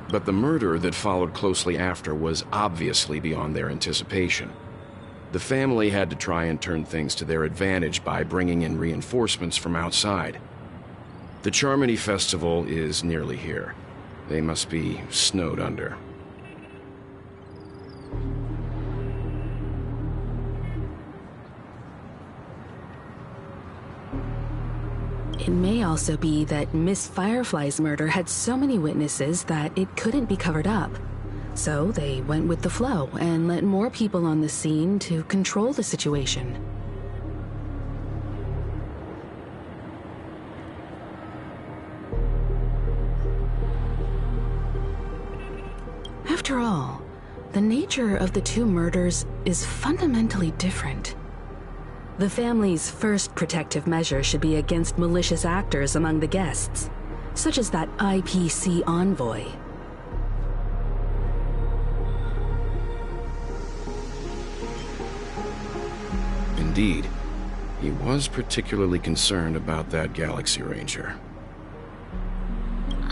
But the murder that followed closely after was obviously beyond their anticipation. The family had to try and turn things to their advantage by bringing in reinforcements from outside. The Charmony Festival is nearly here. They must be snowed under. It may also be that Miss Firefly's murder had so many witnesses that it couldn't be covered up. So they went with the flow and let more people on the scene to control the situation. After all, the nature of the two murders is fundamentally different. The family's first protective measure should be against malicious actors among the guests, such as that IPC envoy. Indeed, he was particularly concerned about that Galaxy Ranger.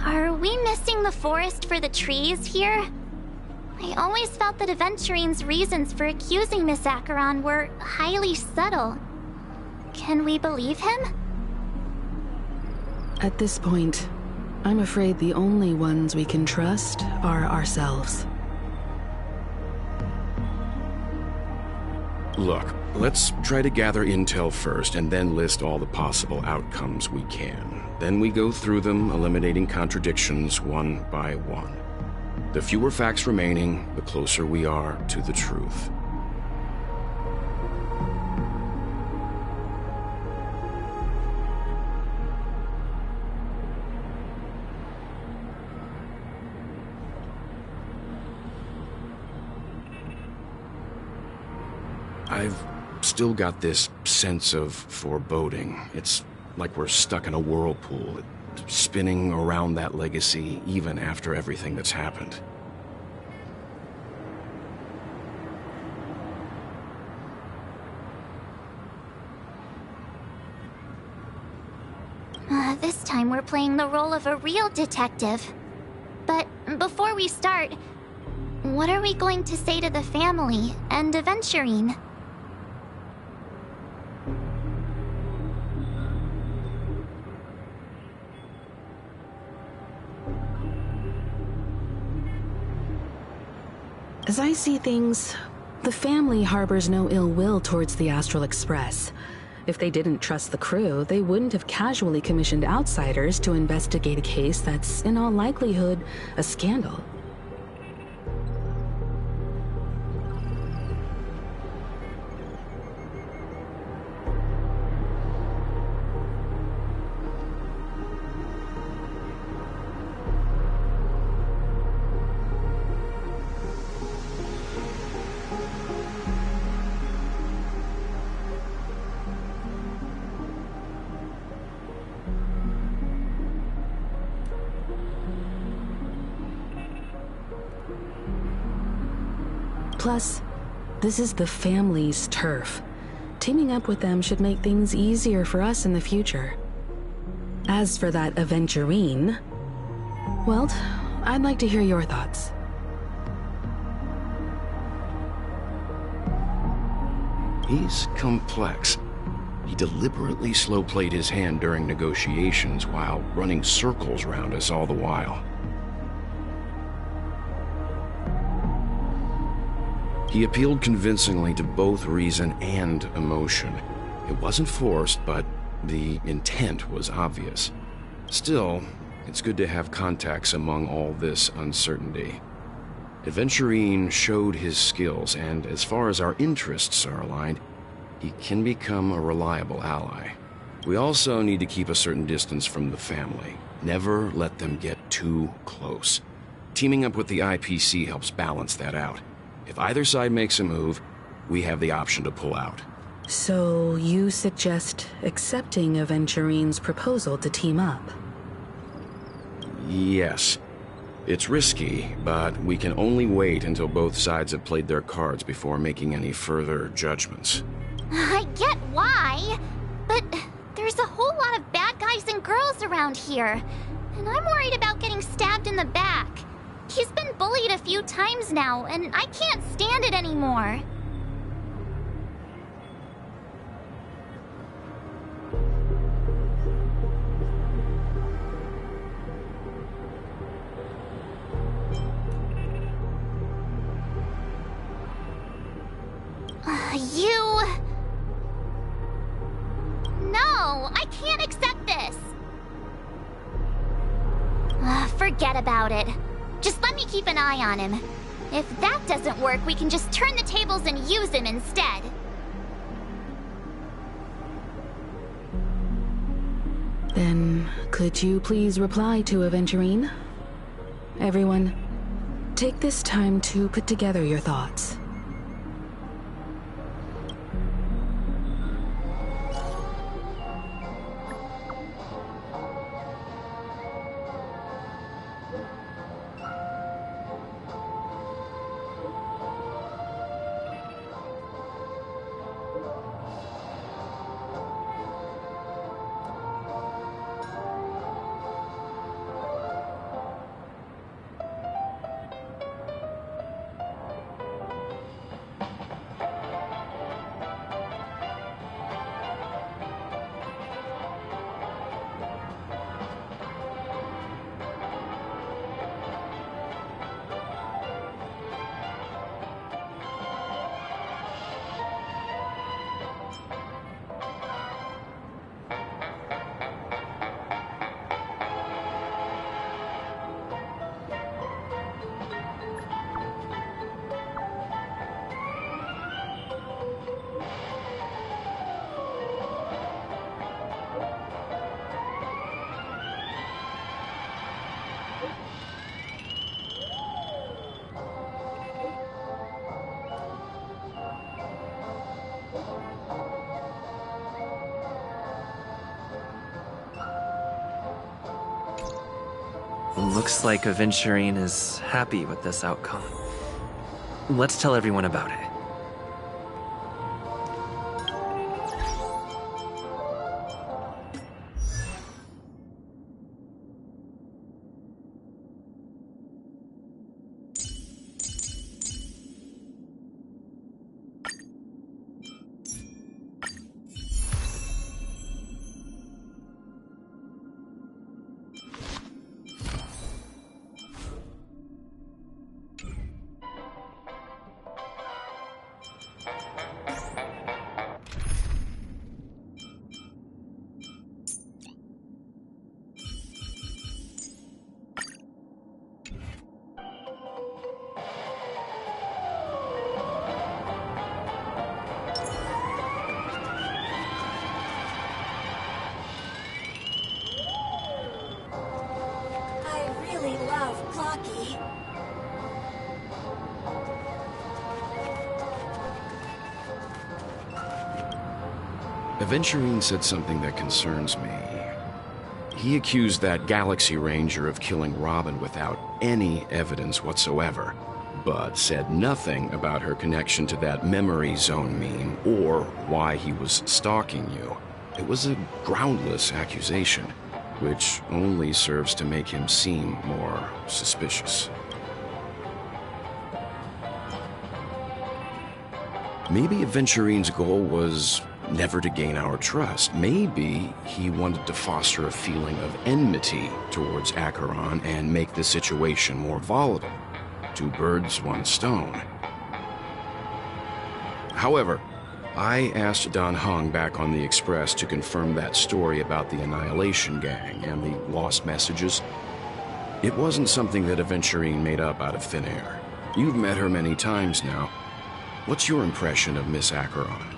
Are we missing the forest for the trees here? I always felt that Aventurine's reasons for accusing Miss Acheron were highly subtle. Can we believe him? At this point, I'm afraid the only ones we can trust are ourselves. Look, let's try to gather intel first and then list all the possible outcomes we can. Then we go through them, eliminating contradictions one by one. The fewer facts remaining, the closer we are to the truth. I've still got this sense of foreboding. It's like we're stuck in a whirlpool, spinning around that legacy even after everything that's happened. This time we're playing the role of a real detective. But before we start, what are we going to say to the family and Aventurine? As I see things, the family harbors no ill will towards the Astral Express. If they didn't trust the crew, they wouldn't have casually commissioned outsiders to investigate a case that's, in all likelihood, a scandal. Plus, this is the family's turf. Teaming up with them should make things easier for us in the future. As for that Aventurine, well, I'd like to hear your thoughts. He's complex. He deliberately slow-played his hand during negotiations while running circles around us all the while. He appealed convincingly to both reason and emotion. It wasn't forced, but the intent was obvious. Still, it's good to have contacts among all this uncertainty. Aventurine showed his skills, and as far as our interests are aligned, he can become a reliable ally. We also need to keep a certain distance from the family. Never let them get too close. Teaming up with the IPC helps balance that out. If either side makes a move, we have the option to pull out. So you suggest accepting Aventurine's proposal to team up? Yes. It's risky, but we can only wait until both sides have played their cards before making any further judgments. I get why, but there's a whole lot of bad guys and girls around here, and I'm worried about getting stabbed in the back. He's been bullied a few times now, and I can't stand it anymore. No, I can't accept this. Forget about it. Just let me keep an eye on him. If that doesn't work, we can just turn the tables and use him instead. Then, could you please reply to Aventurine? Everyone, take this time to put together your thoughts. Looks like Aventurine is happy with this outcome. Let's tell everyone about it. Aventurine said something that concerns me. He accused that Galaxy Ranger of killing Robin without any evidence whatsoever, but said nothing about her connection to that memory zone meme or why he was stalking you. It was a groundless accusation, which only serves to make him seem more suspicious. Maybe Aventurine's goal was never to gain our trust. Maybe he wanted to foster a feeling of enmity towards Acheron and make the situation more volatile. Two birds, one stone. However, I asked Don Hung back on the Express to confirm that story about the Annihilation Gang and the lost messages. It wasn't something that Aventurine made up out of thin air. You've met her many times now. What's your impression of Miss Acheron?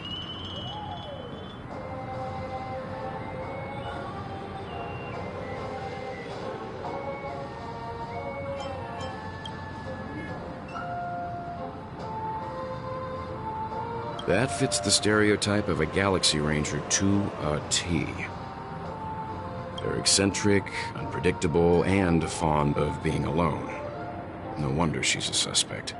That fits the stereotype of a Galaxy Ranger to a T. They're eccentric, unpredictable, and fond of being alone. No wonder she's a suspect.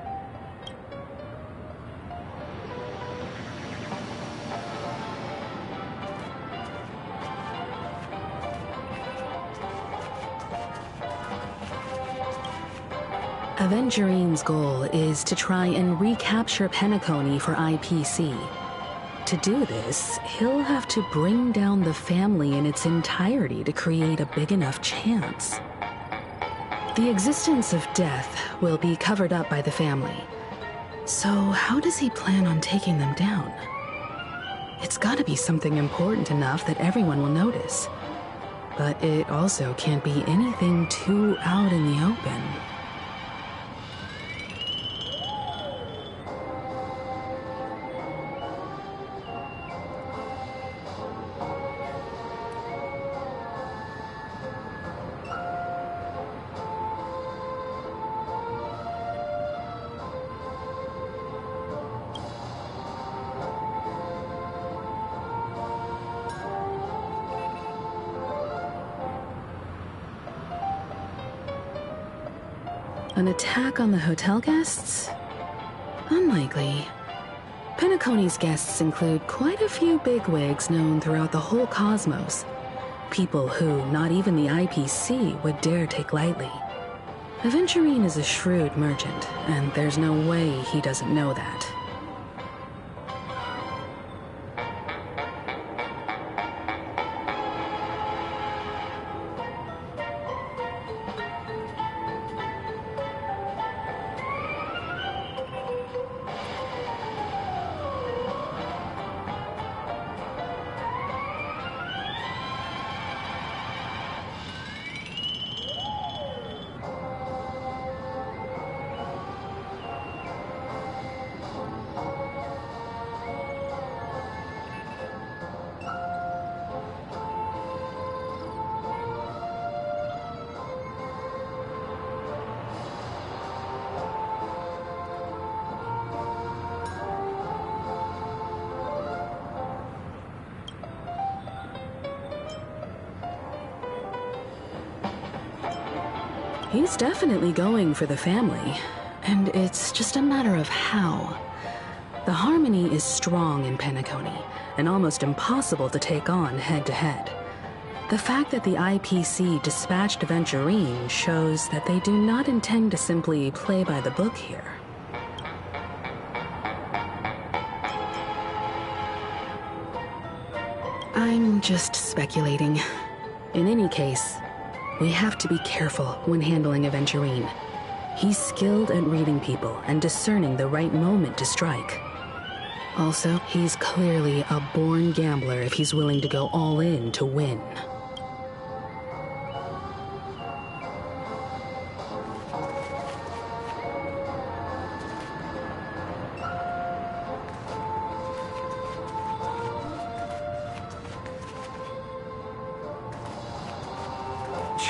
Aventurine's goal is to try and recapture Penacony for IPC. To do this, he'll have to bring down the family in its entirety to create a big enough chance. The existence of death will be covered up by the family. So how does he plan on taking them down? It's gotta be something important enough that everyone will notice. But it also can't be anything too out in the open. An attack on the hotel guests? Unlikely. Penacony's guests include quite a few bigwigs known throughout the whole cosmos. People who not even the IPC would dare take lightly. Aventurine is a shrewd merchant, and there's no way he doesn't know that. He's definitely going for the family, and it's just a matter of how. The harmony is strong in Penacony, and almost impossible to take on head-to-head. The fact that the IPC dispatched Aventurine shows that they do not intend to simply play by the book here. I'm just speculating. In any case, we have to be careful when handling Aventurine. He's skilled at reading people and discerning the right moment to strike. Also, he's clearly a born gambler if he's willing to go all in to win.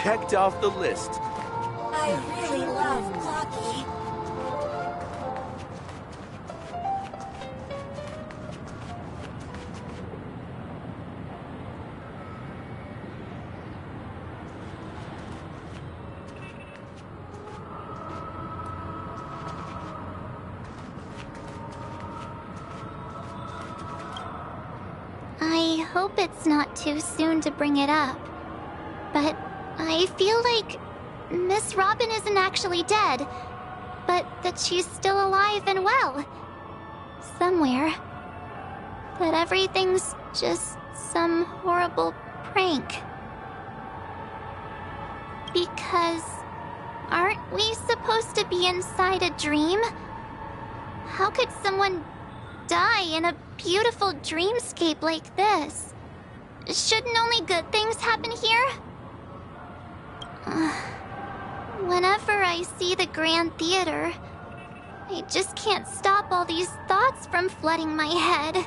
Checked off the list. I really love Clocky. I hope it's not too soon to bring it up, but I feel like Miss Robin isn't actually dead, but that she's still alive and well. Somewhere. That everything's just some horrible prank. Because aren't we supposed to be inside a dream? How could someone die in a beautiful dreamscape like this? Shouldn't only good things happen here? Whenever I see the Grand Theater, I just can't stop all these thoughts from flooding my head.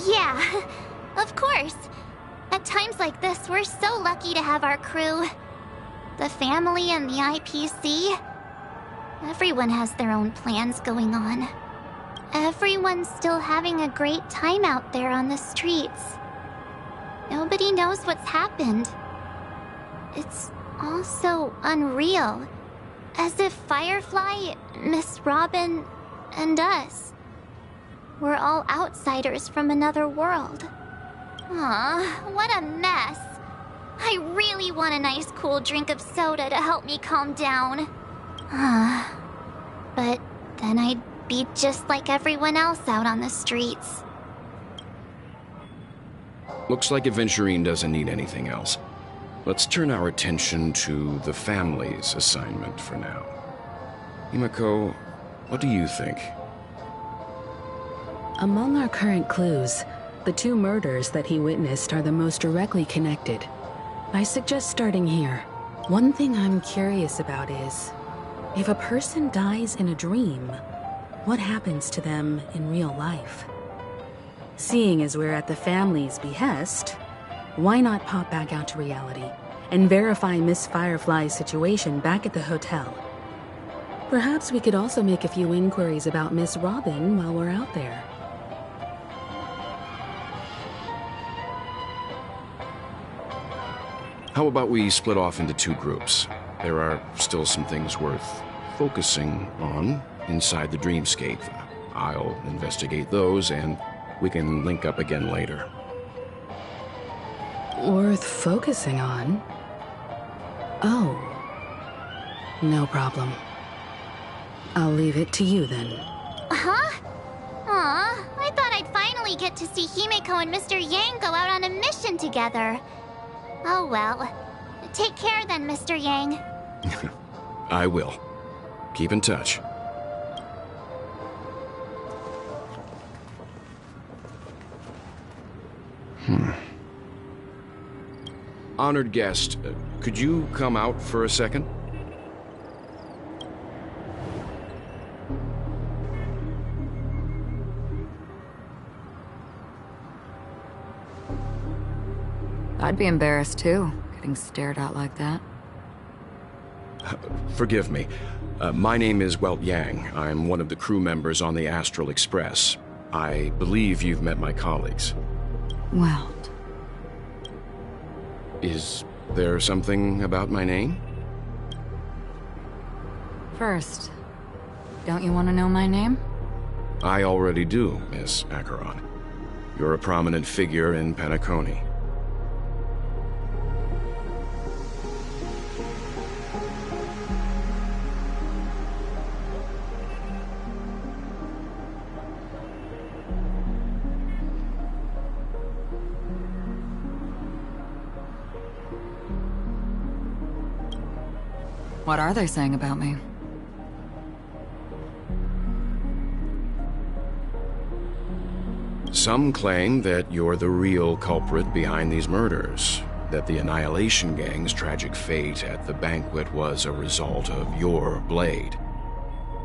Yeah, of course. At times like this, we're so lucky to have our crew. The family and the IPC. Everyone has their own plans going on. Everyone's still having a great time out there on the streets. Nobody knows what's happened. It's all so unreal. As if Firefly, Miss Robin, and us were all outsiders from another world. Aw, what a mess. I really want a nice cool drink of soda to help me calm down. But then I'd be just like everyone else out on the streets. Looks like Aventurine doesn't need anything else. Let's turn our attention to the family's assignment for now. Himeko, what do you think? Among our current clues, the two murders that he witnessed are the most directly connected. I suggest starting here. One thing I'm curious about is, if a person dies in a dream, what happens to them in real life? Seeing as we're at the family's behest, why not pop back out to reality and verify Miss Firefly's situation back at the hotel? Perhaps we could also make a few inquiries about Miss Robin while we're out there. How about we split off into two groups? There are still some things worth focusing on inside the dreamscape. I'll investigate those, and we can link up again later. Worth focusing on? Oh. No problem. I'll leave it to you then. Huh? Aw, I thought I'd finally get to see Himeko and Mr. Yang go out on a mission together. Oh well. Take care then, Mr. Yang. I will. Keep in touch. Honored guest, could you come out for a second? I'd be embarrassed too, getting stared at like that. Forgive me. My name is Welt Yang. I'm one of the crew members on the Astral Express. I believe you've met my colleagues. Well, Is there something about my name? first, don't you want to know my name? I already do, Miss Acheron. You're a prominent figure in Penacony. What are they saying about me? Some claim that you're the real culprit behind these murders, that the Annihilation Gang's tragic fate at the banquet was a result of your blade,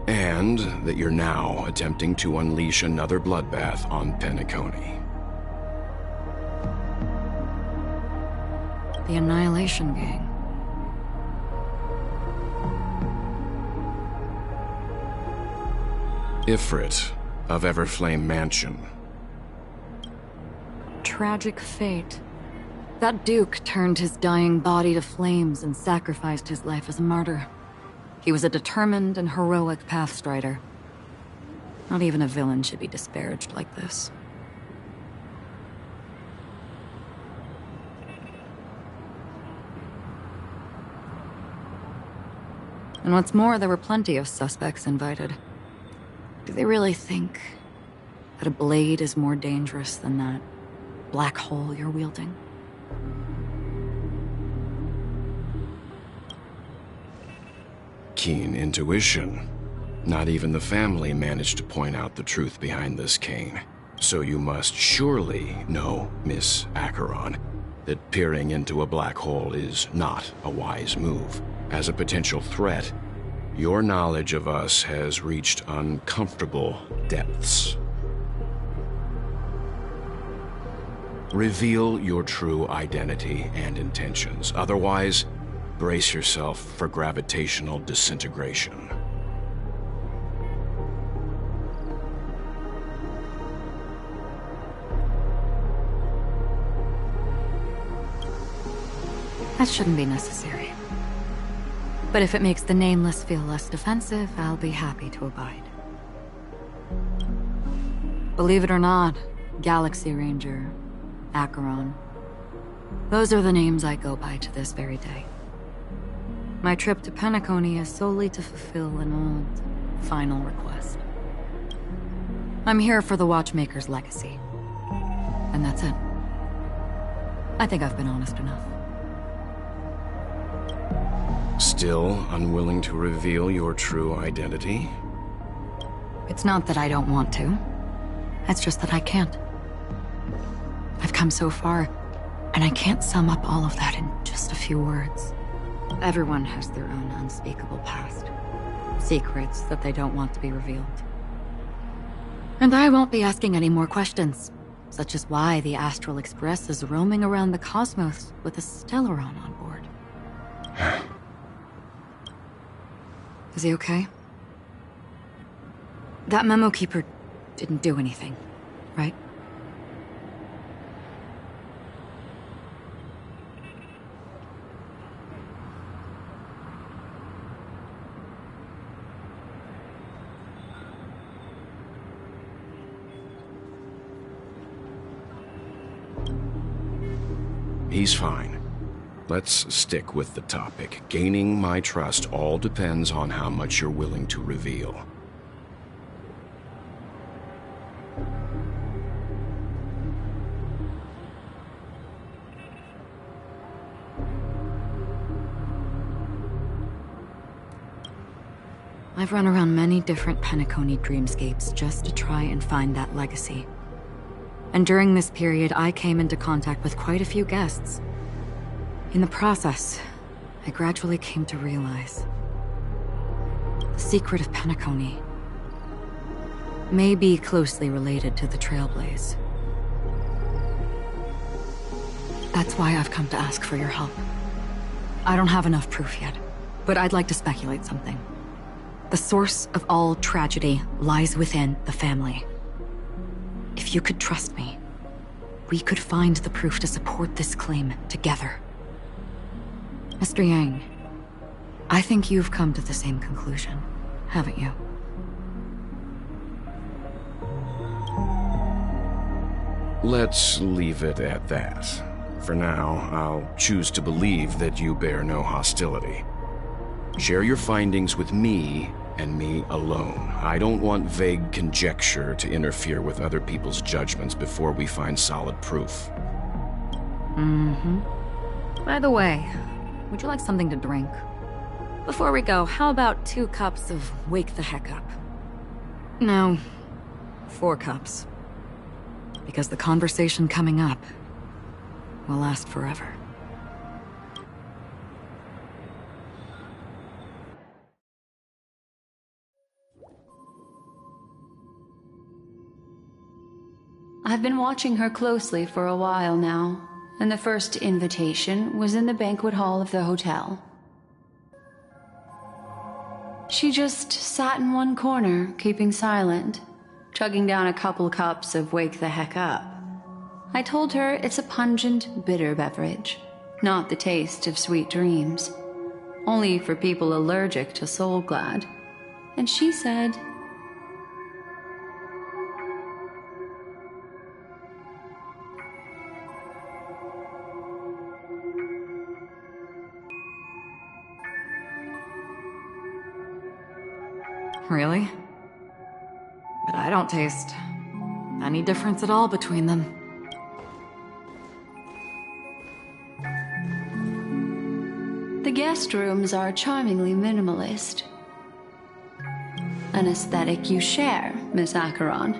and that you're now attempting to unleash another bloodbath on Penacony. The Annihilation Gang. Ifrit of Everflame Mansion. Tragic fate. That Duke turned his dying body to flames and sacrificed his life as a martyr. He was a determined and heroic pathstrider. Not even a villain should be disparaged like this. And what's more, there were plenty of suspects invited. Do they really think that a blade is more dangerous than that black hole you're wielding? Keen intuition. Not even the family managed to point out the truth behind this cane. So you must surely know, Miss Acheron, that peering into a black hole is not a wise move. As a potential threat, your knowledge of us has reached uncomfortable depths. Reveal your true identity and intentions. Otherwise, brace yourself for gravitational disintegration. That shouldn't be necessary. But if it makes the Nameless feel less defensive, I'll be happy to abide. Believe it or not, Galaxy Ranger, Acheron, those are the names I go by to this very day. My trip to Penacony is solely to fulfill an old, final request. I'm here for the Watchmaker's legacy. And that's it. I think I've been honest enough. Still unwilling to reveal your true identity? It's not that I don't want to. It's just that I can't. I've come so far, and I can't sum up all of that in just a few words. Everyone has their own unspeakable past. Secrets that they don't want to be revealed. And I won't be asking any more questions, such as why the Astral Express is roaming around the cosmos with a Stellaron on board. Is he okay? That memo keeper didn't do anything, right? He's fine. Let's stick with the topic. Gaining my trust all depends on how much you're willing to reveal. I've run around many different Penacony dreamscapes just to try and find that legacy. And during this period, I came into contact with quite a few guests. In the process, I gradually came to realize the secret of Penacony may be closely related to the Trailblaze. That's why I've come to ask for your help. I don't have enough proof yet, but I'd like to speculate something. The source of all tragedy lies within the family. If you could trust me, we could find the proof to support this claim together. Mr. Yang, I think you've come to the same conclusion, haven't you? Let's leave it at that. For now, I'll choose to believe that you bear no hostility. Share your findings with me, and me alone. I don't want vague conjecture to interfere with other people's judgments before we find solid proof. Mm-hmm. By the way, would you like something to drink? Before we go, how about 2 cups of Wake the Heck Up? No, 4 cups. Because the conversation coming up will last forever. I've been watching her closely for a while now, and the first invitation was in the banquet hall of the hotel. She just sat in one corner, keeping silent, chugging down a couple cups of Wake the Heck Up. I told her it's a pungent, bitter beverage, not the taste of sweet dreams, only for people allergic to Soul Glad. And she said, Really? But I don't taste any difference at all between them. the guest rooms are charmingly minimalist. An aesthetic you share, Miss Acheron.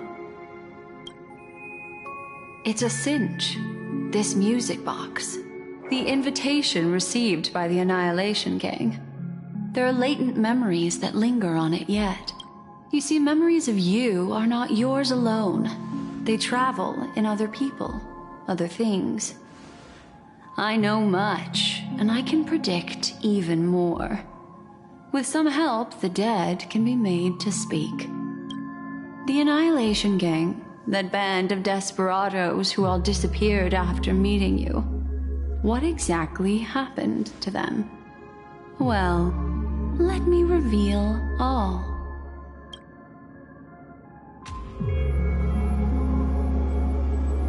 It's a cinch, this music box. The invitation received by the Annihilation Gang. There are latent memories that linger on it yet. You see, memories of you are not yours alone. They travel in other people, other things. I know much, and I can predict even more. With some help, the dead can be made to speak. The Annihilation Gang, that band of desperados who all disappeared after meeting you. What exactly happened to them? Well, let me reveal all.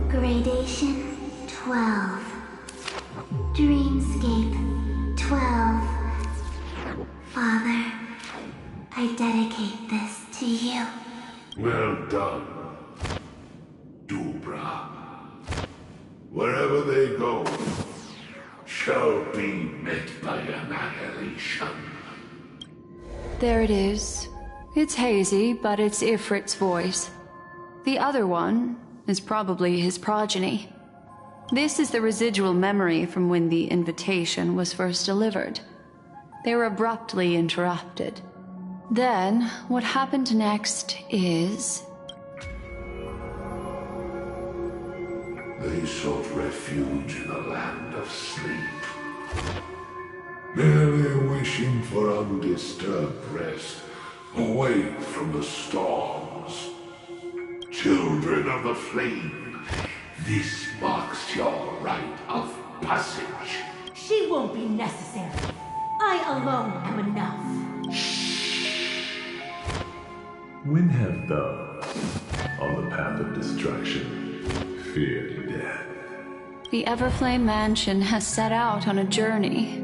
Gradation 12. Dreamscape 12. Father, I dedicate this to you. Well done, Dubra. Wherever they go, shall be met by annihilation. There it is. It's hazy, but it's Ifrit's voice. The other one is probably his progeny. This is the residual memory from when the invitation was first delivered. They were abruptly interrupted. Then, what happened next is... They sought refuge in the land of sleep, merely wishing for undisturbed rest, away from the storms. Children of the flame, this marks your rite of passage. She won't be necessary. I alone am enough. When have those on the path of destruction feared death? The Everflame Mansion has set out on a journey.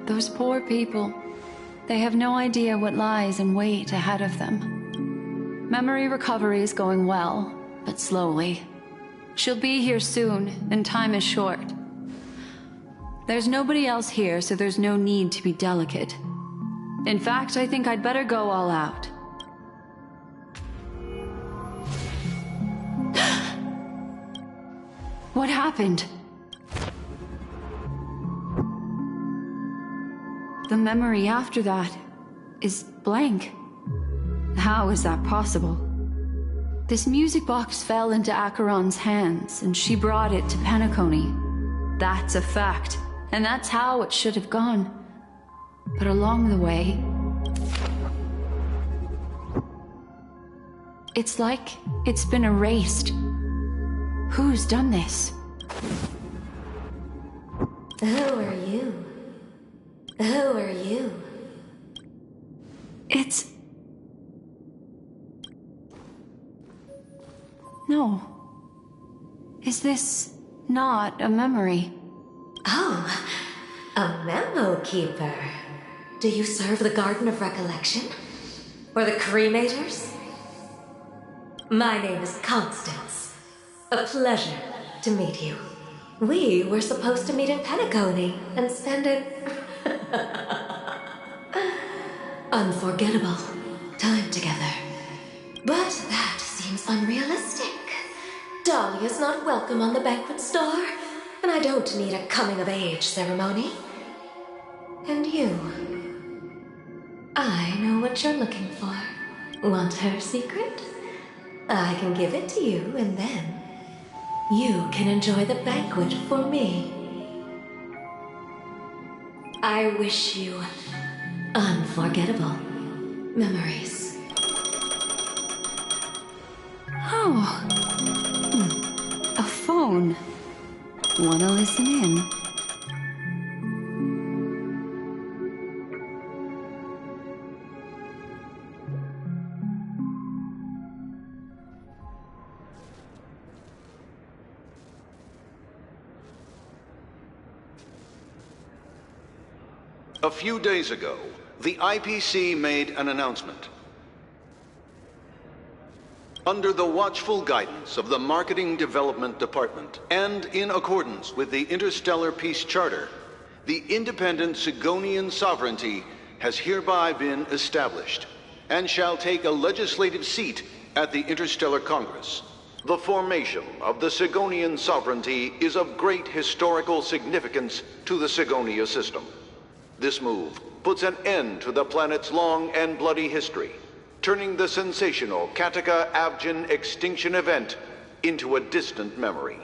Those poor people, they have no idea what lies in wait ahead of them. Memory recovery is going well, but slowly. She'll be here soon, and time is short. There's nobody else here, so there's no need to be delicate. In fact, I think I'd better go all out. What happened? The memory after that is blank. How is that possible? This music box fell into Acheron's hands, and she brought it to Penacony. That's a fact, and that's how it should have gone. But along the way... it's like it's been erased. Who's done this? Who are you? Who are you? It's... No. Is this not a memory? Oh, a memo keeper. Do you serve the Garden of Recollection? Or the Cremators? My name is Constance. A pleasure to meet you. We were supposed to meet in Penacony and spend an unforgettable time together. But that seems unrealistic. Dahlia's not welcome on the banquet star, and I don't need a coming-of-age ceremony. And you? I know what you're looking for. Want her secret? I can give it to you, and then you can enjoy the banquet for me. I wish you unforgettable memories. Oh. A phone. Wanna listen in? A few days ago, the IPC made an announcement. Under the watchful guidance of the Marketing Development Department, and in accordance with the Interstellar Peace Charter, the independent Sigonian sovereignty has hereby been established, and shall take a legislative seat at the Interstellar Congress. The formation of the Sigonian sovereignty is of great historical significance to the Sigonia system. This move puts an end to the planet's long and bloody history, turning the sensational Kataka-Abjin extinction event into a distant memory.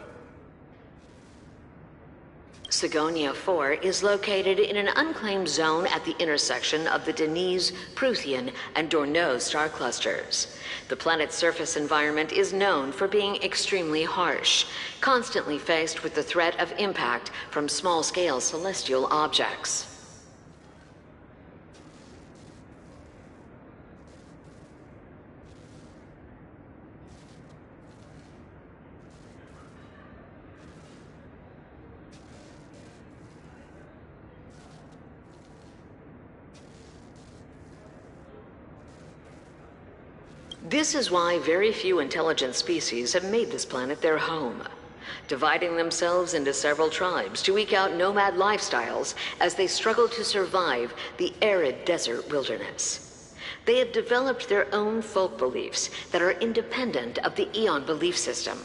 Sigonia 4 is located in an unclaimed zone at the intersection of the Denise, Prothean, and Dorneau star clusters. The planet's surface environment is known for being extremely harsh, constantly faced with the threat of impact from small-scale celestial objects. This is why very few intelligent species have made this planet their home, dividing themselves into several tribes to eke out nomad lifestyles as they struggle to survive the arid desert wilderness. They have developed their own folk beliefs that are independent of the Eon belief system.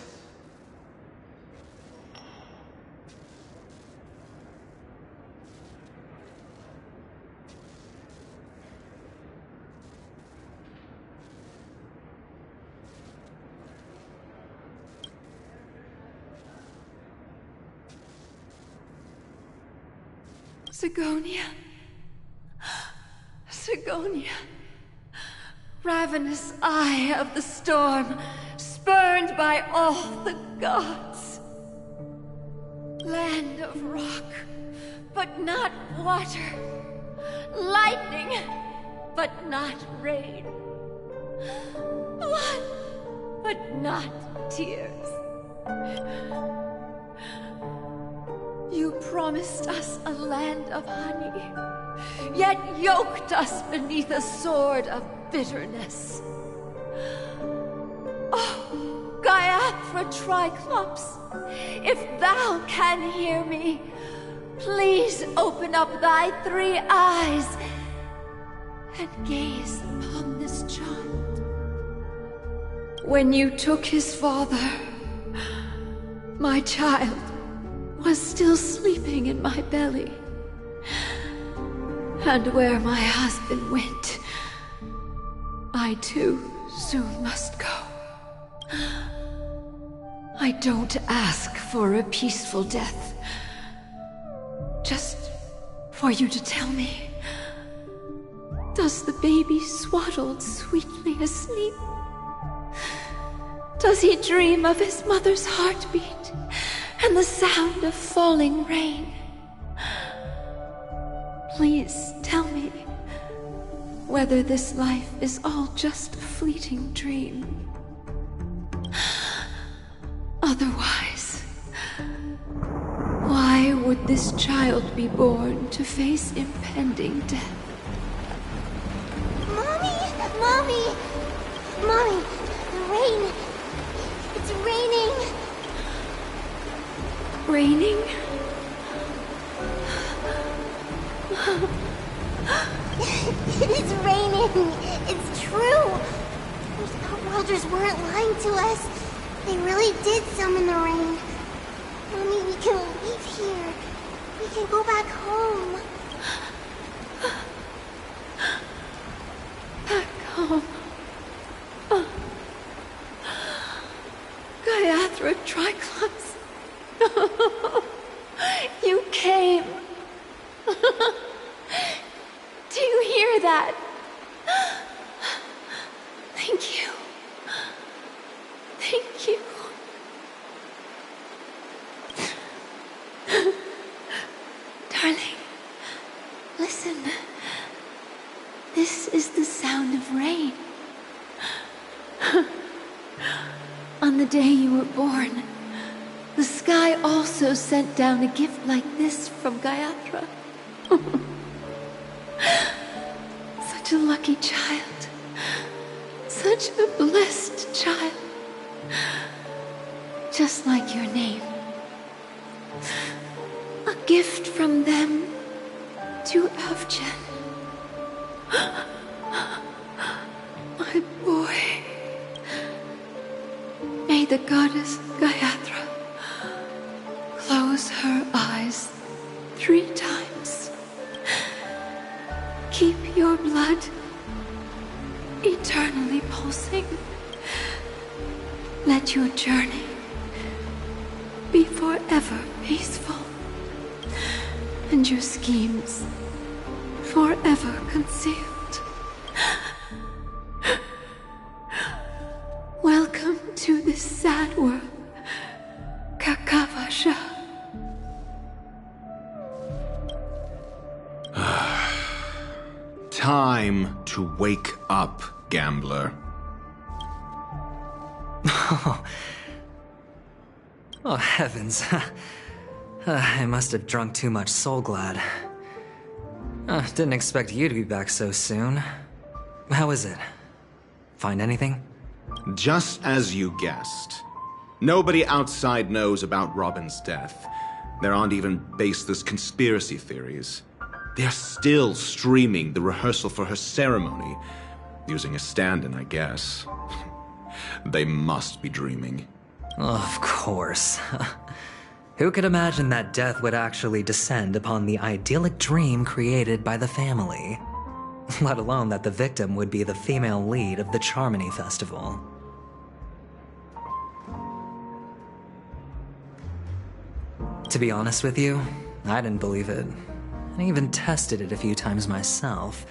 Sigonia. Sigonia. Ravenous eye of the storm, spurned by all the gods. Land of rock, but not water. Lightning, but not rain. Blood, but not tears. You promised us a land of honey, yet yoked us beneath a sword of bitterness. Oh, Gaiathra Triclops, if thou can hear me, please open up thy 3 eyes and gaze upon this child. When you took his father, my child was still sleeping in my belly. And where my husband went, I too soon must go. I don't ask for a peaceful death. Just for you to tell me, does the baby swaddled sweetly asleep? Does he dream of his mother's heartbeat and the sound of falling rain? Please tell me whether this life is all just a fleeting dream. Otherwise, why would this child be born to face impending death? Mommy! Mommy! Mommy! The rain! It's raining! Raining? It's raining! It's true! Those outworlders weren't lying to us. They really did summon the rain. Mommy, we can leave here. We can go back home. Back home. Gaiathra Triclops. You came. Do you hear that? Thank you. Thank you. Darling, listen. This is the sound of rain. On the day you were born, the sky also sent down a gift like this from Gaiathra. Such a lucky child. Such a blessed child. Just like your name. A gift from them to Avgen. My boy. May the goddess Gaiathra close her eyes 3 times. Keep your blood eternally pulsing. Let your journey be forever peaceful, and your schemes forever concealed. Welcome to this sad world, Kakavasha. Time to wake up, gambler. Oh, heavens. I must have drunk too much Soul Glad. Didn't expect you to be back so soon. How is it? Find anything? Just as you guessed. Nobody outside knows about Robin's death. There aren't even baseless conspiracy theories. They're still streaming the rehearsal for her ceremony. Using a stand-in, I guess. They must be dreaming. Of course. Who could imagine that death would actually descend upon the idyllic dream created by the family? Let alone that the victim would be the female lead of the Charmony Festival. To be honest with you, I didn't believe it. I even tested it a few times myself,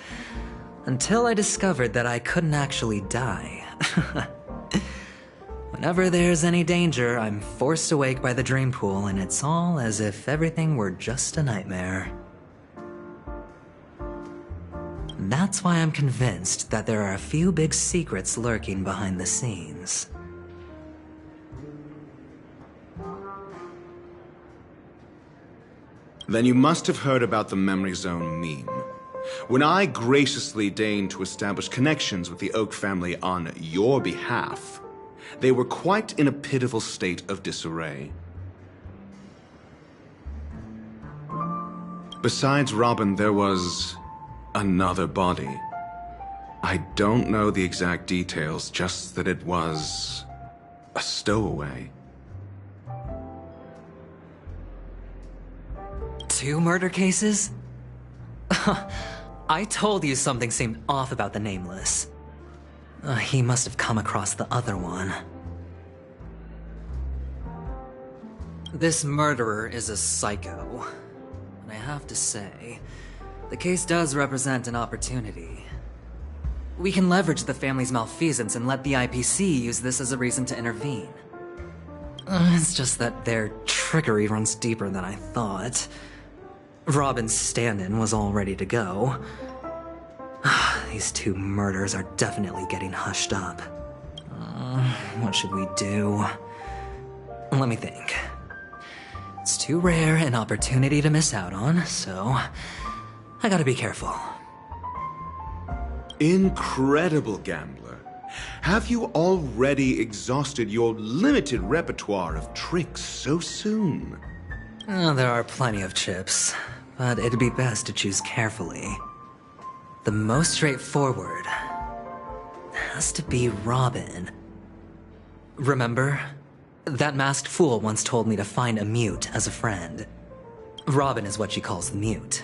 until I discovered that I couldn't actually die. Whenever there's any danger, I'm forced awake by the dream pool, and it's all as if everything were just a nightmare. That's why I'm convinced that there are a few big secrets lurking behind the scenes. Then you must have heard about the Memory Zone meme. When I graciously deigned to establish connections with the Oak family on your behalf, they were quite in a pitiful state of disarray. Besides Robin, there was another body. I don't know the exact details, just that it was a stowaway. 2 murder cases? I told you something seemed off about the Nameless. He must have come across the other one. This murderer is a psycho. And I have to say, the case does represent an opportunity. We can leverage the family's malfeasance and let the IPC use this as a reason to intervene. It's just that their trickery runs deeper than I thought. Robin's stand-in was all ready to go. These two murders are definitely getting hushed up. What should we do? Let me think. It's too rare an opportunity to miss out on, so I gotta be careful. Incredible, Gambler. Have you already exhausted your limited repertoire of tricks so soon? There are plenty of chips, but it'd be best to choose carefully. The most straightforward has to be Robin. Remember? That masked fool once told me to find a mute as a friend. Robin is what she calls the mute.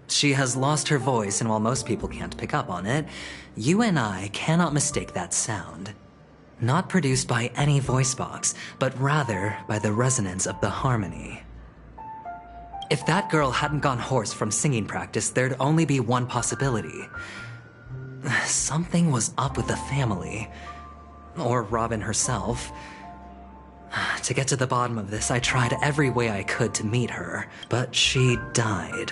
She has lost her voice, and while most people can't pick up on it, you and I cannot mistake that sound. Not produced by any voice box, but rather by the resonance of the harmony. If that girl hadn't gone hoarse from singing practice, there'd only be one possibility. Something was up with the family. Or Robin herself. To get to the bottom of this, I tried every way I could to meet her, but she died.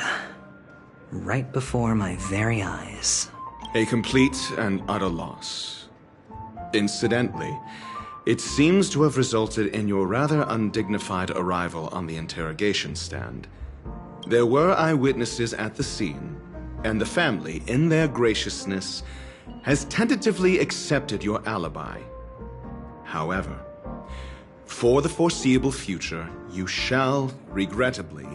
Right before my very eyes. A complete and utter loss. Incidentally, it seems to have resulted in your rather undignified arrival on the interrogation stand. There were eyewitnesses at the scene, and the family, in their graciousness, has tentatively accepted your alibi. However, for the foreseeable future, you shall, regrettably,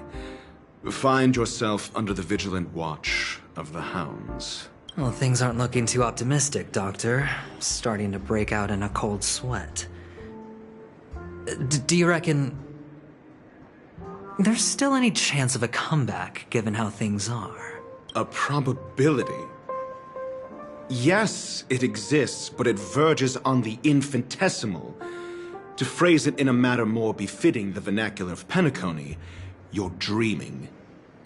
find yourself under the vigilant watch of the hounds. Well, things aren't looking too optimistic, Doctor. Starting to break out in a cold sweat. Do you reckon there's still any chance of a comeback, given how things are? A probability? Yes, it exists, but it verges on the infinitesimal. To phrase it in a manner more befitting the vernacular of Penacony, you're dreaming.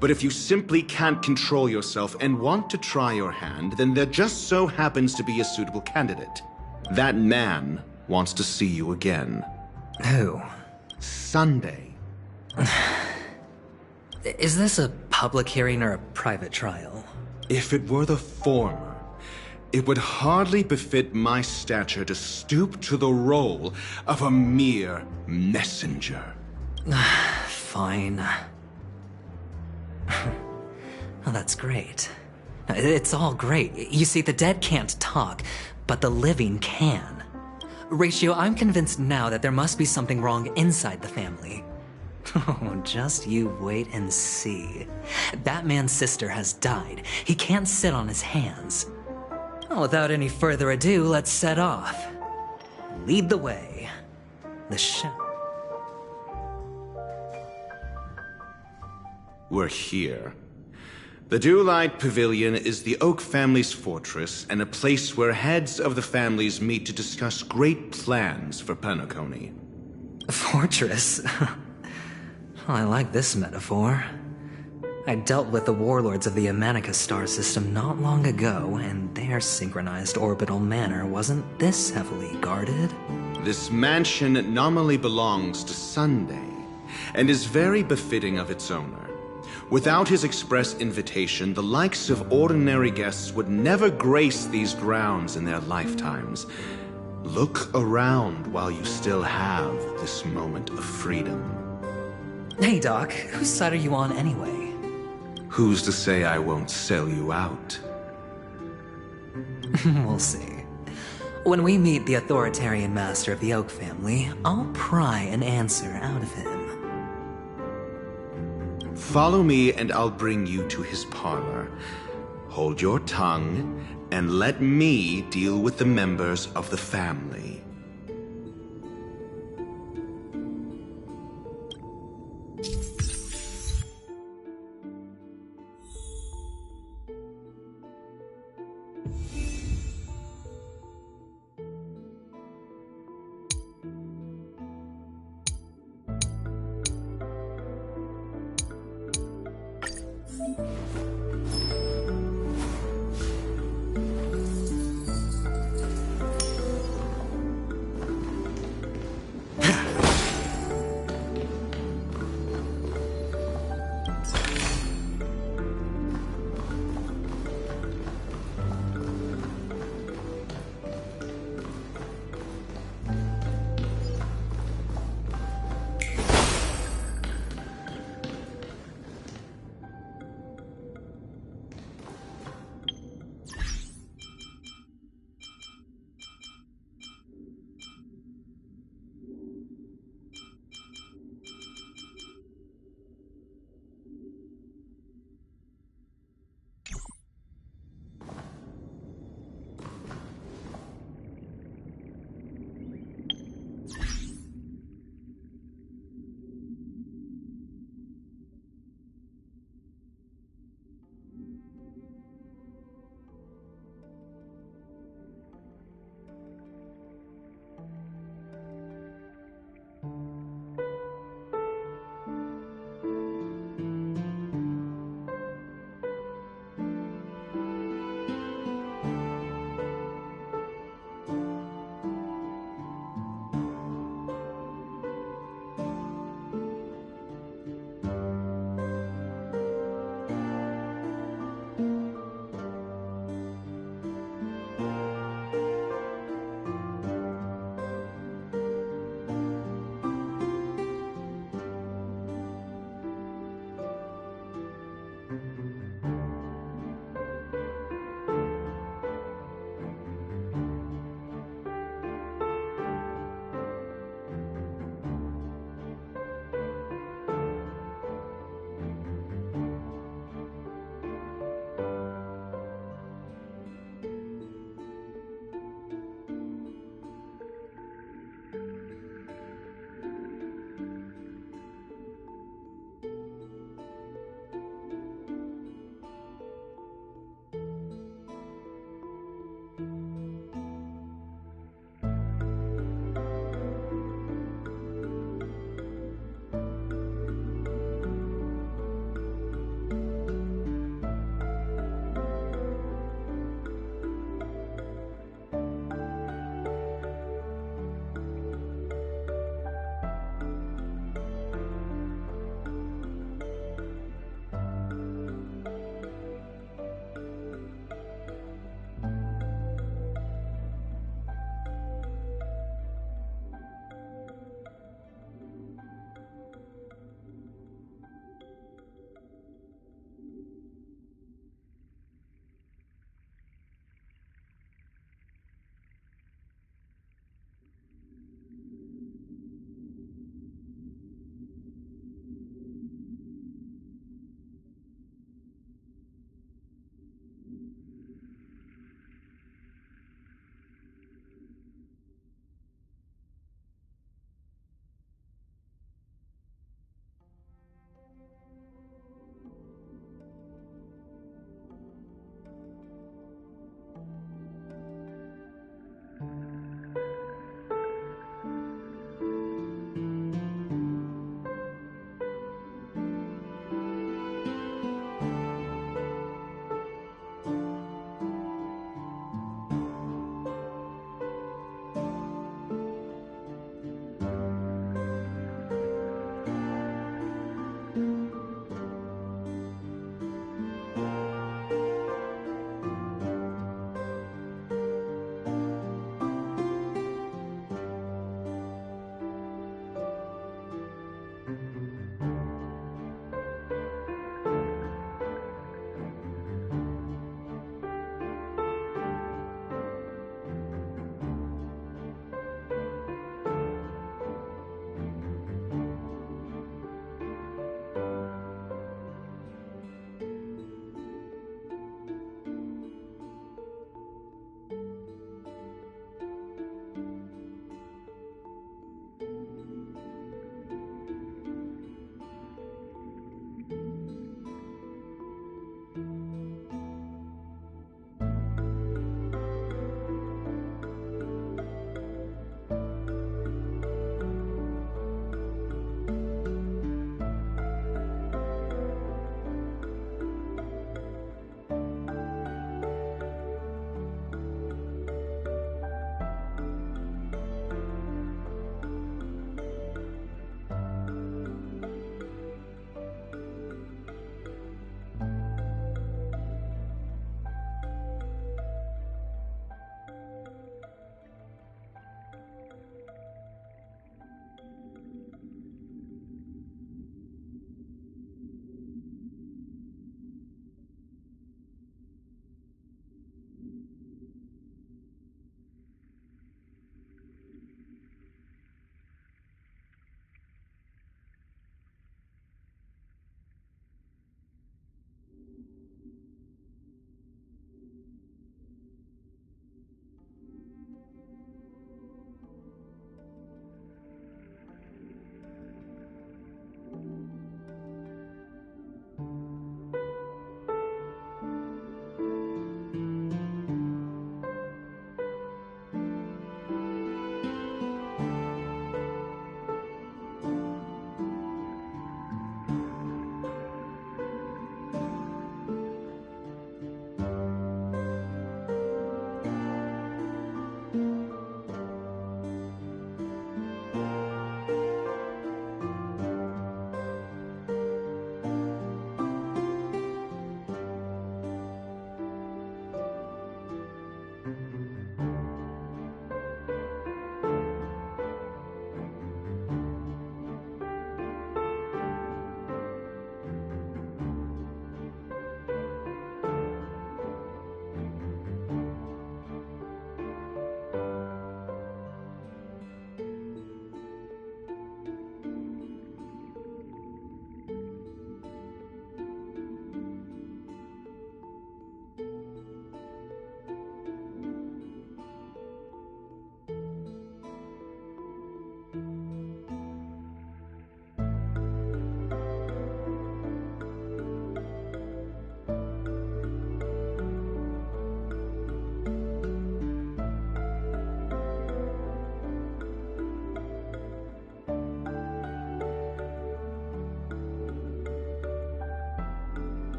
But if you simply can't control yourself and want to try your hand, then there just so happens to be a suitable candidate. That man wants to see you again. Who? Sunday. Is this a public hearing or a private trial? If it were the former, it would hardly befit my stature to stoop to the role of a mere messenger. Fine. Oh, that's great. It's all great. You see, the dead can't talk, but the living can. Ratio, I'm convinced now that there must be something wrong inside the family. Oh, just you wait and see. That man's sister has died. He can't sit on his hands. Well, without any further ado, let's set off. Lead the way. The show. We're here. The Dewlight Pavilion is the Oak family's fortress and a place where heads of the families meet to discuss great plans for Penacony. Fortress? I like this metaphor. I dealt with the warlords of the Amanica star system not long ago, and their synchronized orbital manor wasn't this heavily guarded. This mansion nominally belongs to Sunday, and is very befitting of its owner. Without his express invitation, the likes of ordinary guests would never grace these grounds in their lifetimes. Look around while you still have this moment of freedom. Hey, Doc, whose side are you on anyway? Who's to say I won't sell you out? We'll see. When we meet the authoritarian master of the Oak family, I'll pry an answer out of him. Follow me and I'll bring you to his parlor. Hold your tongue and let me deal with the members of the family.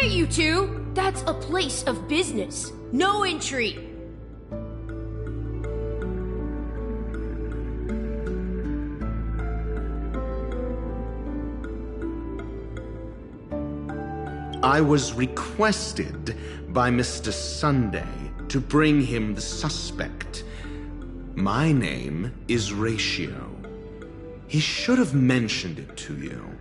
Quiet, you two! That's a place of business. No entry. I was requested by Mr. Sunday to bring him the suspect. My name is Ratio. He should have mentioned it to you.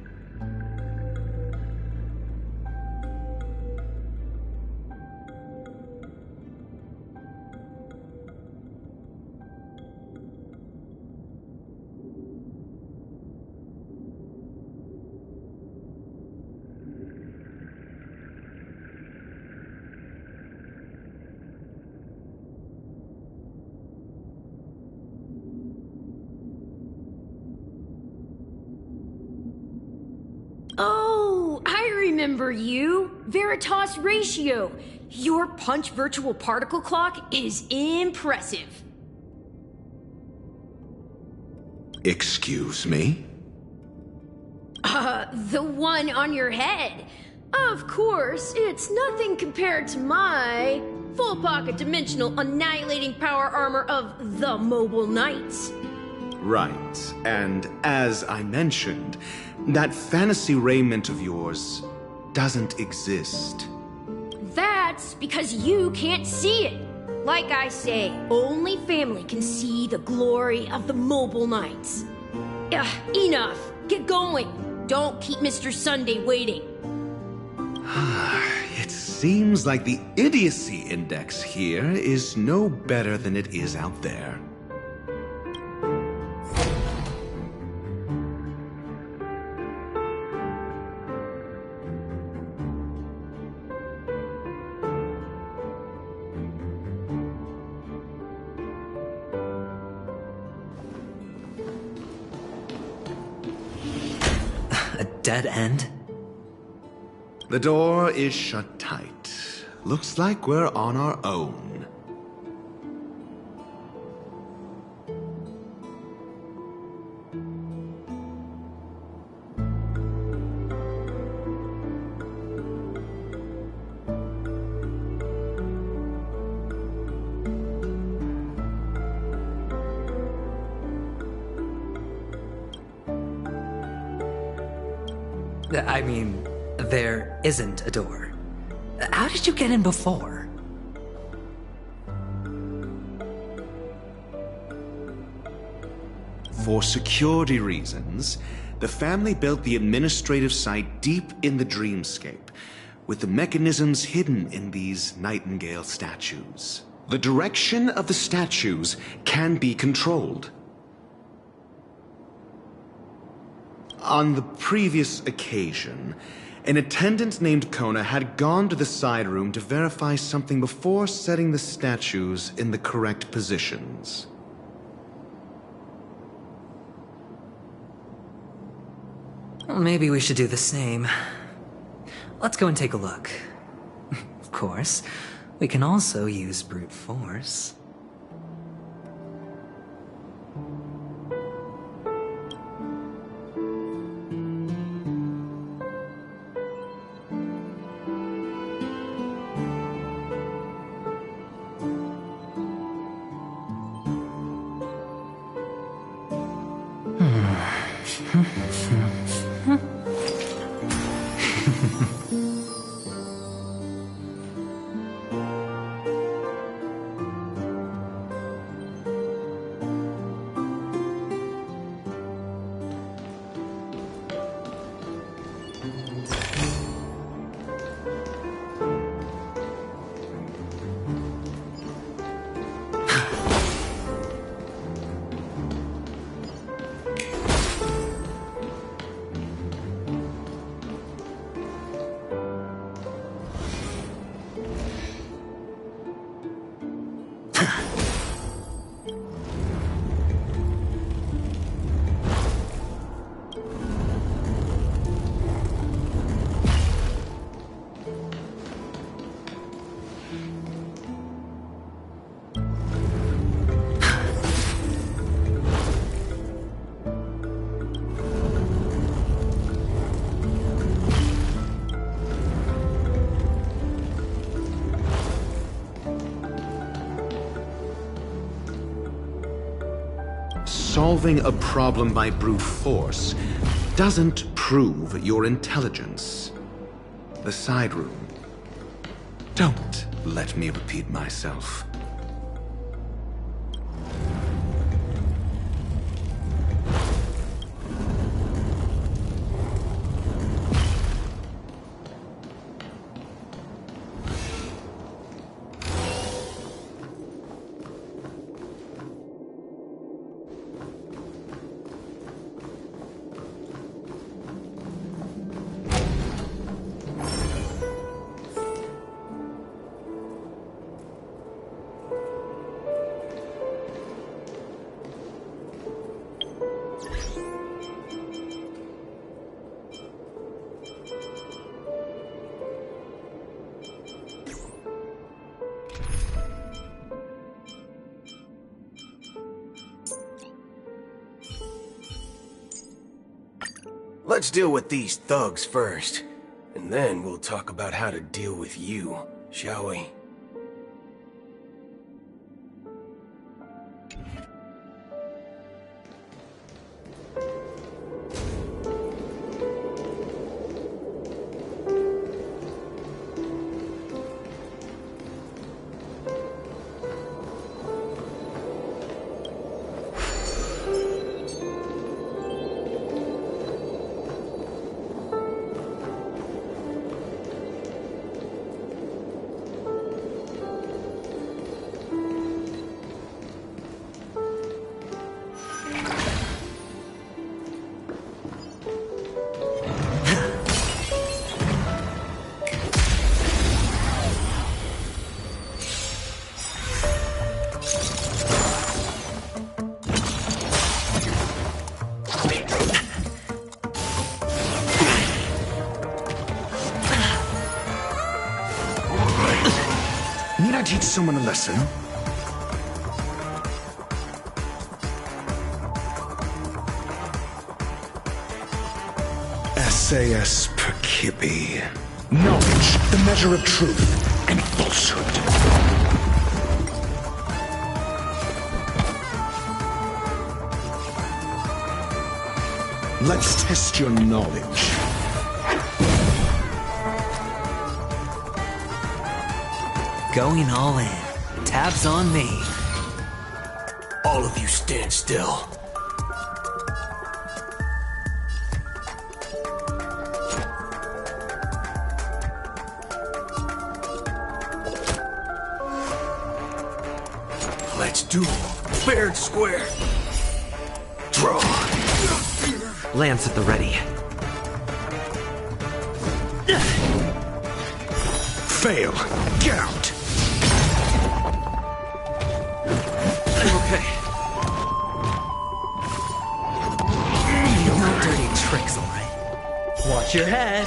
Oh, I remember you. Veritas Ratio. Your punch virtual particle clock is impressive. Excuse me? The one on your head. Of course, it's nothing compared to my full pocket dimensional annihilating power armor of the Mobile Knights. Right, and as I mentioned, that fantasy raiment of yours doesn't exist. That's because you can't see it. Like I say, only family can see the glory of the Mobile Knights. Enough. Get going. Don't keep Mr. Sunday waiting. It seems like the idiocy index here is no better than it is out there. Dead end? The door is shut tight. Looks like we're on our own. I mean, there isn't a door. How did you get in before? For security reasons, the family built the administrative site deep in the dreamscape, with the mechanisms hidden in these Nightingale statues. The direction of the statues can be controlled. On the previous occasion, an attendant named Kona had gone to the side room to verify something before setting the statues in the correct positions. Well, maybe we should do the same. Let's go and take a look. Of course, we can also use brute force. solving a problem by brute force doesn't prove your intelligence. The side room. Don't let me repeat myself. Let's deal with these thugs first, and then we'll talk about how to deal with you, shall we? Need I teach someone a lesson? SAS Percipi. Knowledge, the measure of truth and falsehood. Let's test your knowledge. Going all in. Tabs on me. All of you stand still. Let's duel. Fair and square. Draw. Lance at the ready. Fail. Get out. Okay. No dirty tricks, all right? Watch your head.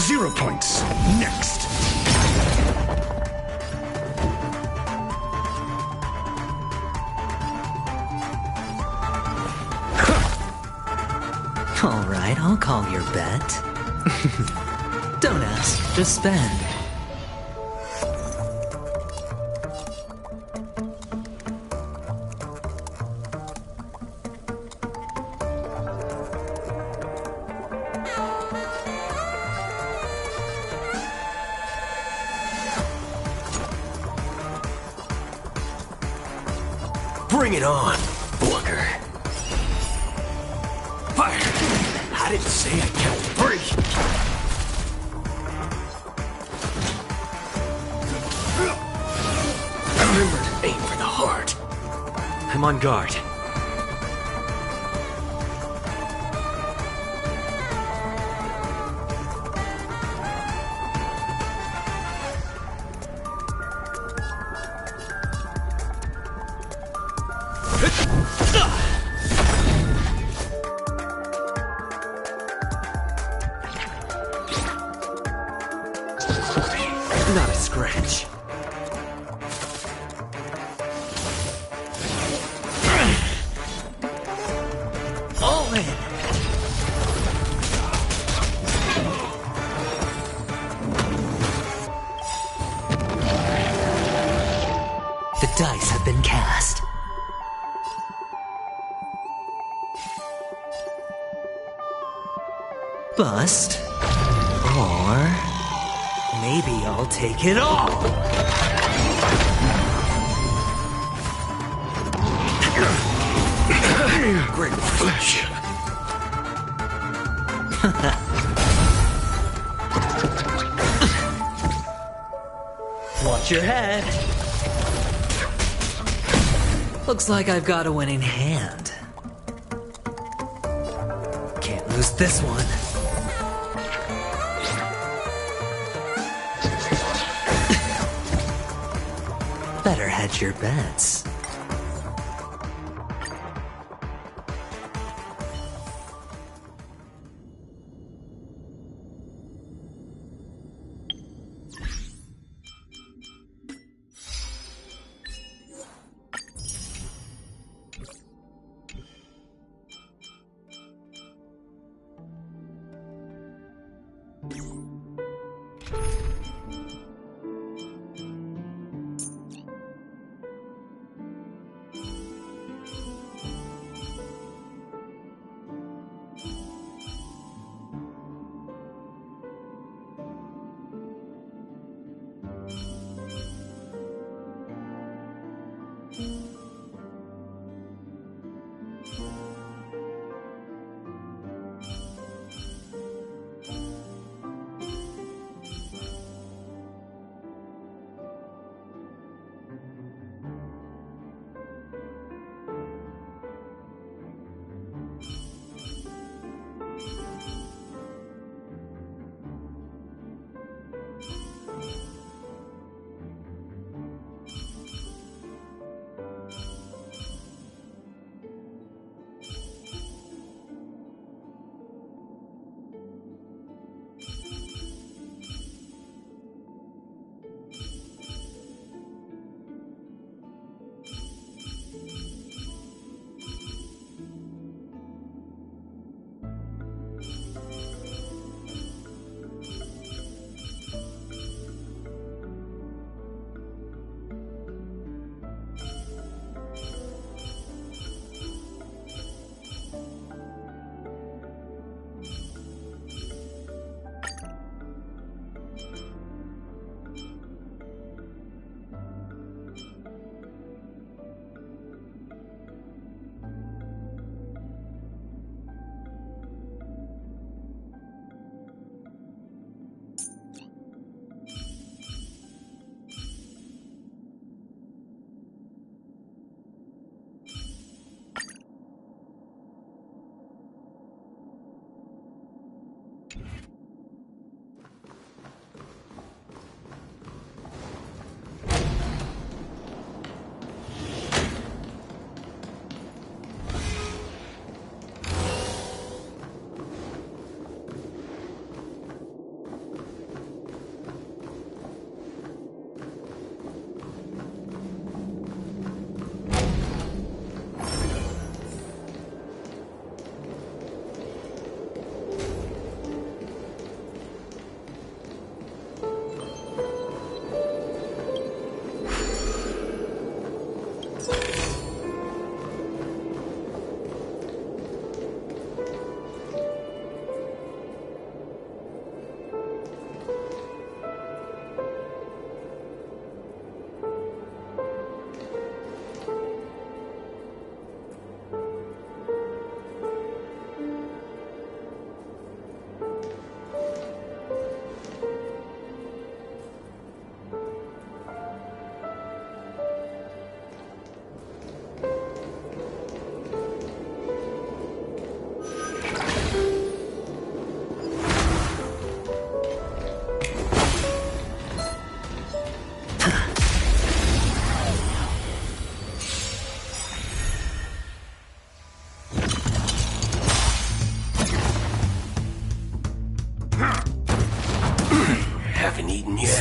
0 points. Next. All right, I'll call your bet. Don't ask, just spend. Bring it on, Booker. Fire! I didn't say I kept free. Remember to aim for the heart. I'm on guard. Not a scratch. All in. The dice have been cast. Bust. Or maybe I'll take it all! Great flesh. Watch your head. Looks like I've got a winning hand. Can't lose this one. Better hedge your bets.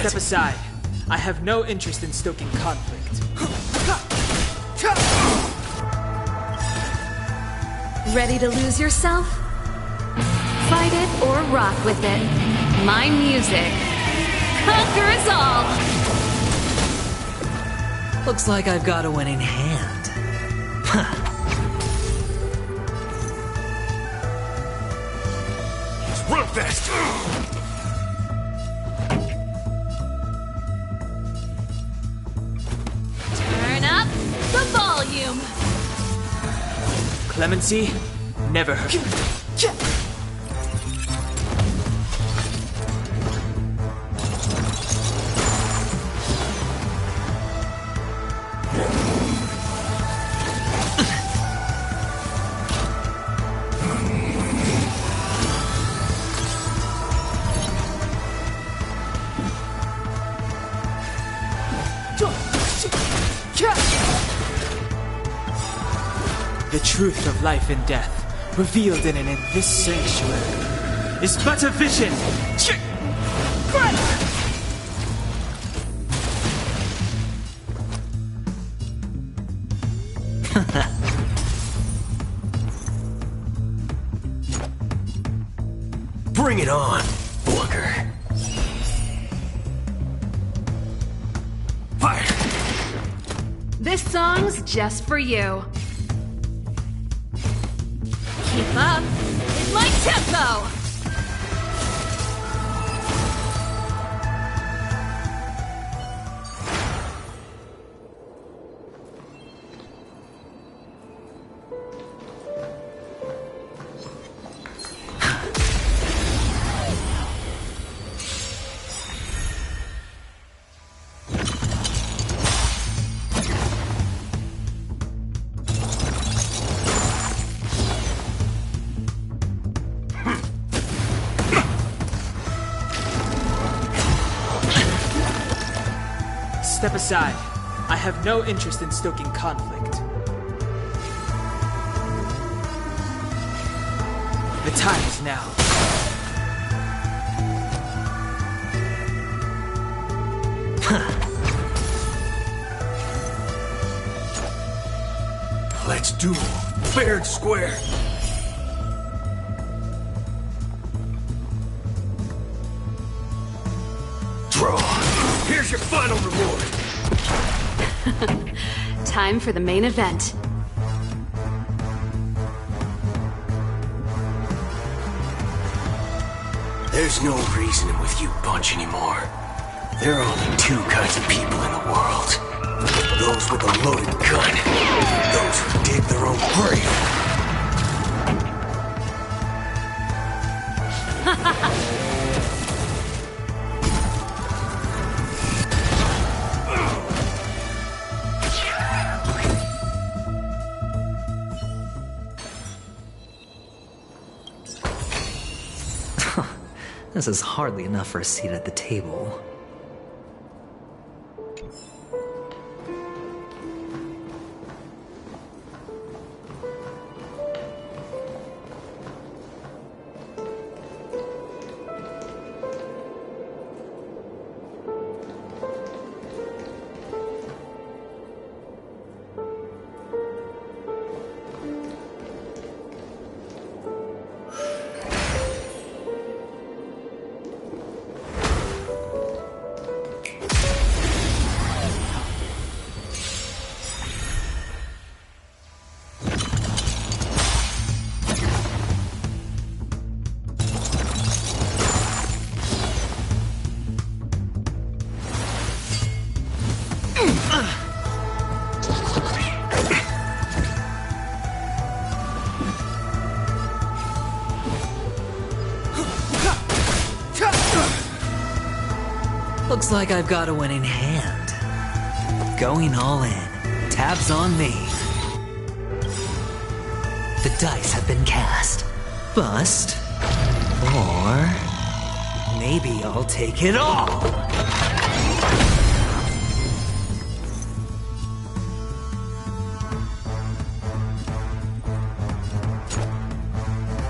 Step aside. I have no interest in stoking conflict. Ready to lose yourself? Fight it or rock with it. My music conquers all! Looks like I've got a winning hand. Run fast! Turn up the volume. Clemency never hurt. The truth of life and death, revealed in this sanctuary, is but a vision. Bring it on, Booker. Fire! This song's just for you. Keep up is my tempo! Step aside. I have no interest in stoking conflict. The time is now. Let's duel. Fair and square. Draw. Here's your final reward. Time for the main event. There's no reasoning with you bunch anymore. There are only two kinds of people in the world. Those with a loaded gun, and those who dig their own grave. This is hardly enough for a seat at the table. Looks like I've got a winning hand. Going all in. Tabs on me. The dice have been cast. Bust. Or maybe I'll take it all.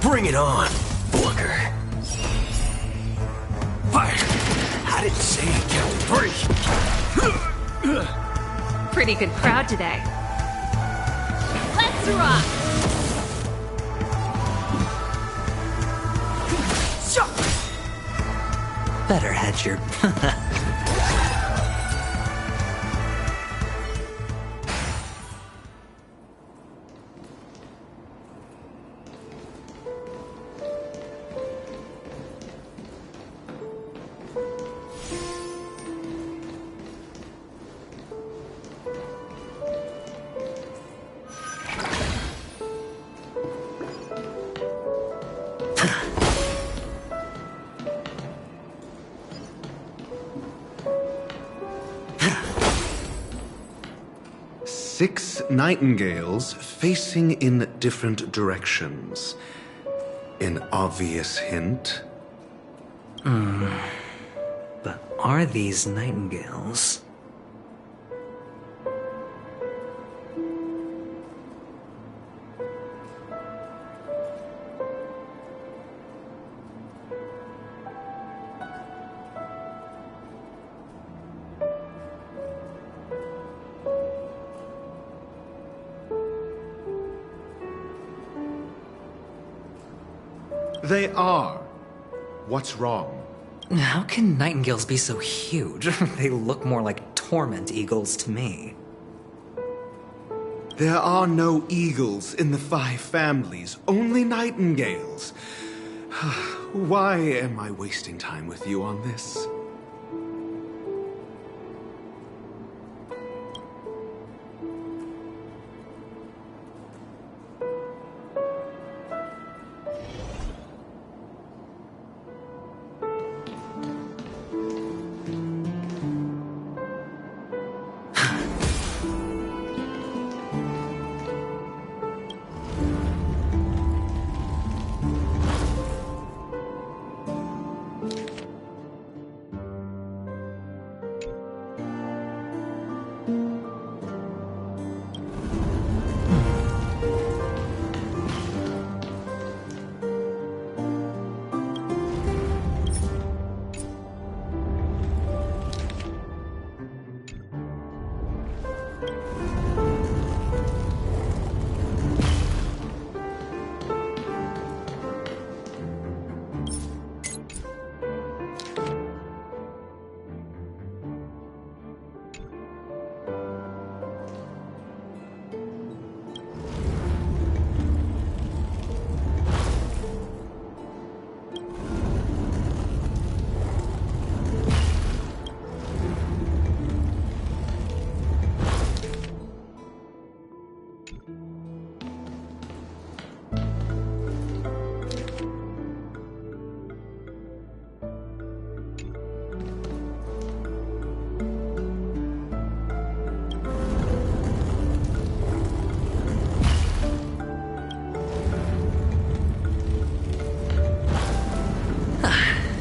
Bring it on, Booker. Fire! I didn't say it, Captain 3. Pretty good crowd today. Let's rock! Better hedge your... 6 nightingales facing in different directions. An obvious hint. But are these nightingales? They are. What's wrong? How can nightingales be so huge? They look more like torment eagles to me. There are no eagles in the 5 families, only nightingales. Why am I wasting time with you on this?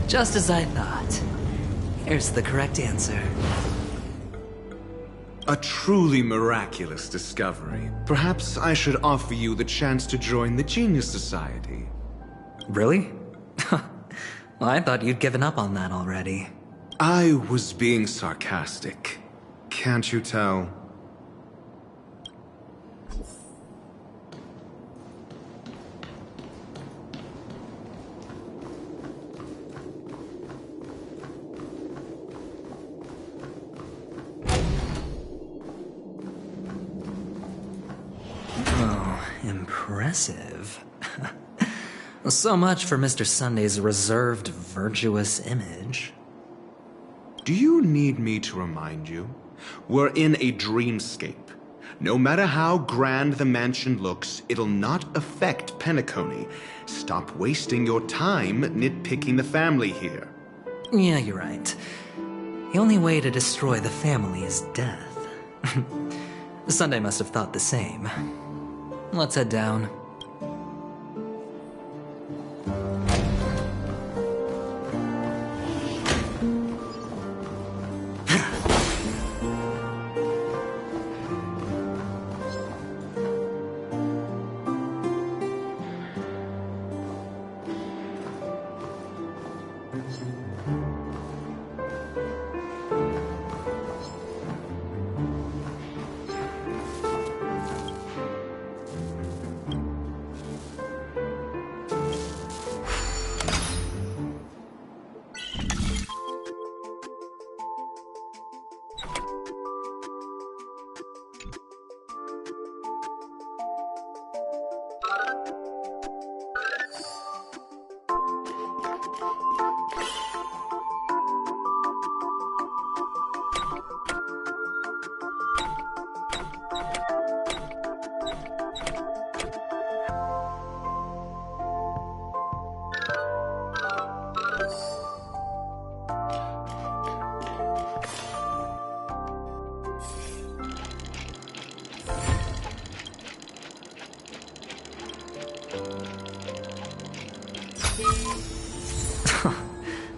Just as I thought. Here's the correct answer. A truly miraculous discovery. Perhaps I should offer you the chance to join the Genius Society. Really? Well, I thought you'd given up on that already. I was being sarcastic. Can't you tell? Impressive. So much for Mr. Sunday's reserved, virtuous image. Do you need me to remind you? We're in a dreamscape. No matter how grand the mansion looks, it'll not affect Penacony. Stop wasting your time nitpicking the family here. Yeah, you're right. The only way to destroy the family is death. Sunday must have thought the same. Let's head down.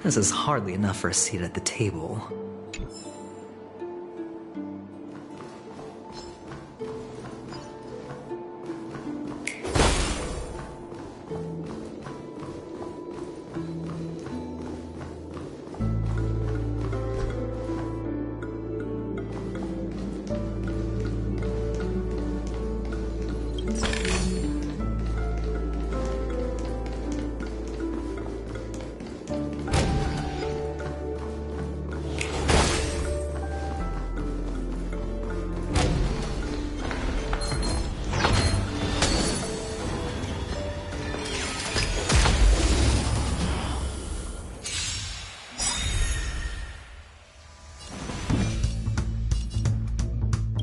This is hardly enough for a seat at the table.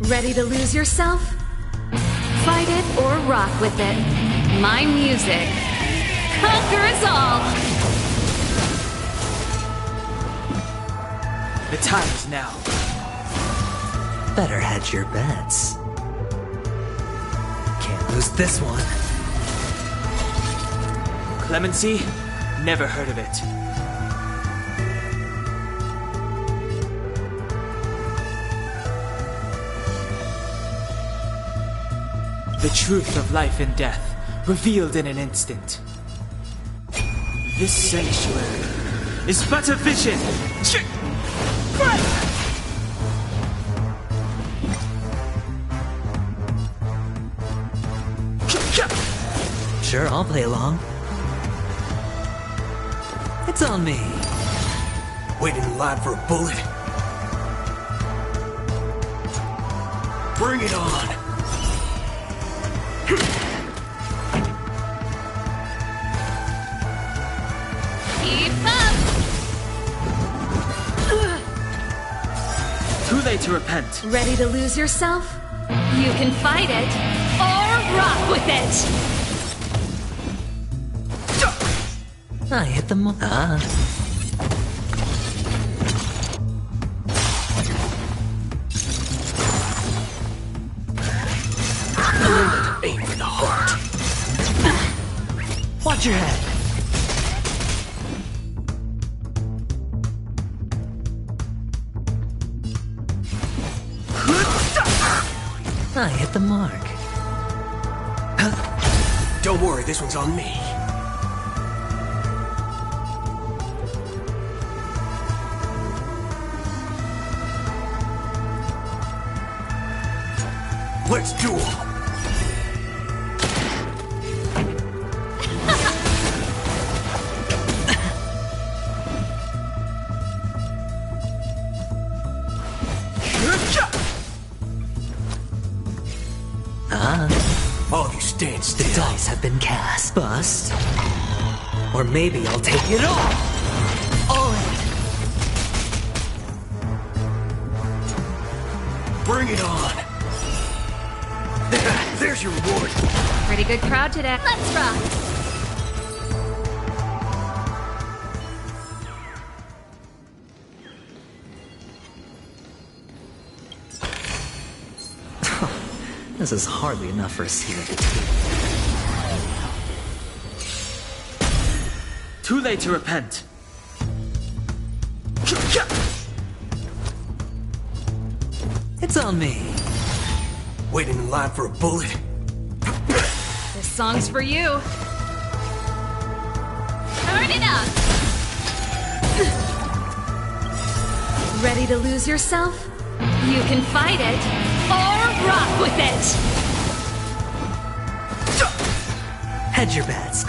Ready to lose yourself? Fight it or rock with it. My music conquers all! The time is now. Better hedge your bets. Can't lose this one. Clemency? Never heard of it. The truth of life and death, revealed in an instant. This sanctuary is but a vision. Sure, I'll play along. It's on me. Waiting in line for a bullet? Bring it on! Keep up! Too late to repent. Ready to lose yourself? You can fight it or rock with it! I hit the mark. Aim for the heart. Watch your head. I hit the mark. Don't worry, this one's on me. Let's duel. All of you stand still. The dice have been cast. Bust. Or maybe I'll take it all. All in. Bring it on. There's your reward. Pretty good crowd today. Let's rock! This is hardly enough for a seat at the table. Too late to repent. It's on me. Waiting in line for a bullet? This song's for you. Turn it up! Ready to lose yourself? You can fight it or rock with it! Hedge your bets.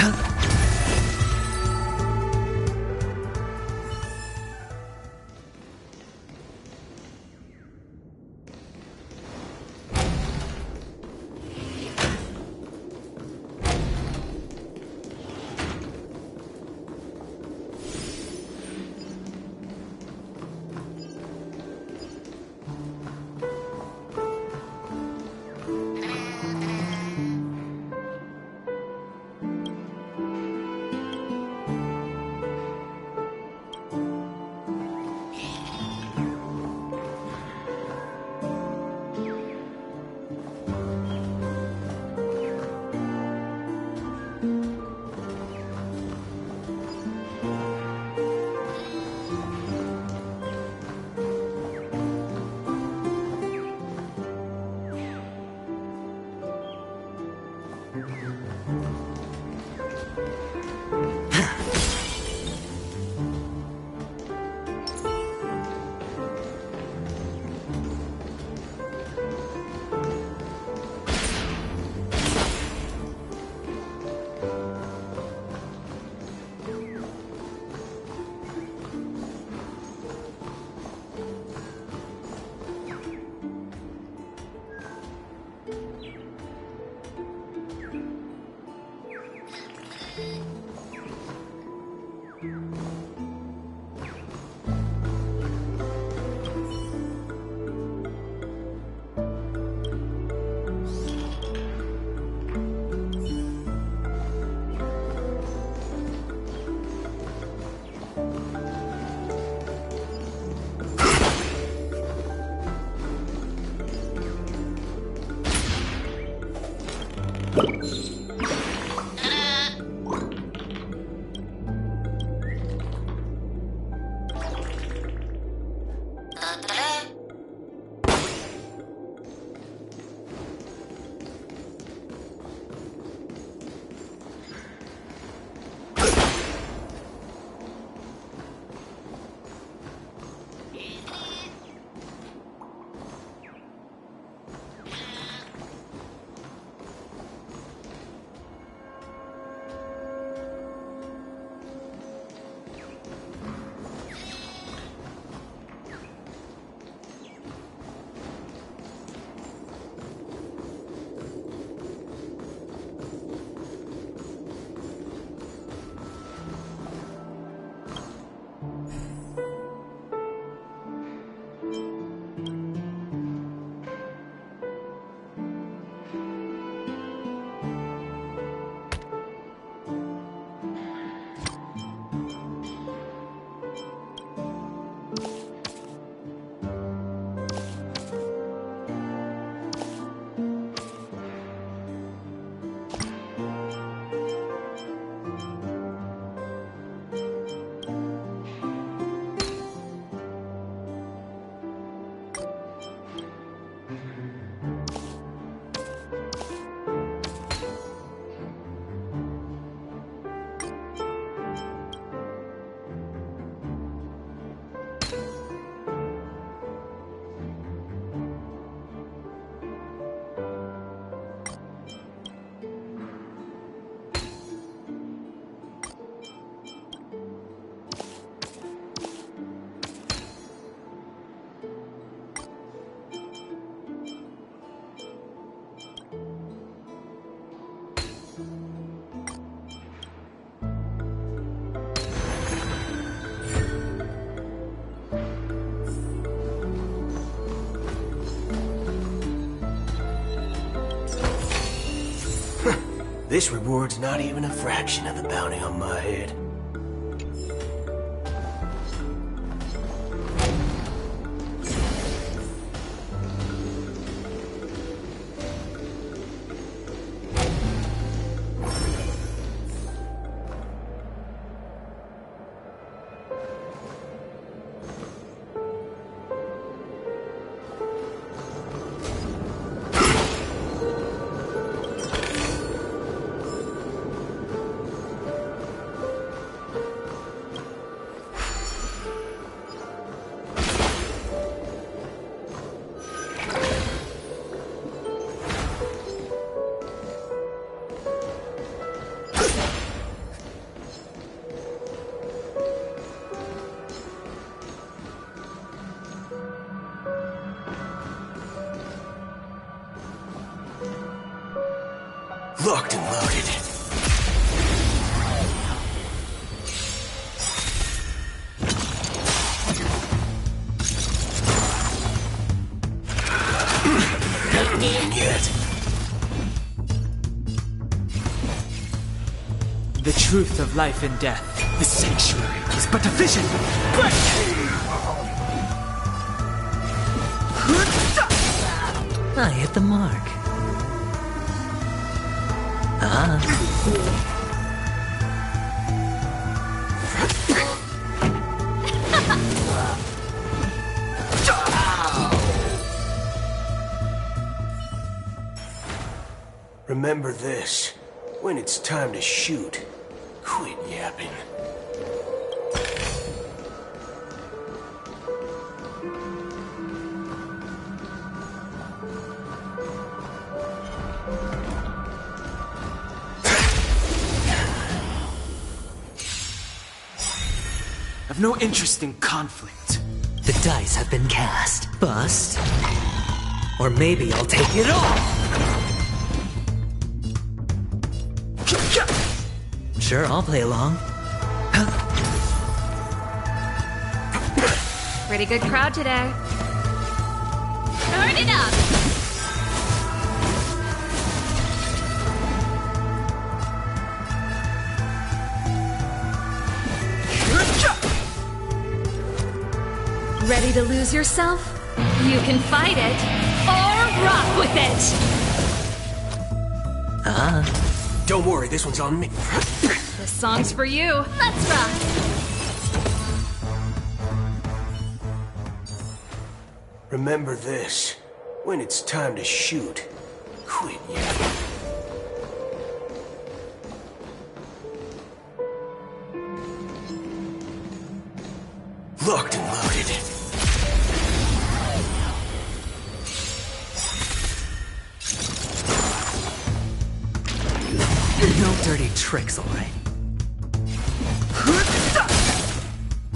This reward's not even a fraction of the bounty on my head. Locked and loaded. Not even yet. The truth of life and death. The sanctuary is but a vision. I hit the mark. Remember this. When it's time to shoot, quit yapping. I've no interest in conflict. The dice have been cast. Bust. Or maybe I'll take it all. Sure, I'll play along. Pretty good crowd today. Turn it up! Ready to lose yourself? You can fight it, or rock with it! Don't worry, this one's on me. This song's for you. Let's rock! Remember this. When it's time to shoot, quit yelling. Locked and loaded. No dirty tricks, alright?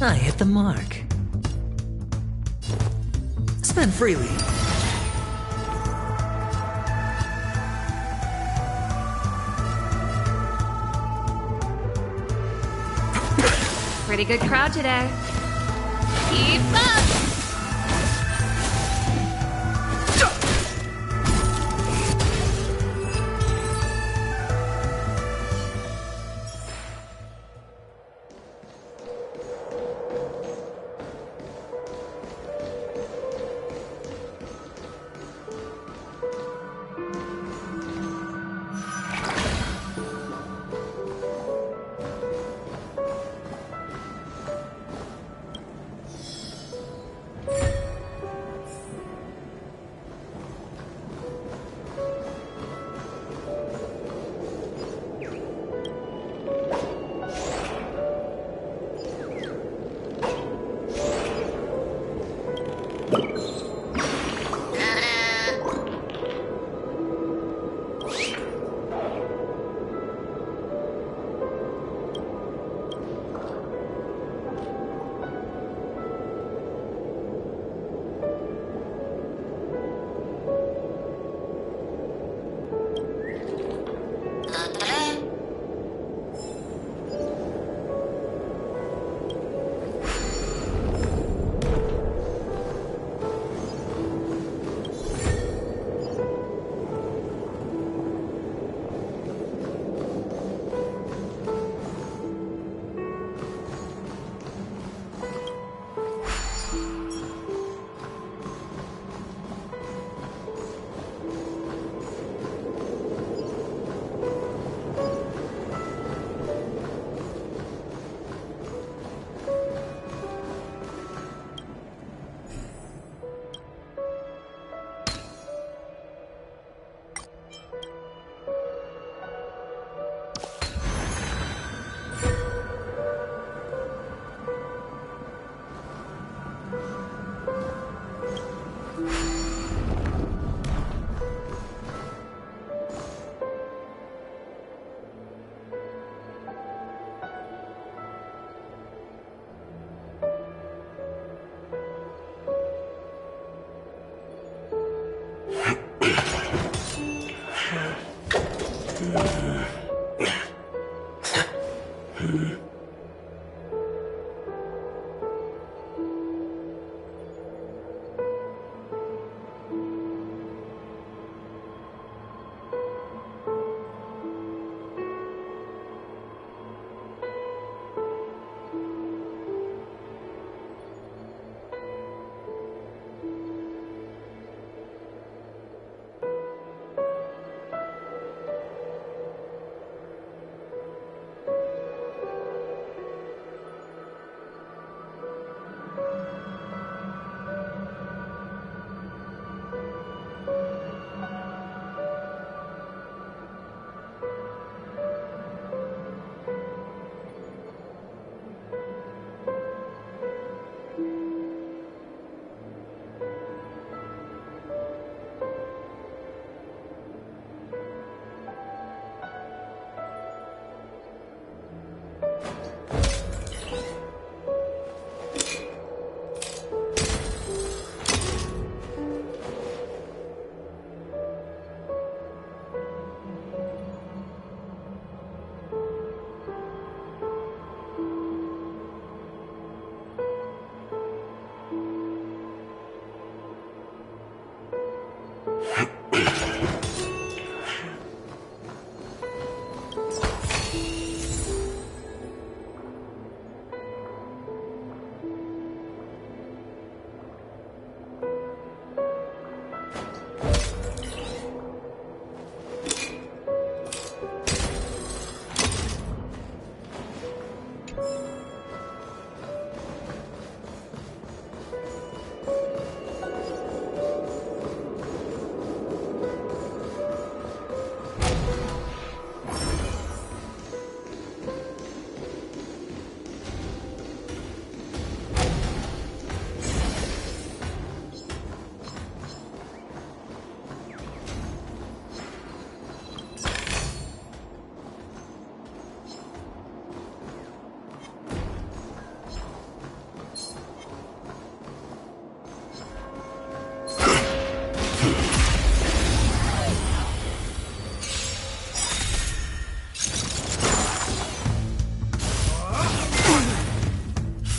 I hit the mark. Spend freely. Pretty good crowd today. Keep up!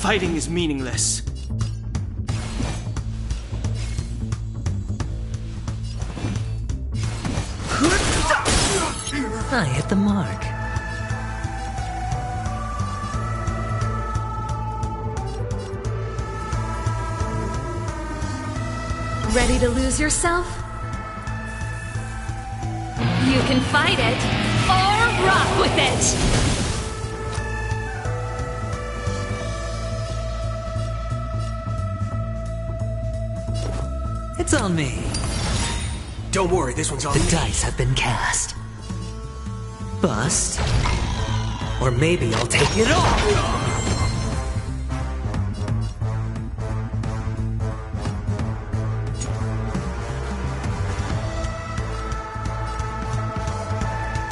Fighting is meaningless. I hit the mark. Ready to lose yourself? You can fight it, or rock with it! It's on me. Don't worry, this one's on The me. dice have been cast. Bust. Or maybe I'll take it all!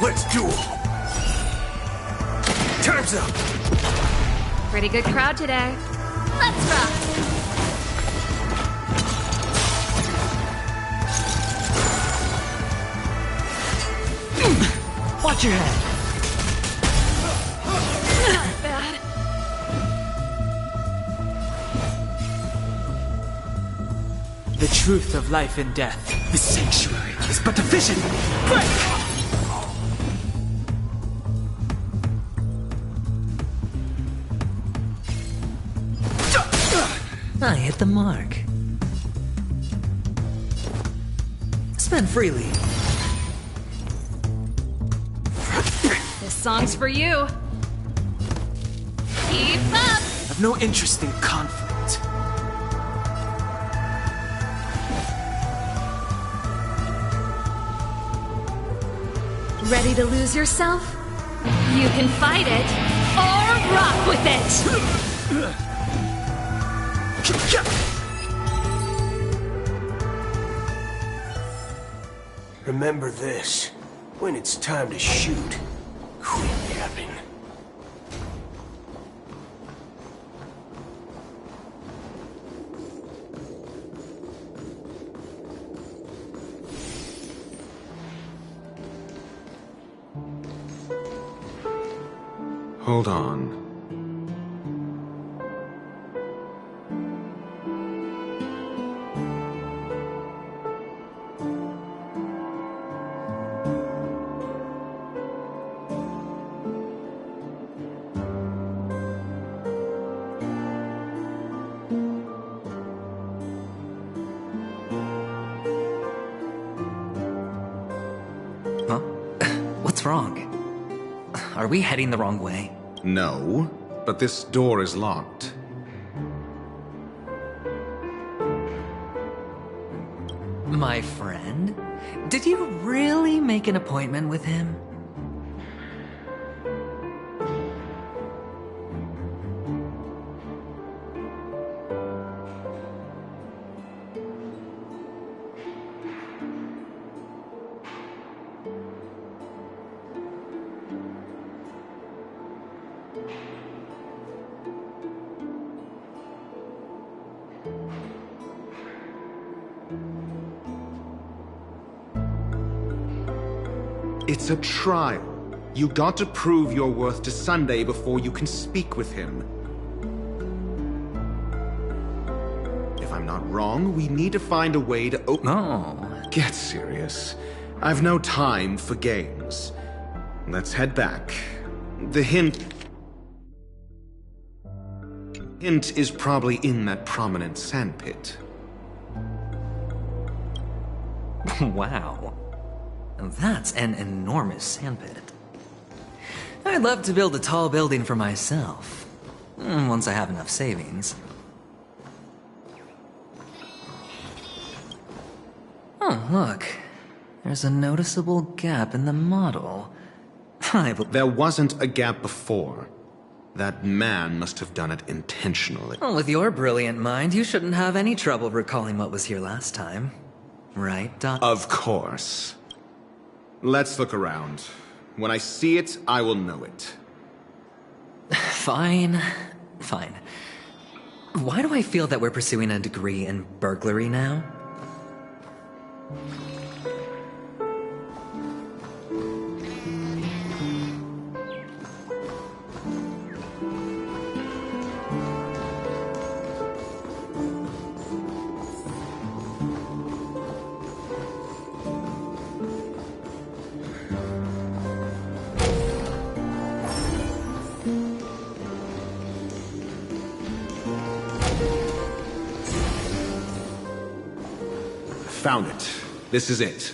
Let's do it! Time's up! Pretty good crowd today. Let's rock! Watch your head. Not bad. The truth of life and death. The sanctuary is but a vision. I hit the mark. Spend freely. This song's for you. Keep up! I've no interest in conflict. Ready to lose yourself? You can fight it, or rock with it! Remember this. When it's time to shoot, quit yapping. Hold on. Huh? What's wrong? Are we heading the wrong way? No, but this door is locked. My friend? Did you really make an appointment with him? It's a trial. You got to prove your worth to Sunday before you can speak with him. If I'm not wrong, we need to find a way to open... Oh. Get serious. I've no time for games. Let's head back. The hint is probably in that prominent sandpit. Wow. That's an enormous sandpit. I'd love to build a tall building for myself. Once I have enough savings. Oh, look. There's a noticeable gap in the model. There wasn't a gap before. That man must have done it intentionally. Well, with your brilliant mind, you shouldn't have any trouble recalling what was here last time. Right, Doc? Of course. Let's look around. When I see it, I will know it. Fine. Fine. Why do I feel that we're pursuing a degree in burglary now? found it. This is it.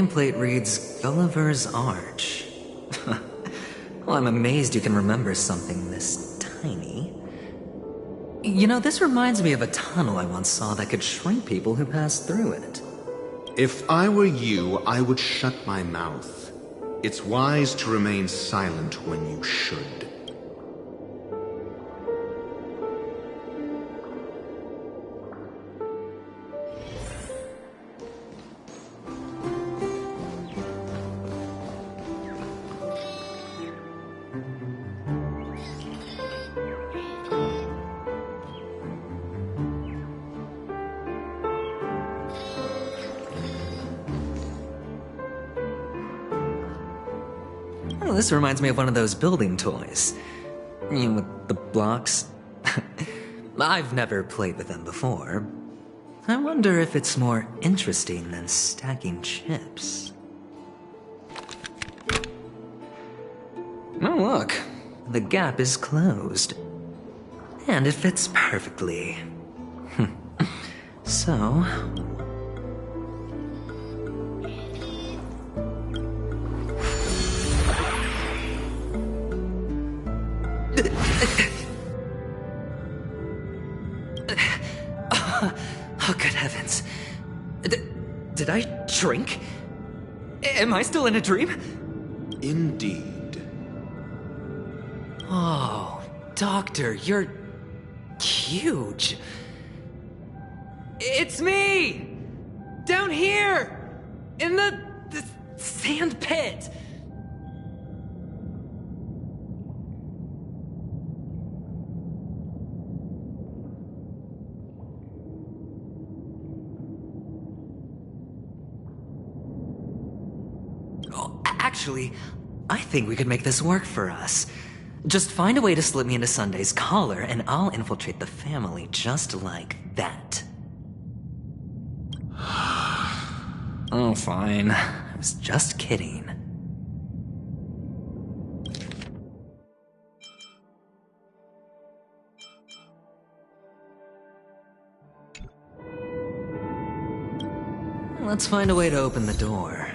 nameplate reads Gulliver's Arch. Well, I'm amazed you can remember something this tiny. You know, this reminds me of a tunnel I once saw that could shrink people who passed through it. If I were you, I would shut my mouth. It's wise to remain silent when you should. Oh, this reminds me of one of those building toys. You know, with the blocks. I've never played with them before. I wonder if it's more interesting than stacking chips. Oh, look. The gap is closed. And it fits perfectly. So... Oh, good heavens. Did Did I shrink? Am I still in a dream? Indeed. Oh, Doctor, you're huge. It's me! Down here! In the sand pit! Oh, actually, I think we could make this work for us. Just find a way to slip me into Sunday's collar, and I'll infiltrate the family just like that. Oh, fine. I was just kidding. Let's find a way to open the door.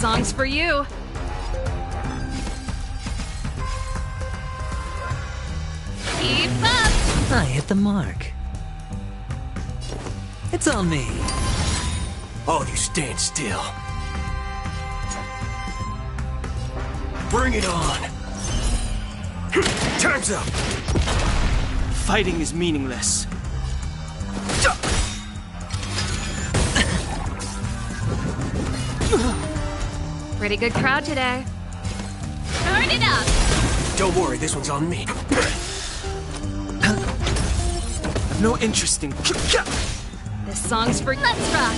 Song's for you. Keep up! I hit the mark. It's on me. All you stand still. Bring it on. Time's up. Fighting is meaningless. Pretty good crowd today. Turn it up! Don't worry, this one's on me. I've no interest in... This song's for... Let's rock!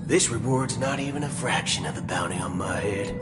This reward's not even a fraction of the bounty on my head.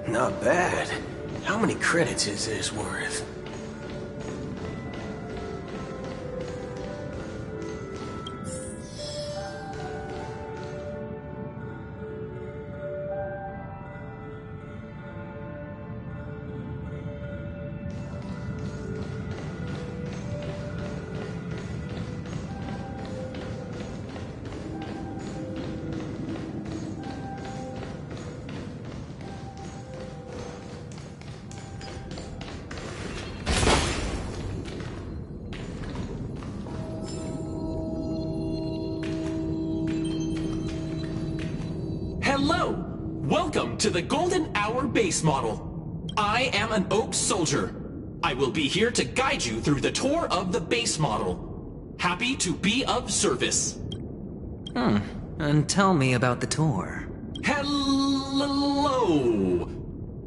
Not bad. How many credits is this worth? Hello! Welcome to the Golden Hour base model. I am an Oak Soldier. I will be here to guide you through the tour of the base model. Happy to be of service. And tell me about the tour. Hello!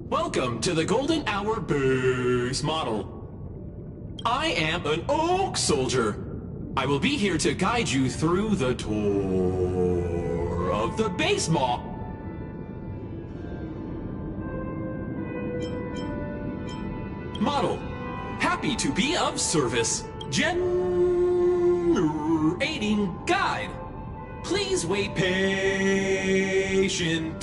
Welcome to the Golden Hour base model. I am an Oak Soldier. I will be here to guide you through the tour of the base model. Happy to be of service. Generating guide. Please wait patient.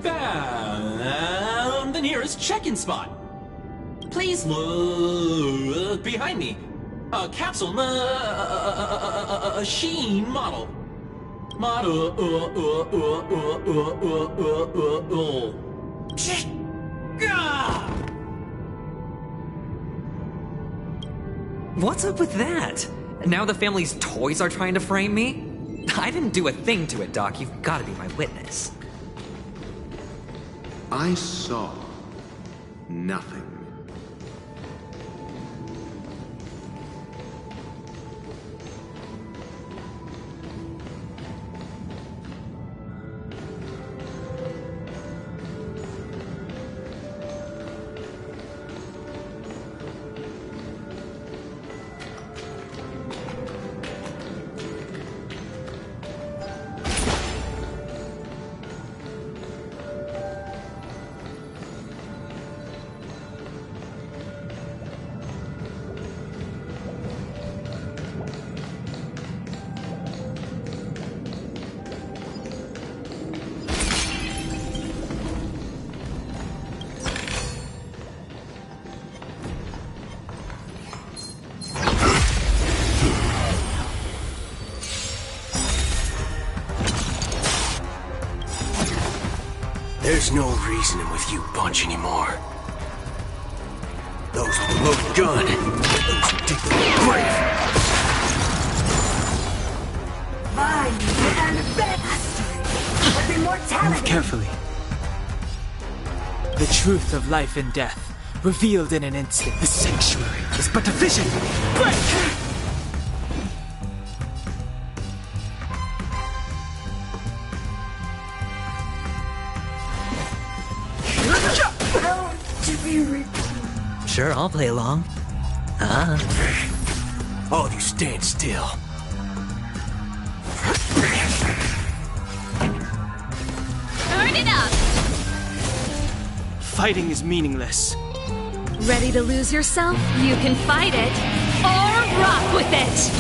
Found the nearest check-in spot. Please look behind me. A capsule machine model. What's up with that? Now the family's toys are trying to frame me? I didn't do a thing to it, Doc. You've got to be my witness. I saw nothing. There's no reasoning with you bunch anymore. Those with the loaded gun, those who dig the grave. Mine and mastery of immortality. Move carefully. The truth of life and death, revealed in an instant. The sanctuary is but a vision. Break! Sure, I'll play along. All of you stand still. Turn it up! Fighting is meaningless. Ready to lose yourself? You can fight it, or rock with it!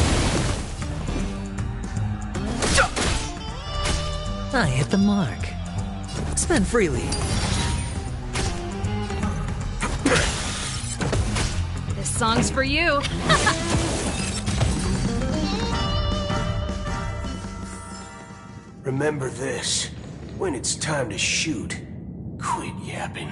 I hit the mark. Spend freely. This song's for you. Remember this. When it's time to shoot, quit yapping.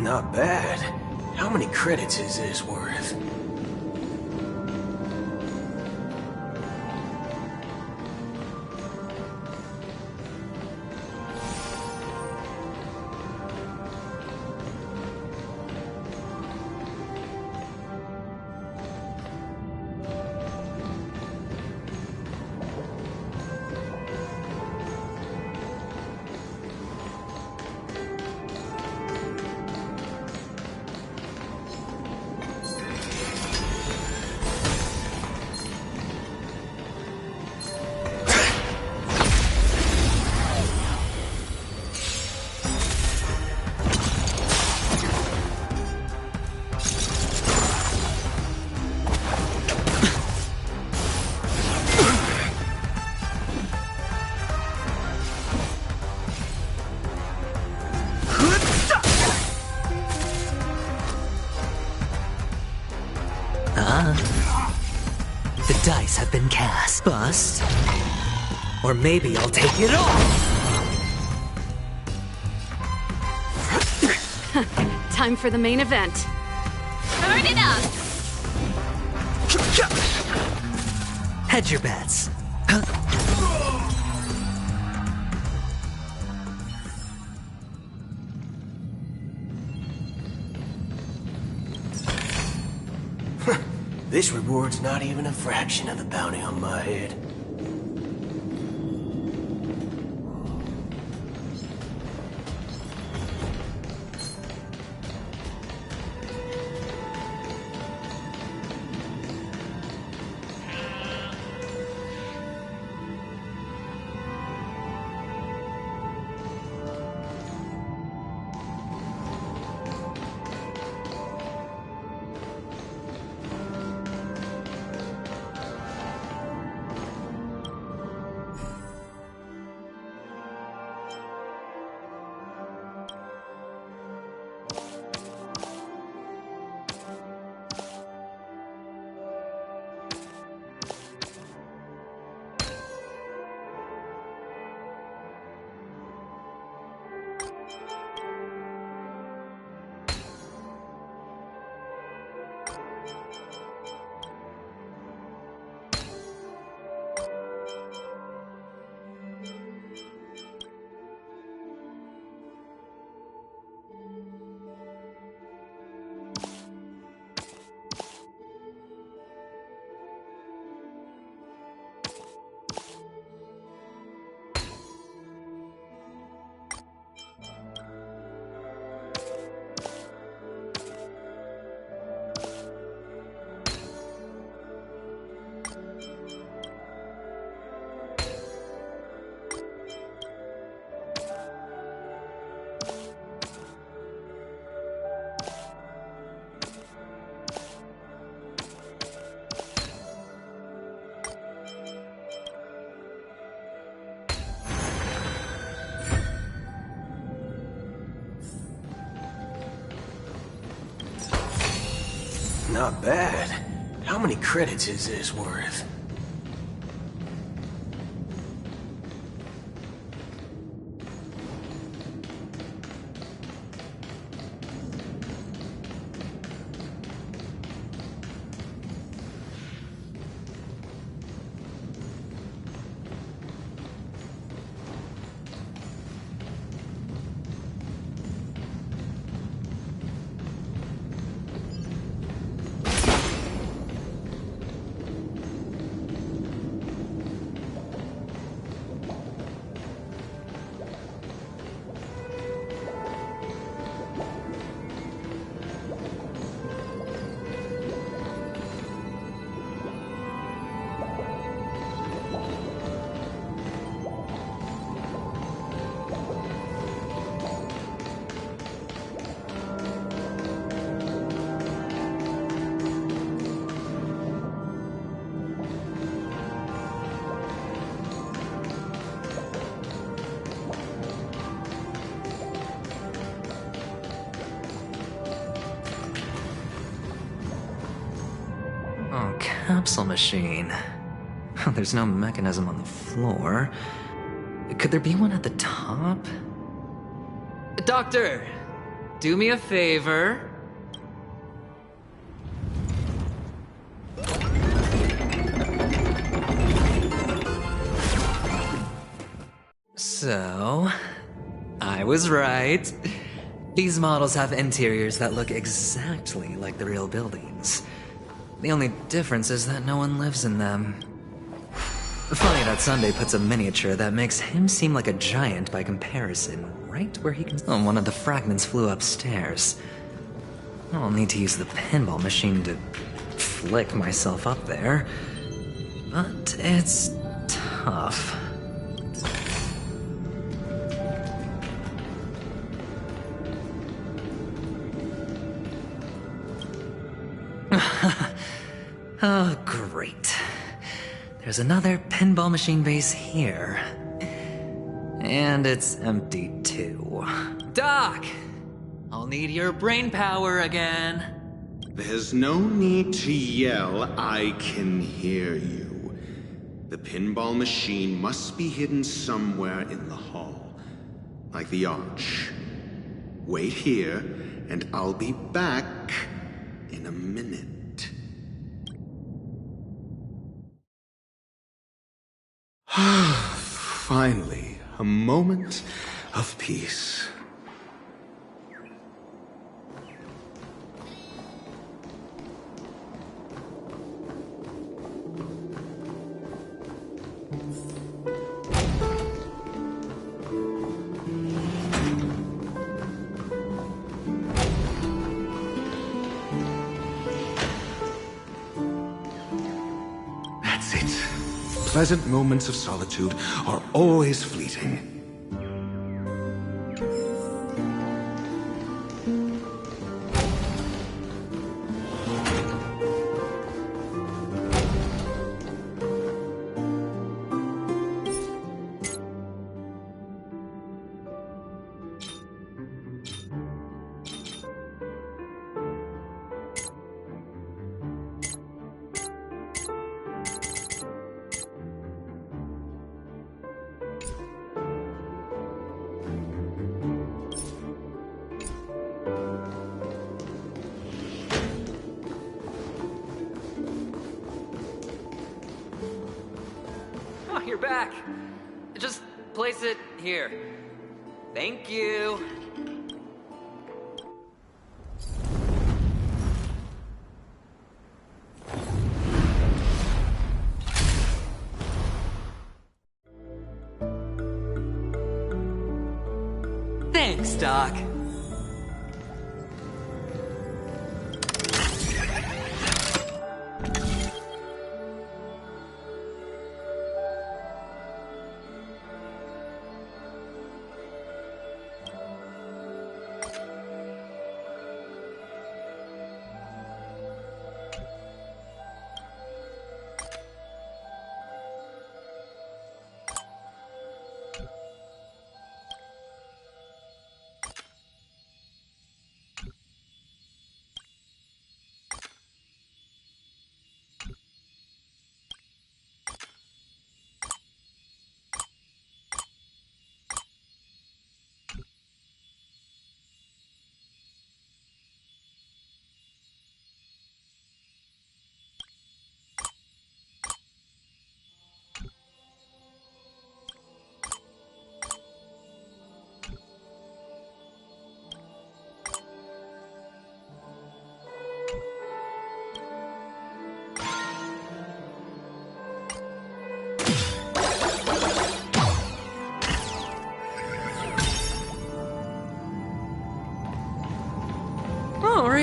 Not bad. How many credits is this worth? The dice have been cast. Bust. Or maybe I'll take it all! Time for the main event. Turn it up! Hedge your bets. This reward's not even a fraction of the bounty on my head. Not bad. How many credits is this worth? Oh, capsule machine. There's no mechanism on the floor. Could there be one at the top? Doctor! Do me a favor. So, I was right. These models have interiors that look exactly like the real buildings. The only difference is that no one lives in them. Funny that Sunday puts a miniature that makes him seem like a giant by comparison right where he can... Oh, one of the fragments flew upstairs. I'll need to use the pinball machine to flick myself up there. But it's tough. Oh, great. There's another pinball machine base here. And it's empty too. Doc! I'll need your brain power again. There's no need to yell, I can hear you. The pinball machine must be hidden somewhere in the hall. Like the arch. Wait here, and I'll be back in a minute. Finally, a moment of peace. That's it. Pleasant moments of solitude are always fleeting. Oh, you're back. Just place it here. Thank you. Thanks, Doc.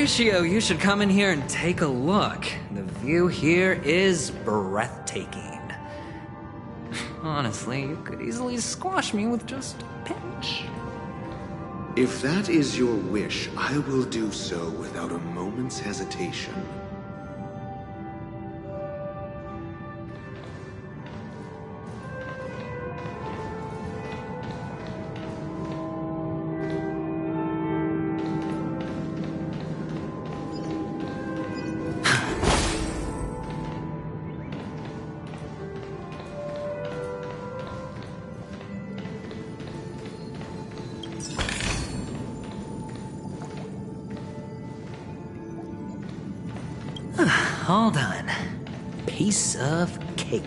Horatio, you should come in here and take a look. The view here is breathtaking. Honestly, you could easily squash me with just a pinch. If that is your wish, I will do so without a moment's hesitation. All done. Piece of cake.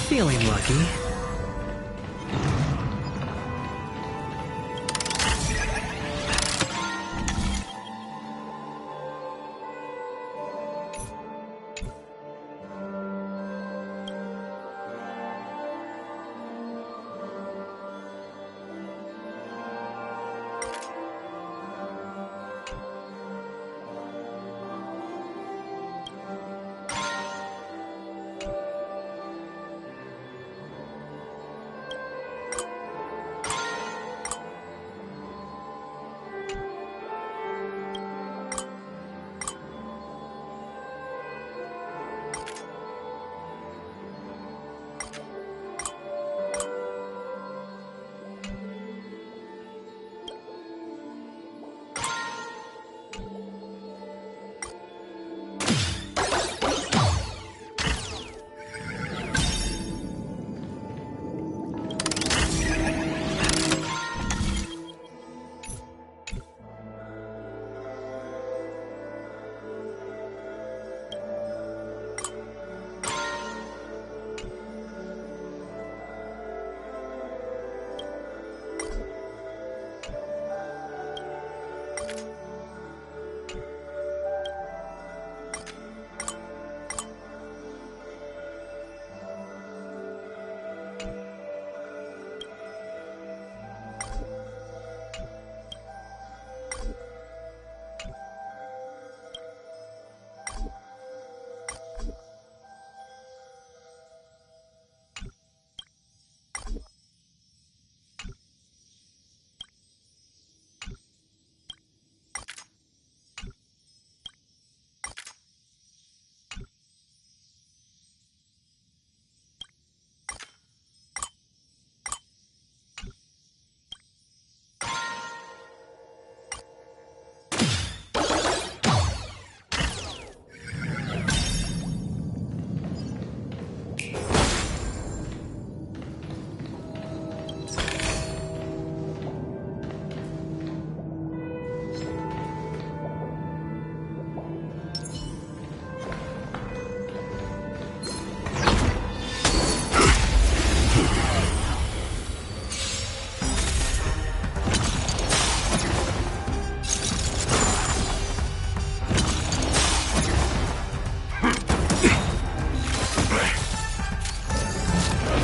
Feeling lucky.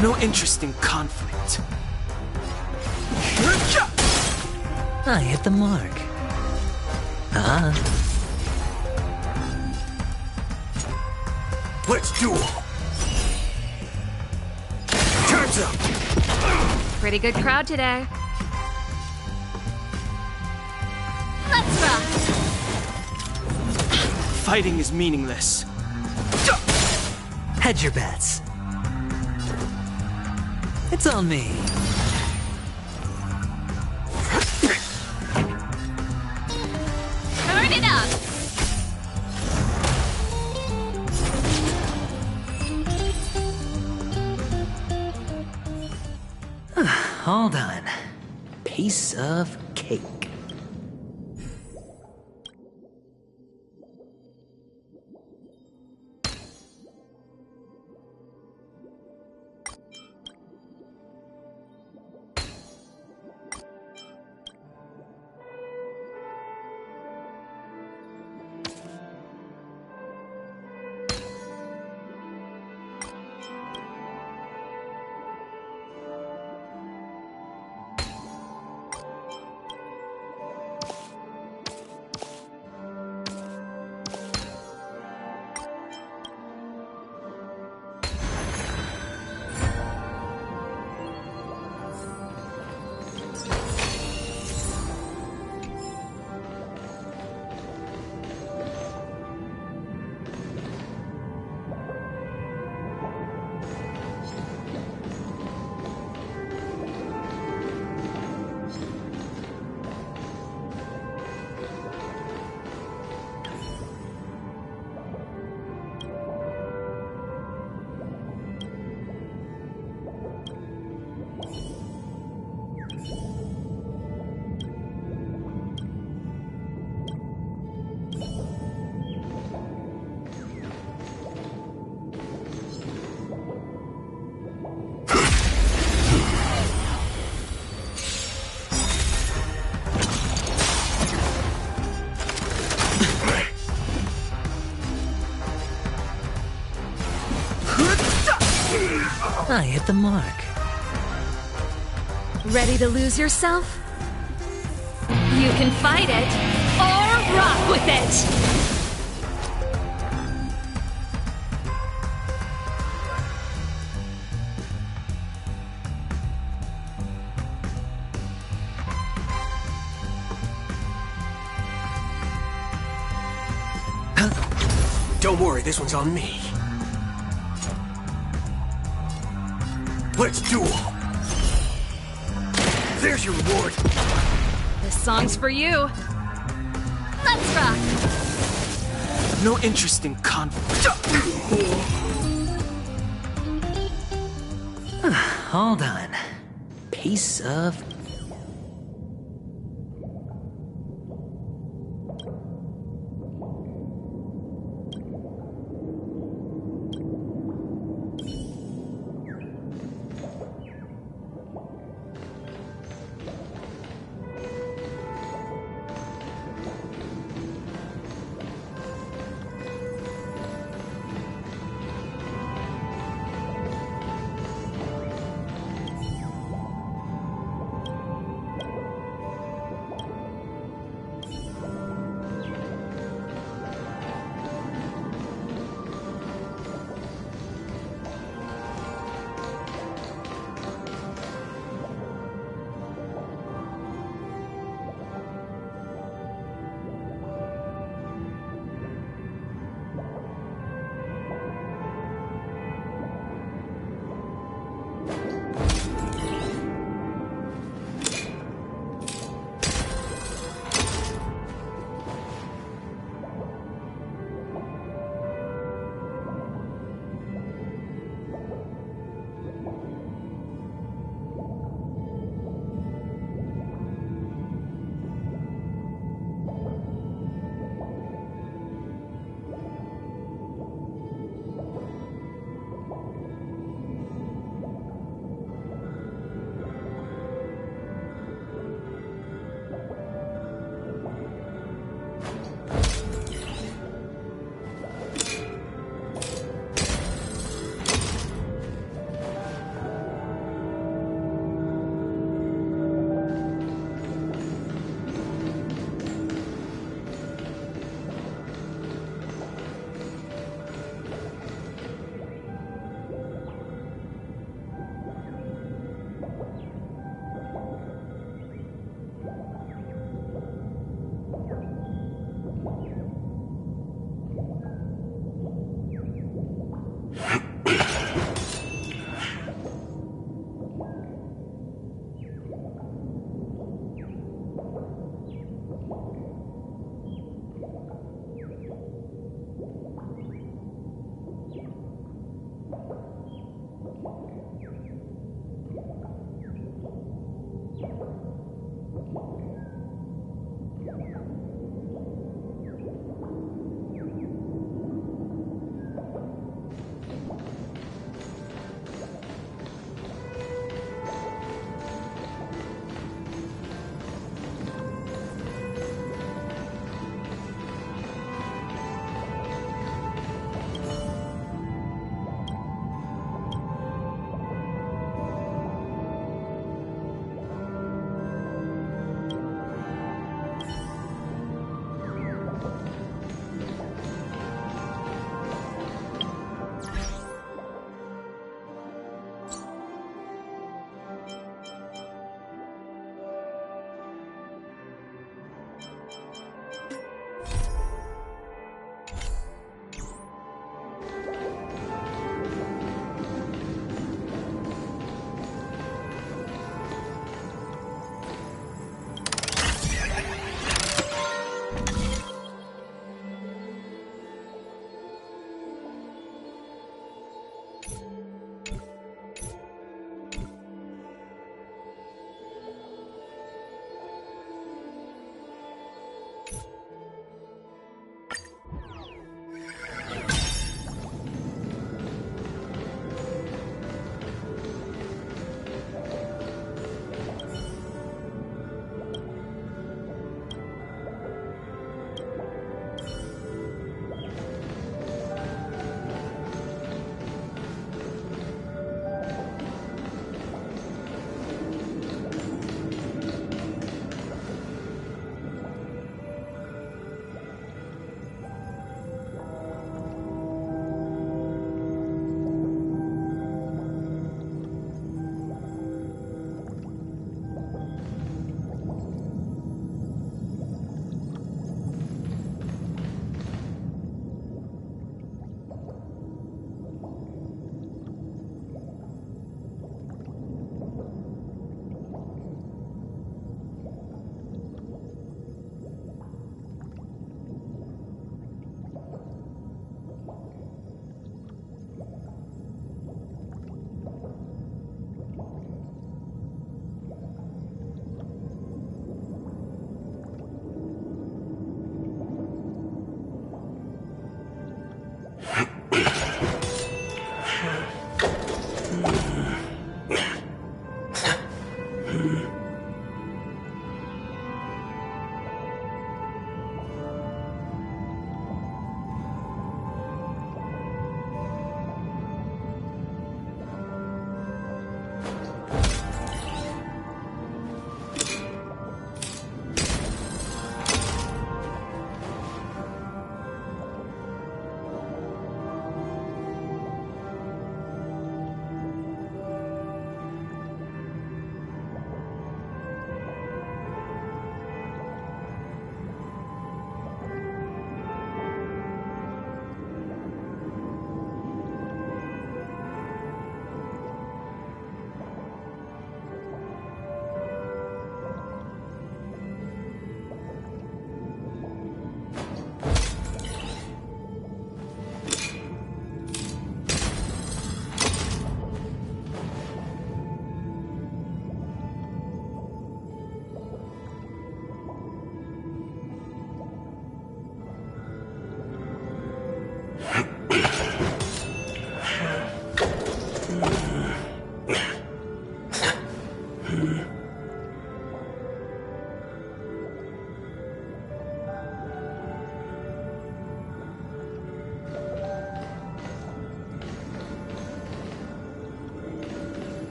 No interest in conflict. I hit the mark. Let's duel. Time's up. Pretty good crowd today. Let's rock! Fighting is meaningless. Hedge your bets. It's on me. Turn it up! All done. Piece of cake. I hit the mark. Ready to lose yourself? You can fight it, or rock with it! Don't worry, this one's on me. Let's duel! There's your reward! This song's for you. Let's rock! No interest in conflict. Hold on. Piece of...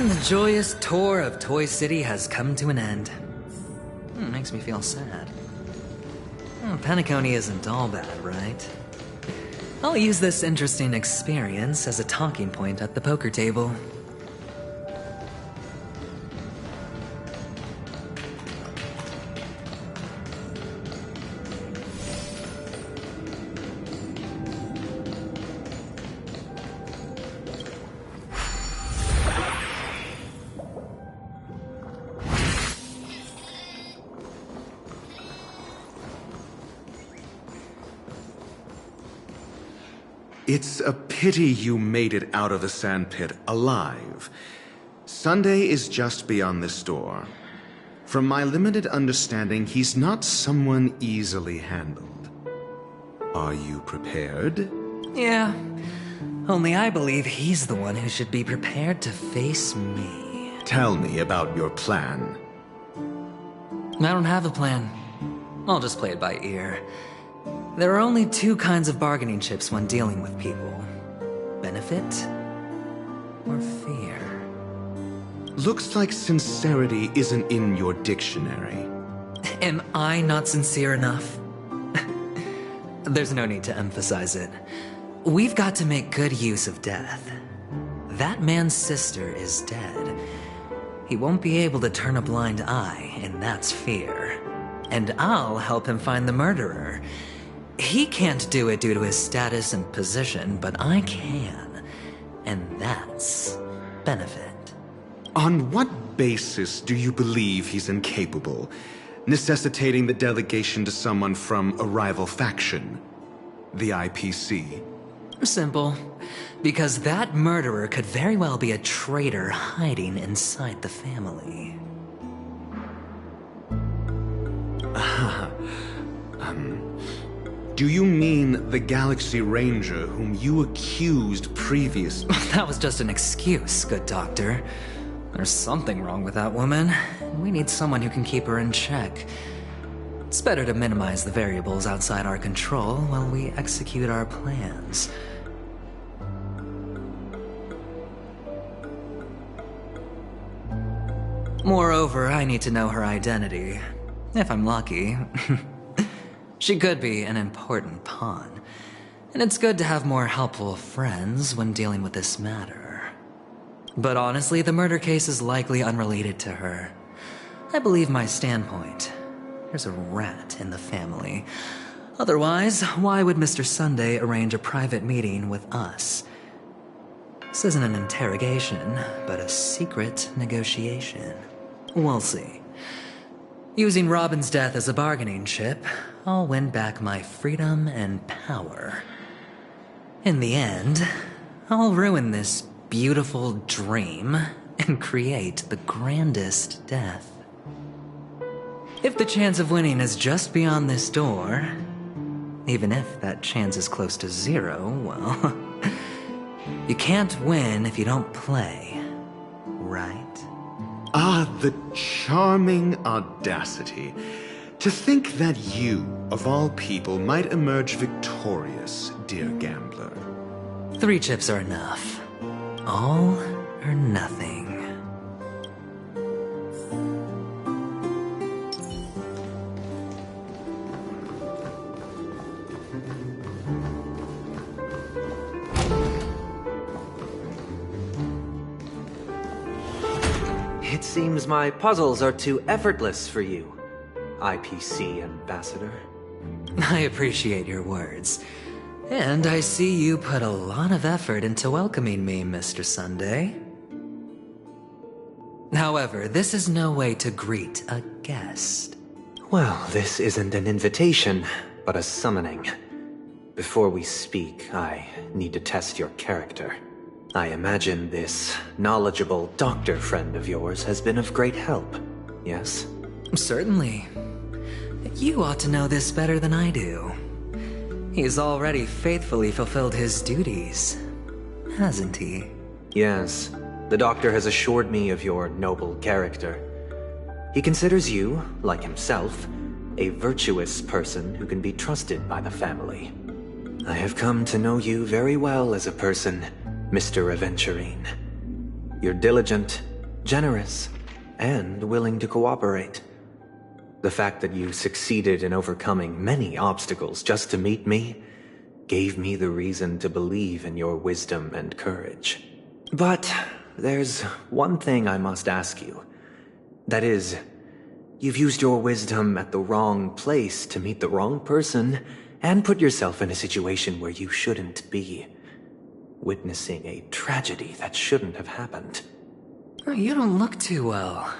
And the joyous tour of Toy City has come to an end. Makes me feel sad. Penacony isn't all bad, right? I'll use this interesting experience as a talking point at the poker table. It's a pity you made it out of the sandpit alive. Sunday is just beyond this door. From my limited understanding, he's not someone easily handled. Are you prepared? Yeah. Only I believe he's the one who should be prepared to face me. Tell me about your plan. I don't have a plan. I'll just play it by ear. There are only two kinds of bargaining chips when dealing with people. Benefit or fear. Looks like sincerity isn't in your dictionary. Am I not sincere enough? There's no need to emphasize it. We've got to make good use of death. That man's sister is dead. He won't be able to turn a blind eye, and that's fear. And I'll help him find the murderer. He can't do it due to his status and position, but I can. And that's benefit. On what basis do you believe he's incapable, necessitating the delegation to someone from a rival faction? The IPC? Simple. Because that murderer could very well be a traitor hiding inside the family. Do you mean the Galaxy Ranger whom you accused previously? That was just an excuse, good doctor. There's something wrong with that woman. We need someone who can keep her in check. It's better to minimize the variables outside our control while we execute our plans. Moreover, I need to know her identity. If I'm lucky. She could be an important pawn. And it's good to have more helpful friends when dealing with this matter. But honestly, the murder case is likely unrelated to her. I believe my standpoint. There's a rat in the family. Otherwise, why would Mr. Sunday arrange a private meeting with us? This isn't an interrogation, but a secret negotiation. We'll see. Using Robin's death as a bargaining chip, I'll win back my freedom and power. In the end, I'll ruin this beautiful dream and create the grandest death. If the chance of winning is just beyond this door, even if that chance is close to zero, well, you can't win if you don't play, right? Ah, the charming audacity. To think that you, of all people, might emerge victorious, dear gambler. 3 chips are enough. All or nothing. It seems my puzzles are too effortless for you, IPC Ambassador. I appreciate your words. And I see you put a lot of effort into welcoming me, Mr. Sunday. However, this is no way to greet a guest. Well, this isn't an invitation, but a summoning. Before we speak, I need to test your character. I imagine this knowledgeable doctor friend of yours has been of great help, yes? Certainly. You ought to know this better than I do. He's already faithfully fulfilled his duties, hasn't he? Yes. The doctor has assured me of your noble character. He considers you, like himself, a virtuous person who can be trusted by the family. I have come to know you very well as a person, Mr. Aventurine. You're diligent, generous, and willing to cooperate. The fact that you succeeded in overcoming many obstacles just to meet me gave me the reason to believe in your wisdom and courage. But there's one thing I must ask you. That is, you've used your wisdom at the wrong place to meet the wrong person and put yourself in a situation where you shouldn't be, witnessing a tragedy that shouldn't have happened. You don't look too well.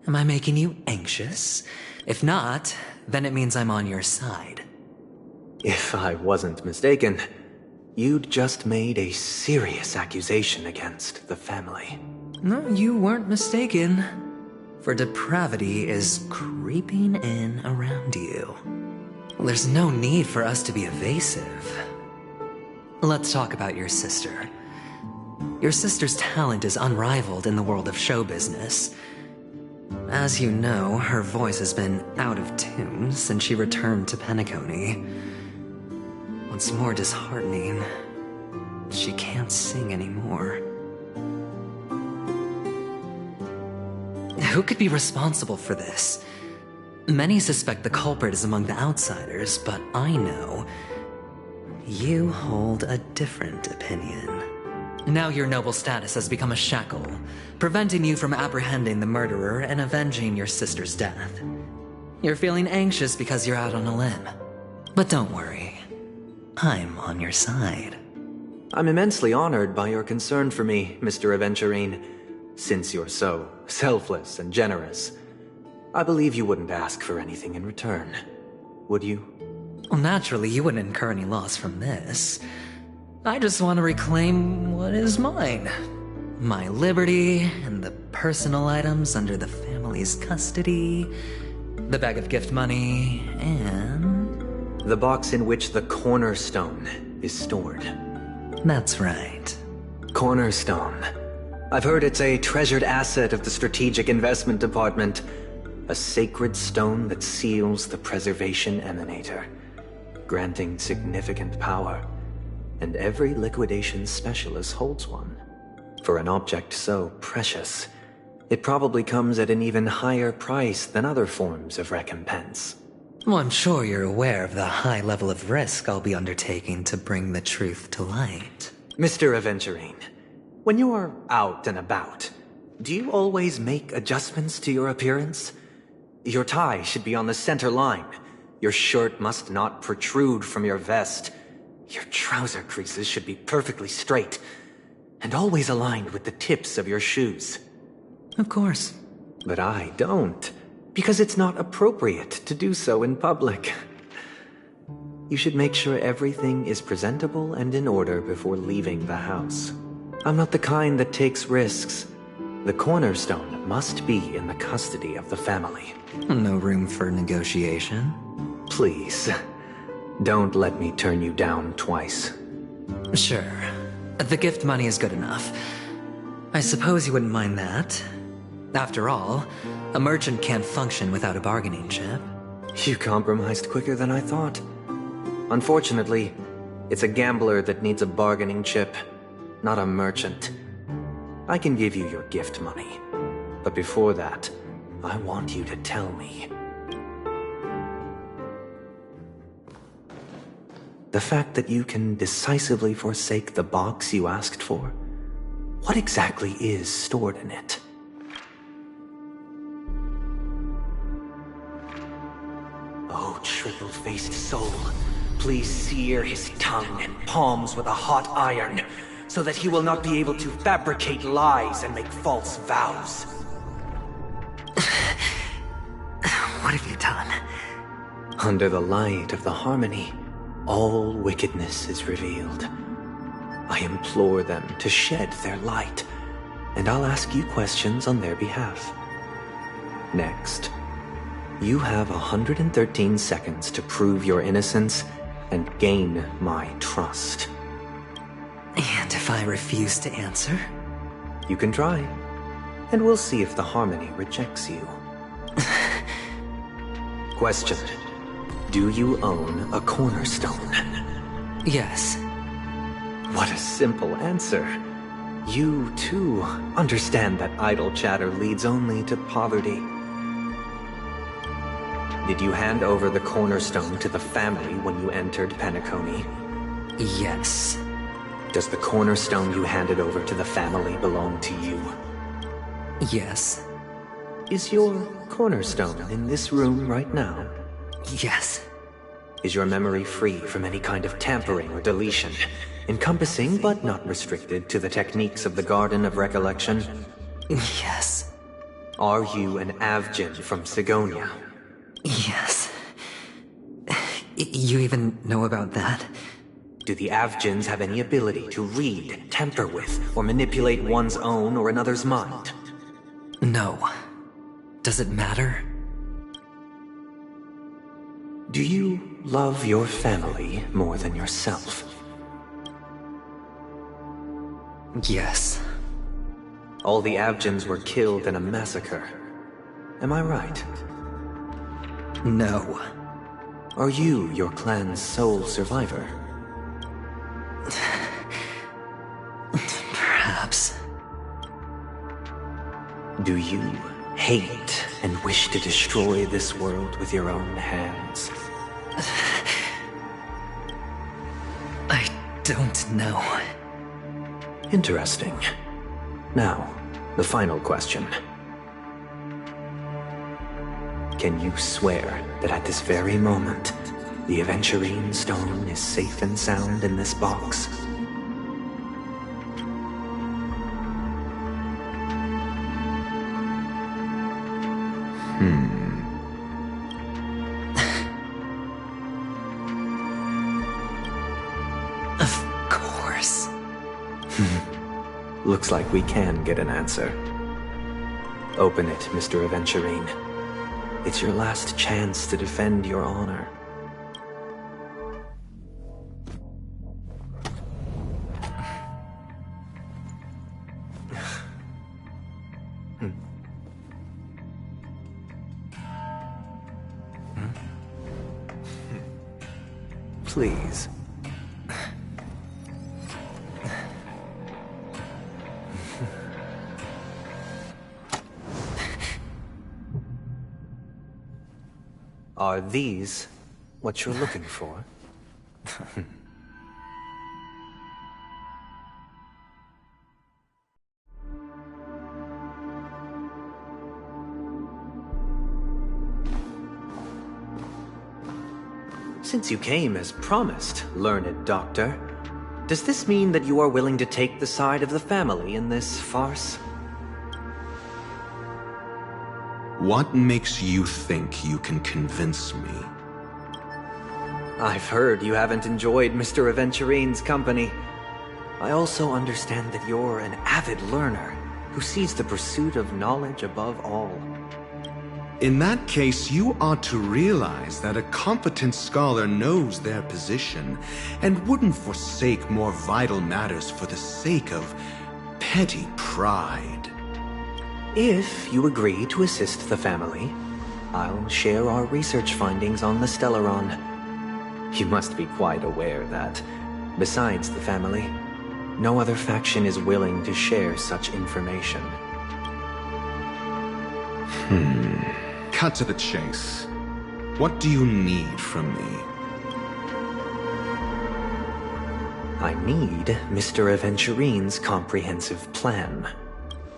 Am I making you anxious? If not, then it means I'm on your side. If I wasn't mistaken, you'd just made a serious accusation against the family. No, you weren't mistaken. For depravity is creeping in around you. There's no need for us to be evasive. Let's talk about your sister. Your sister's talent is unrivaled in the world of show business. As you know, her voice has been out of tune since she returned to Penacony. What's more disheartening, she can't sing anymore. Who could be responsible for this? Many suspect the culprit is among the outsiders, but I know you hold a different opinion. Now your noble status has become a shackle, preventing you from apprehending the murderer and avenging your sister's death. You're feeling anxious because you're out on a limb. But don't worry, I'm on your side. I'm immensely honored by your concern for me, Mr. Aventurine. Since you're so selfless and generous, I believe you wouldn't ask for anything in return, would you? Well, naturally, you wouldn't incur any loss from this. I just want to reclaim what is mine. My liberty and the personal items under the family's custody, the bag of gift money, and... the box in which the cornerstone is stored. That's right. Cornerstone. I've heard it's a treasured asset of the Strategic Investment Department. A sacred stone that seals the Preservation Emanator, granting significant power. And every liquidation specialist holds one. For an object so precious, it probably comes at an even higher price than other forms of recompense. Well, I'm sure you're aware of the high level of risk I'll be undertaking to bring the truth to light. Mr. Aventurine, When you're out and about, do you always make adjustments to your appearance? Your tie should be on the center line. Your shirt must not protrude from your vest. Your trouser creases should be perfectly straight, and always aligned with the tips of your shoes. Of course. But I don't, because it's not appropriate to do so in public. You should make sure everything is presentable and in order before leaving the house. I'm not the kind that takes risks. The cornerstone must be in the custody of the family. No room for negotiation? Please, don't let me turn you down twice. Sure. The gift money is good enough. I suppose you wouldn't mind that. After all, a merchant can't function without a bargaining chip. You compromised quicker than I thought. Unfortunately, it's a gambler that needs a bargaining chip, not a merchant. I can give you your gift money, but before that, I want you to tell me. The fact that you can decisively forsake the box you asked for, what exactly is stored in it? Oh, triple-faced soul, please sear his tongue and palms with a hot iron, so that he will not be able to fabricate lies and make false vows. What have you done? Under the light of the harmony, all wickedness is revealed. I implore them to shed their light, and I'll ask you questions on their behalf. Next, you have 113 seconds to prove your innocence and gain my trust. And if I refuse to answer? You can try, and we'll see if the harmony rejects you. Question. Do you own a cornerstone? Yes. What a simple answer. You, too, understand that idle chatter leads only to poverty. Did you hand over the cornerstone to the family when you entered Penacony? Yes. Does the cornerstone you handed over to the family belong to you? Yes. Is your cornerstone in this room right now? Yes. Is your memory free from any kind of tampering or deletion, encompassing but not restricted to the techniques of the Garden of Recollection? Yes. Are you an Avgin from Sigonia? Yes. You even know about that? Do the Avgins have any ability to read, tamper with, or manipulate one's own or another's mind? No. Does it matter? Do you love your family more than yourself? Yes. All the Avgins were killed in a massacre. Am I right? No. Are you your clan's sole survivor? Perhaps. Do you hate and wish to destroy this world with your own hands? I don't know. Interesting. Now, the final question. Can you swear that at this very moment, the Aventurine stone is safe and sound in this box? Of course. Looks like we can get an answer. Open it, Mr. Aventurine. It's your last chance to defend your honor. Please. Are these what you're looking for? Since you came as promised, learned doctor, does this mean that you are willing to take the side of the family in this farce? What makes you think you can convince me? I've heard you haven't enjoyed Mr. Aventurine's company. I also understand that you're an avid learner who sees the pursuit of knowledge above all. In that case, you ought to realize that a competent scholar knows their position and wouldn't forsake more vital matters for the sake of petty pride. If you agree to assist the family, I'll share our research findings on the Stellaron. You must be quite aware that, besides the family, no other faction is willing to share such information. Cut to the chase. What do you need from me? I need Mr. Aventurine's comprehensive plan.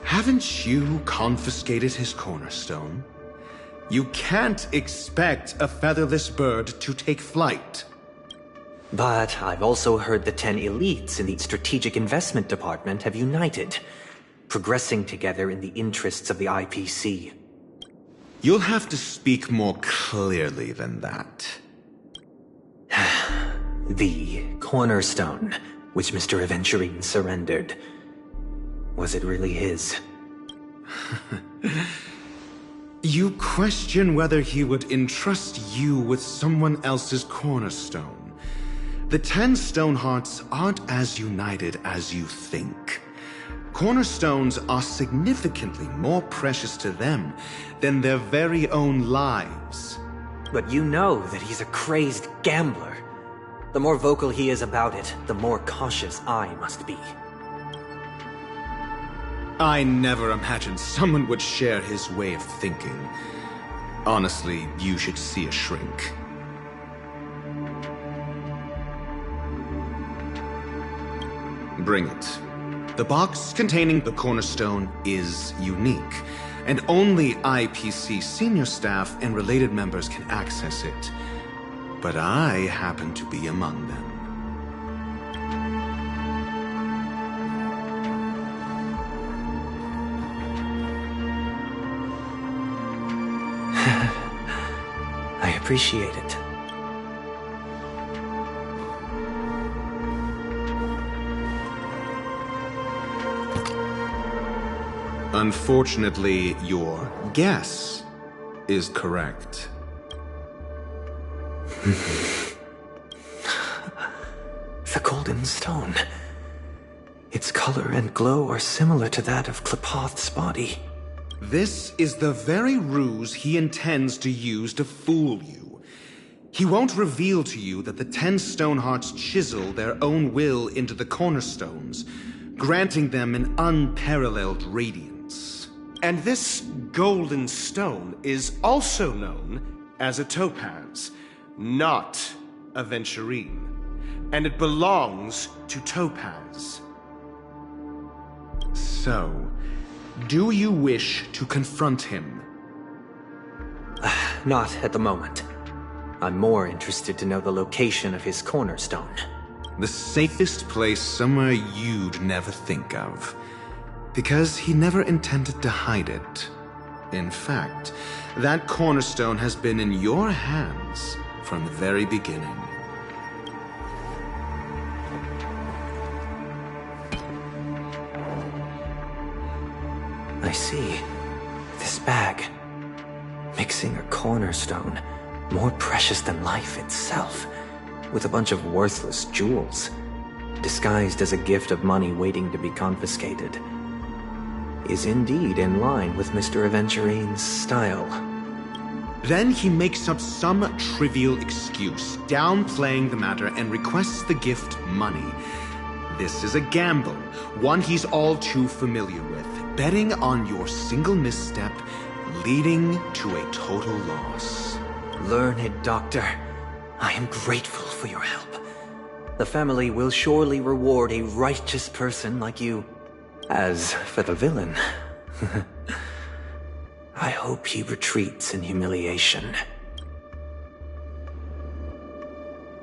Haven't you confiscated his cornerstone? You can't expect a featherless bird to take flight. But I've also heard the 10 elites in the Strategic Investment Department have united, progressing together in the interests of the IPC. You'll have to speak more clearly than that. The cornerstone, which Mr. Aventurine surrendered. Was it really his? You question whether he would entrust you with someone else's cornerstone. The 10 Stonehearts aren't as united as you think. Cornerstones are significantly more precious to them than their very own lives. But you know that he's a crazed gambler. The more vocal he is about it, the more cautious I must be. I never imagined someone would share his way of thinking. Honestly, you should see a shrink. Bring it. The box containing the cornerstone is unique, and only IPC senior staff and related members can access it. But I happen to be among them. I appreciate it. Unfortunately, your guess is correct. The golden stone. Its color and glow are similar to that of Klepoth's body. This is the very ruse he intends to use to fool you. He won't reveal to you that the 10 Stonehearts chisel their own will into the cornerstones, granting them an unparalleled radiance. And this golden stone is also known as a topaz, not a venturine. And it belongs to Topaz. So, do you wish to confront him? Not at the moment. I'm more interested to know the location of his cornerstone. The safest place somewhere you'd never think of. Because he never intended to hide it. In fact, that cornerstone has been in your hands from the very beginning. I see. This bag. Mixing a cornerstone, more precious than life itself, with a bunch of worthless jewels, disguised as a gift of money waiting to be confiscated, is indeed in line with Mr. Aventurine's style. Then he makes up some trivial excuse, downplaying the matter, and requests the gift money. This is a gamble, one he's all too familiar with, betting on your single misstep, leading to a total loss. Learned doctor, I am grateful for your help. The family will surely reward a righteous person like you. As for the villain, I hope he retreats in humiliation.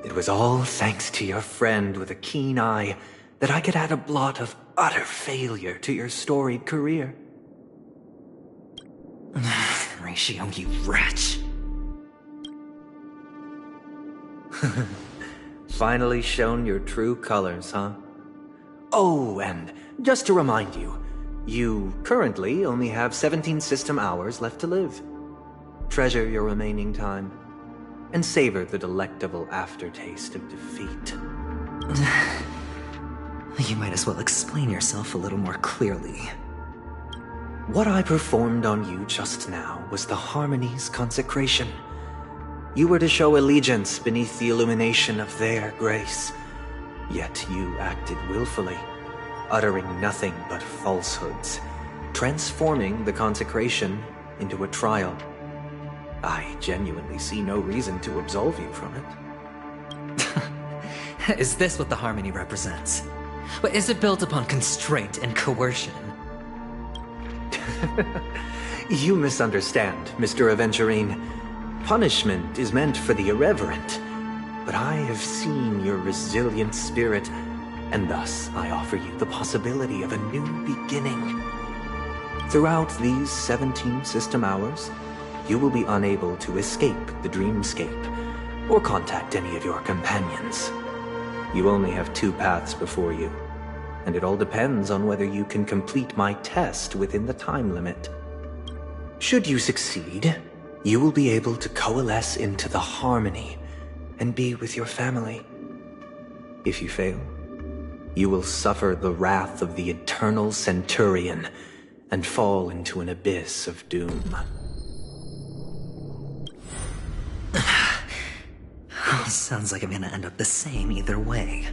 It was all thanks to your friend with a keen eye that I could add a blot of utter failure to your storied career. Ratio, you wretch. Finally shown your true colors, huh? Oh, and just to remind you, you currently only have 17 system hours left to live. Treasure your remaining time, and savor the delectable aftertaste of defeat. You might as well explain yourself a little more clearly. What I performed on you just now was the Harmony's consecration. You were to show allegiance beneath the illumination of their grace. Yet you acted willfully, uttering nothing but falsehoods, transforming the consecration into a trial. I genuinely see no reason to absolve you from it. Is this what the Harmony represents? But is it built upon constraint and coercion? You misunderstand, Mr. Aventurine. Punishment is meant for the irreverent, but I have seen your resilient spirit, and thus I offer you the possibility of a new beginning. Throughout these 17 system hours, you will be unable to escape the dreamscape or contact any of your companions. You only have 2 paths before you, and it all depends on whether you can complete my test within the time limit. Should you succeed, you will be able to coalesce into the Harmony and be with your family. If you fail, you will suffer the wrath of the eternal Centurion and fall into an abyss of doom. Sounds like I'm gonna end up the same either way.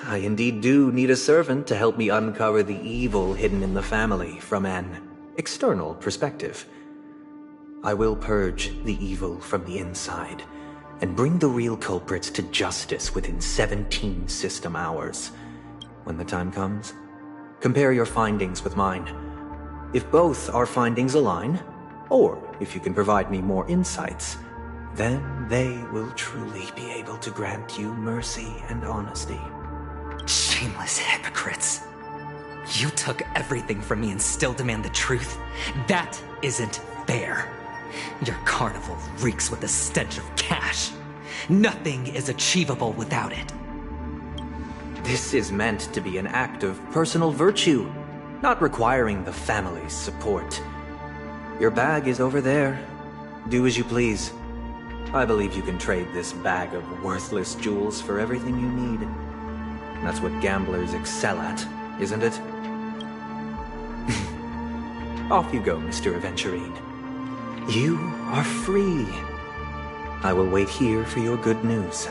I indeed do need a servant to help me uncover the evil hidden in the family from an external perspective. I will purge the evil from the inside and bring the real culprits to justice within 17 system hours. When the time comes, compare your findings with mine. If both our findings align, or if you can provide me more insights, then they will truly be able to grant you mercy and honesty. Shameless hypocrites. You took everything from me and still demand the truth? That isn't fair. Your carnival reeks with the stench of cash. Nothing is achievable without it. This is meant to be an act of personal virtue, not requiring the family's support. Your bag is over there. Do as you please. I believe you can trade this bag of worthless jewels for everything you need. That's what gamblers excel at, isn't it? Off you go, Mr. Aventurine. You are free. I will wait here for your good news.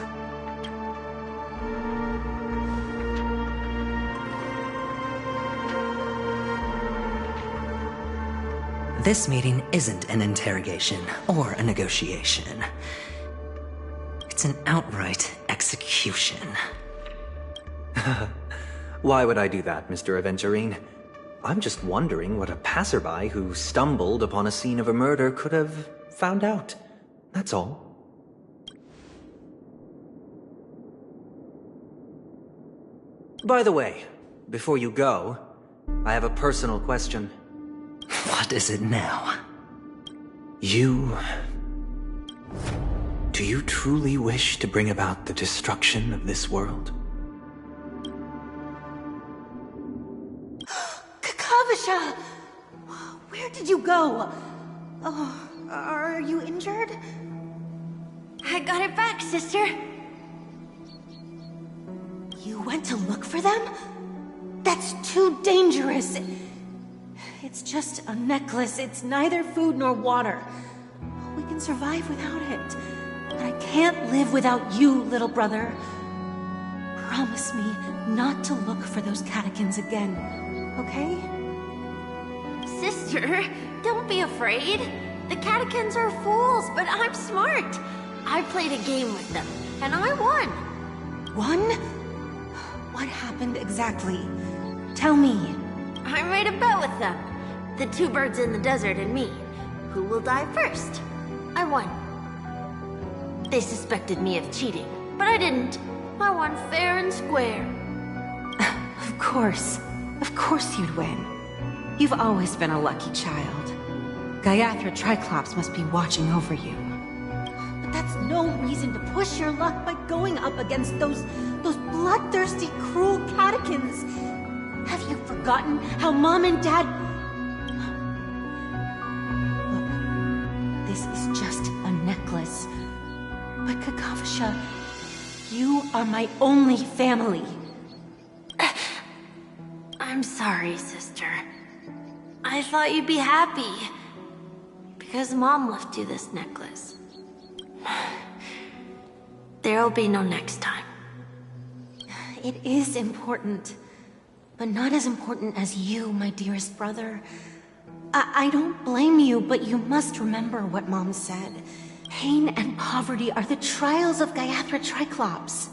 This meeting isn't an interrogation or a negotiation. It's an outright execution. Why would I do that, Mr. Aventurine? I'm just wondering what a passerby who stumbled upon a scene of a murder could have found out. That's all. By the way, before you go, I have a personal question. What is it now? Do you truly wish to bring about the destruction of this world? Kakavasha! Where did you go? Oh, are you injured? I got it back, sister. You went to look for them? That's too dangerous. It's just a necklace. It's neither food nor water. We can survive without it. But I can't live without you, little brother. Promise me not to look for those catechins again, okay? Sister, don't be afraid. The catechins are fools, but I'm smart. I played a game with them, and I won. Won? What happened exactly? Tell me. I made a bet with them. The 2 birds in the desert and me. Who will die first? I won. They suspected me of cheating, But I didn't. I won fair and square. Of course. Of course you'd win. You've always been a lucky child. Gaiathra Triclops must be watching over you. But that's no reason to push your luck by going up against those bloodthirsty, cruel catechins. Have you forgotten how Mom and Dad... Look, this is just a necklace. But Kakavasha, you are my only family. I'm sorry, sister. I thought you'd be happy. Because Mom left you this necklace. There'll be no next time. It is important. But not as important as you, my dearest brother. I don't blame you, but you must remember what Mom said. Pain and poverty are the trials of Gaiathra Triclops.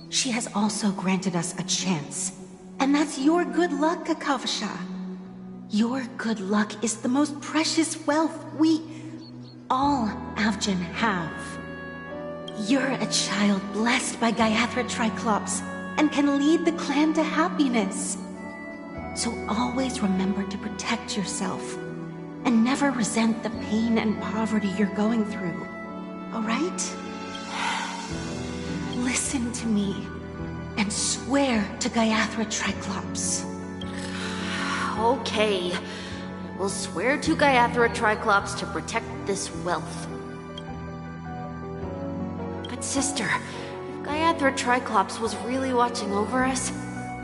She has also granted us a chance. And that's your good luck, Kakavasha. Your good luck is the most precious wealth we, all Avgin, have. You're a child blessed by Gaiathra Triclops and can lead the clan to happiness. So always remember to protect yourself and never resent the pain and poverty you're going through. All right? Listen to me and swear to Gaiathra Triclops. Okay. We'll swear to Gaiathra Triclops to protect this wealth. But sister, if Gaiathra Triclops was really watching over us,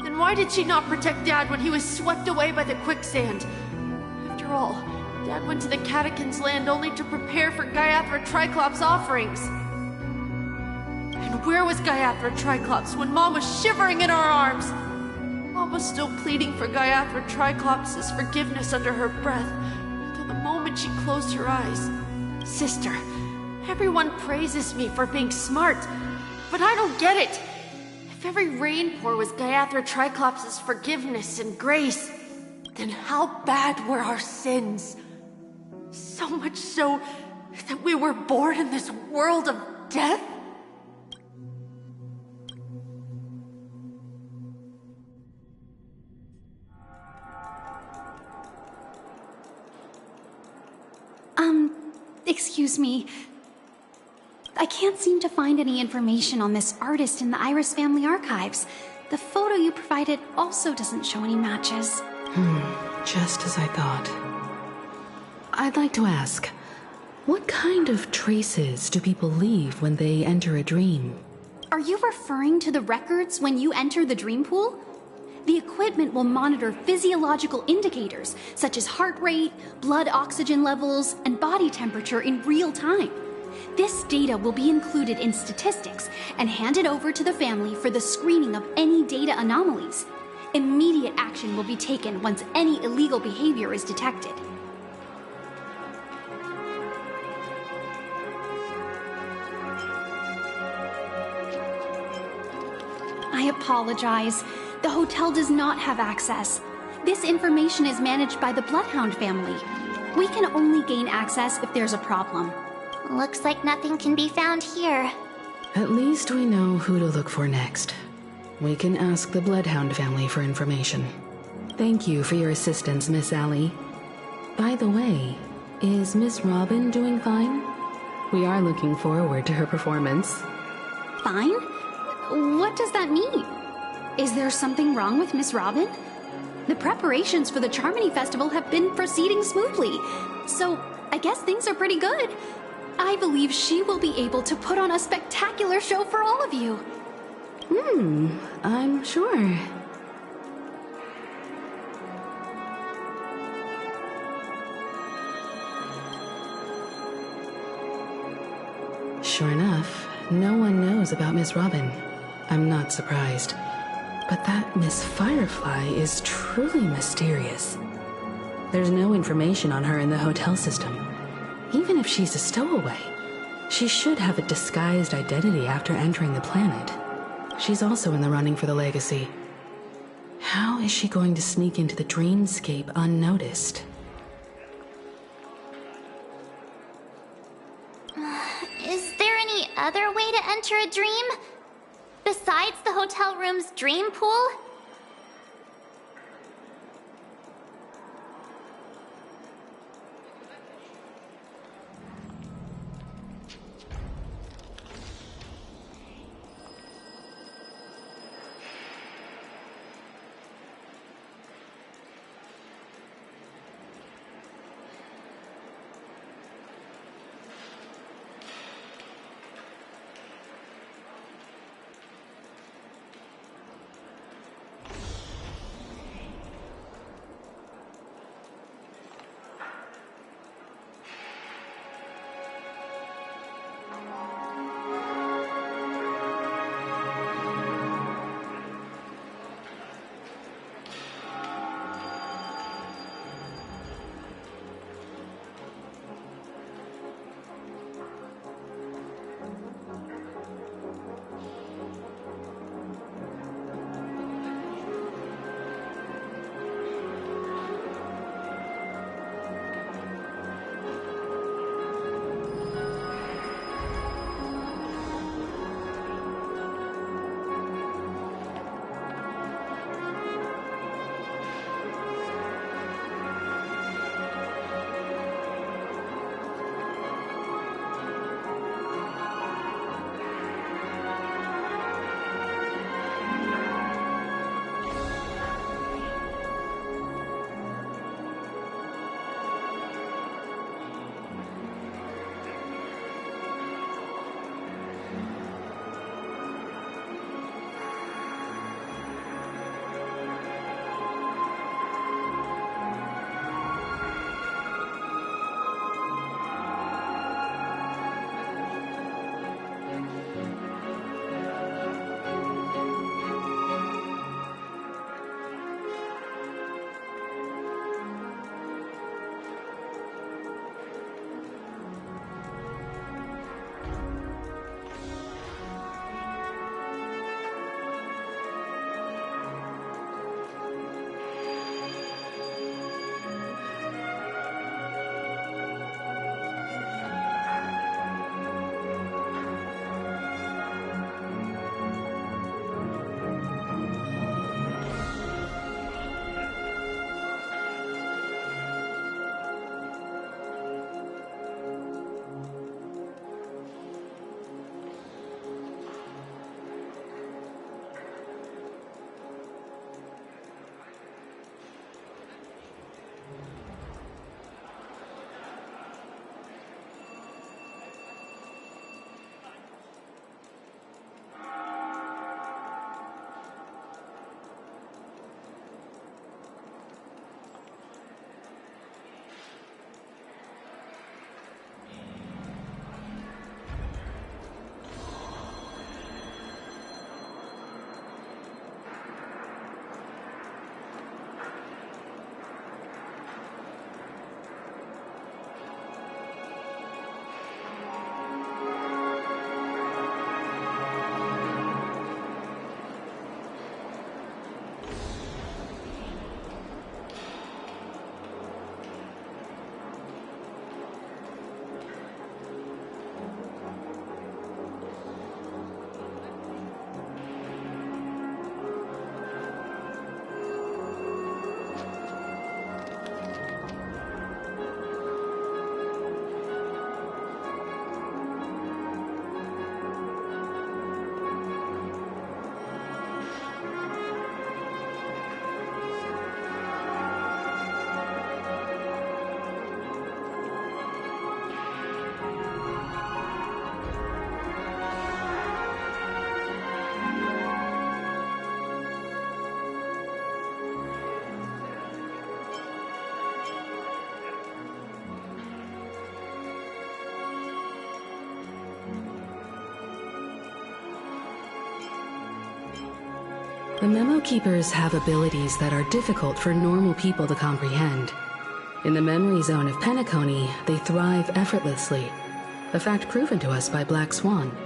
then why did she not protect Dad when he was swept away by the quicksand? After all, Dad went to the Catechins' land only to prepare for Gaiathra Triclops' offerings. And where was Gaiathra Triclops when Mom was shivering in our arms? Mom was still pleading for Gaiathra Triclops' forgiveness under her breath, until the moment she closed her eyes. Sister, everyone praises me for being smart, but I don't get it. If every rainpour was Gaiathra Triclops' forgiveness and grace, then how bad were our sins? So much so that we were born in this world of death? Excuse me. I can't seem to find any information on this artist in the Iris family archives. The photo you provided also doesn't show any matches. Just as I thought. I'd like to ask, what kind of traces do people leave when they enter a dream? Are you referring to the records when you enter the dream pool? The equipment will monitor physiological indicators, such as heart rate, blood oxygen levels, and body temperature in real time. This data will be included in statistics and handed over to the family for the screening of any data anomalies. Immediate action will be taken once any illegal behavior is detected. I apologize. The hotel does not have access. This information is managed by the Bloodhound family. We can only gain access if there's a problem. Looks like nothing can be found here. At least we know who to look for next. We can ask the Bloodhound family for information. Thank you for your assistance, Miss Allie. By the way, is Miss Robin doing fine? We are looking forward to her performance. Fine? What does that mean? Is there something wrong with Miss Robin? The preparations for the Charmony Festival have been proceeding smoothly, so I guess things are pretty good. I believe she will be able to put on a spectacular show for all of you. I'm sure. Sure enough, no one knows about Miss Robin. I'm not surprised. But that Miss Firefly is truly mysterious. There's no information on her in the hotel system. Even if she's a stowaway, she should have a disguised identity after entering the planet. She's also in the running for the legacy. How is she going to sneak into the dreamscape unnoticed? Is there any other way to enter a dream? Besides the hotel room's dream pool? The Memo Keepers have abilities that are difficult for normal people to comprehend. In the memory zone of Penacony, they thrive effortlessly, a fact proven to us by Black Swan.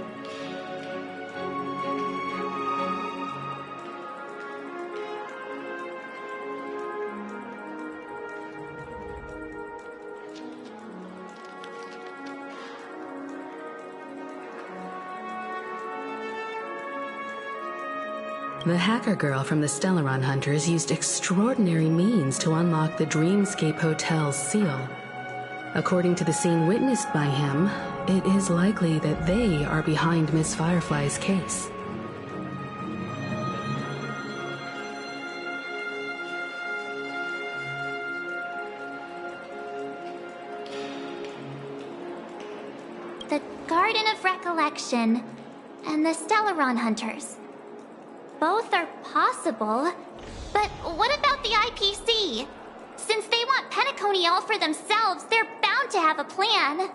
The hacker girl from the Stellaron Hunters used extraordinary means to unlock the Dreamscape Hotel's seal. According to the scene witnessed by him, it is likely that they are behind Miss Firefly's case. The Garden of Recollection and the Stellaron Hunters. Both are possible, but what about the IPC? Since they want Penacony all for themselves, they're bound to have a plan.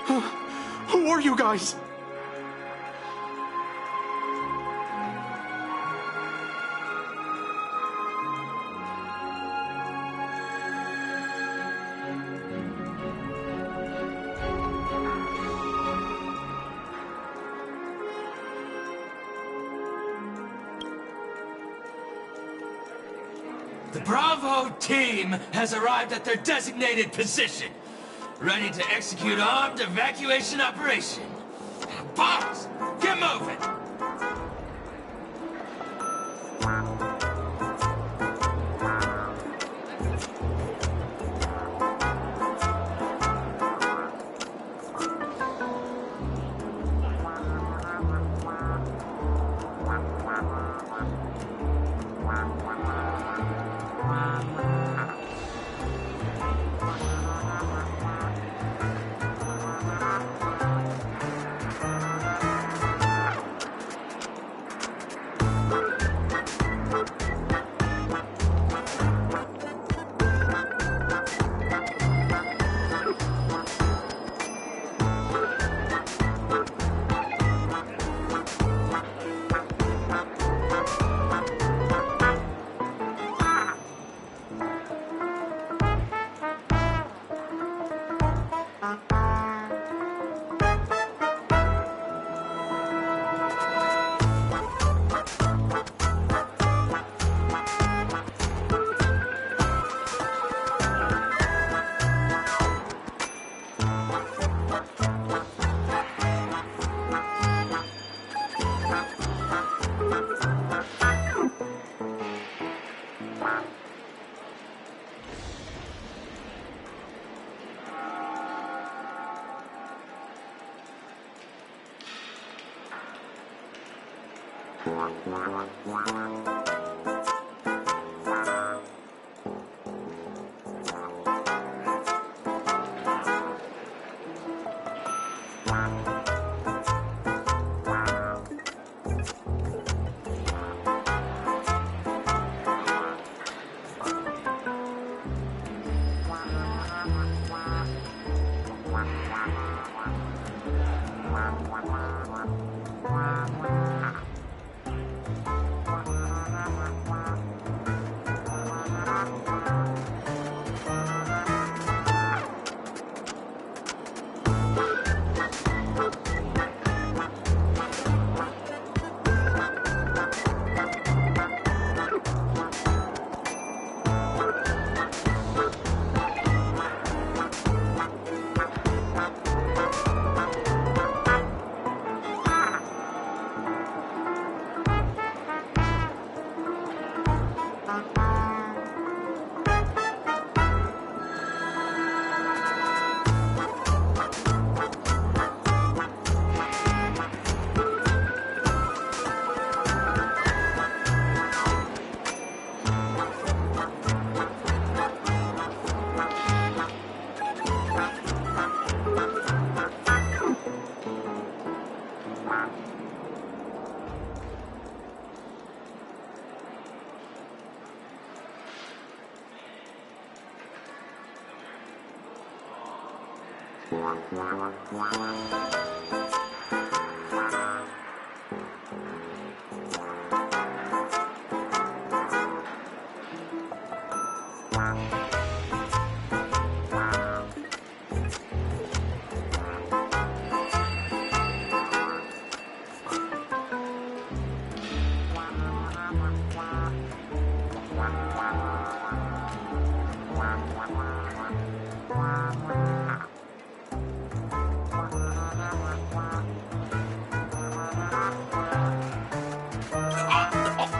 Who are you guys? The Bravo team has arrived at their designated position, ready to execute armed evacuation operation. Boss, get moving!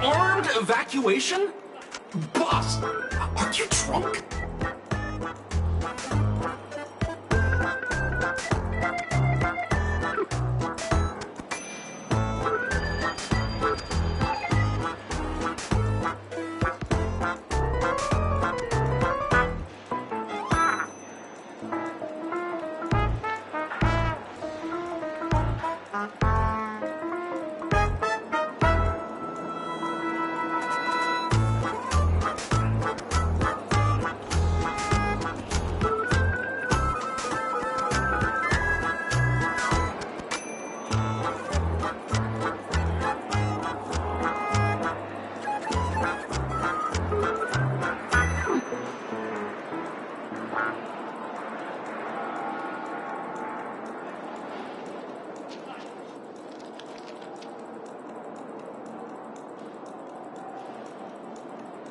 Armed evacuation? Boss, are you drunk?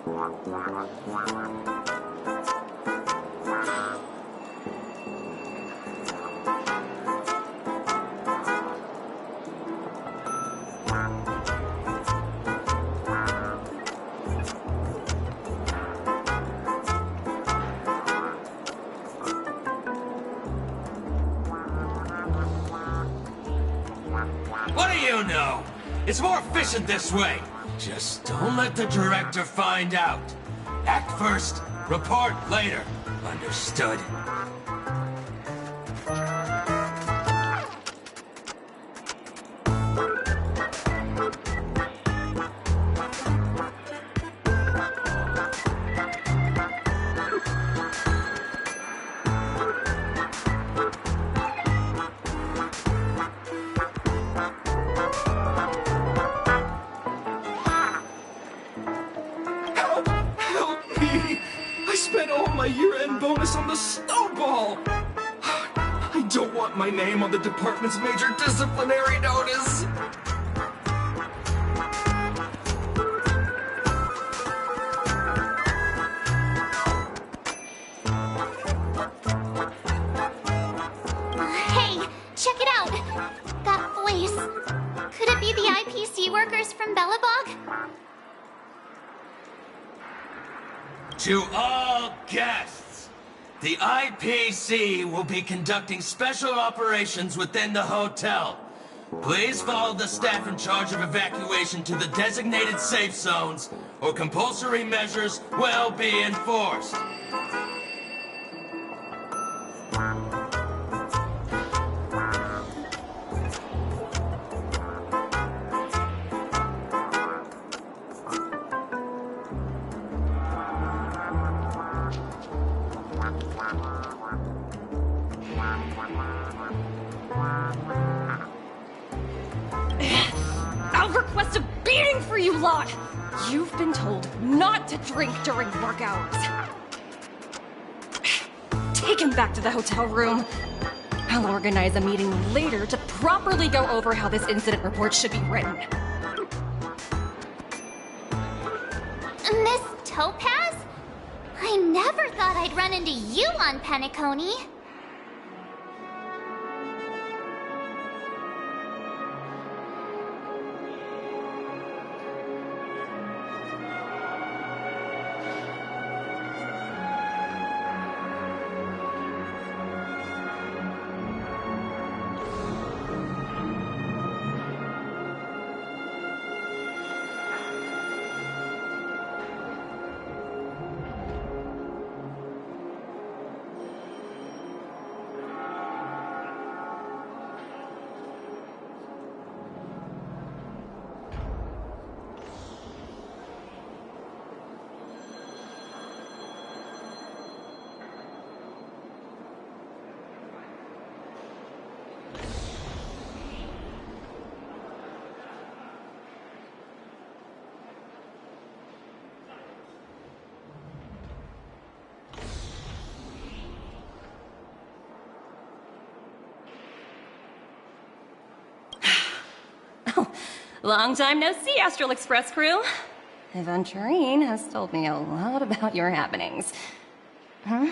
What do you know? It's more efficient this way. Just don't let the director find out. Act first, report later. Understood? I spent all my year-end bonus on the snowball! I don't want my name on the department's major disciplinary notice! Hey, check it out! That voice. Could it be the IPC workers from Bellabog? To all guests, the IPC will be conducting special operations within the hotel. Please follow the staff in charge of evacuation to the designated safe zones, or compulsory measures will be enforced. I'll request a beating for you lot! You've been told not to drink during work hours. Take him back to the hotel room. I'll organize a meeting later to properly go over how this incident report should be written. Miss Topaz? I never thought I'd run into you on Penacony. Long time no see, Astral Express crew. Aventurine has told me a lot about your happenings. Huh?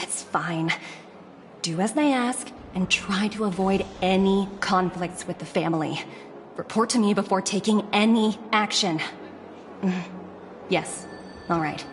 It's fine. Do as they ask, and try to avoid any conflicts with the family. Report to me before taking any action. Yes. All right.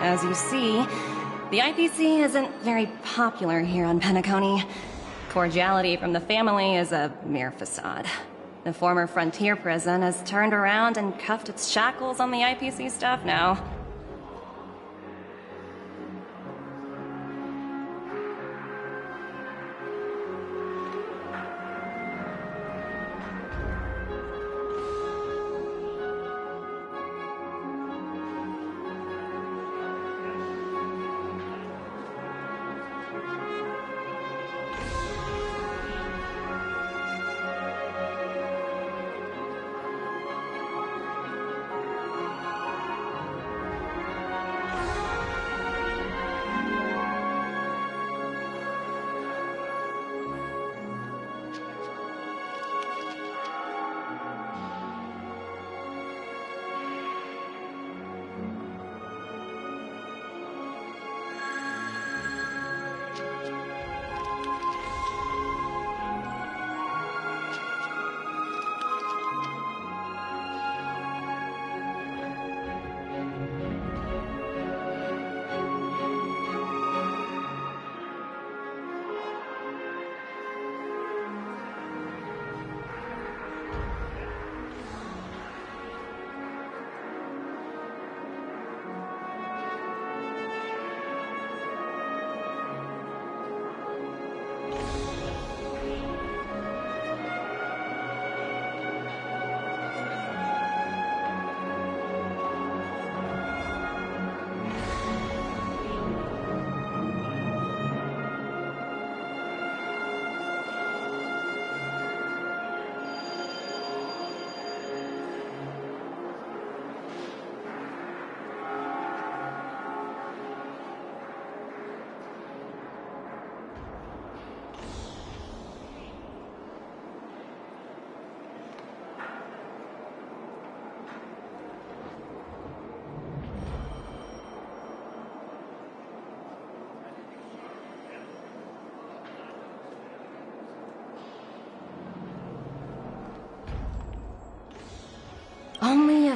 As you see, the IPC isn't very popular here on Penacony. Cordiality from the family is a mere facade. The former frontier prison has turned around and cuffed its shackles on the IPC staff now.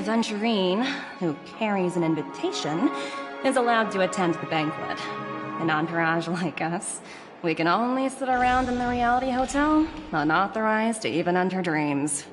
Aventurine, who carries an invitation, is allowed to attend the banquet. An entourage like us, we can only sit around in the reality hotel, unauthorized to even enter dreams.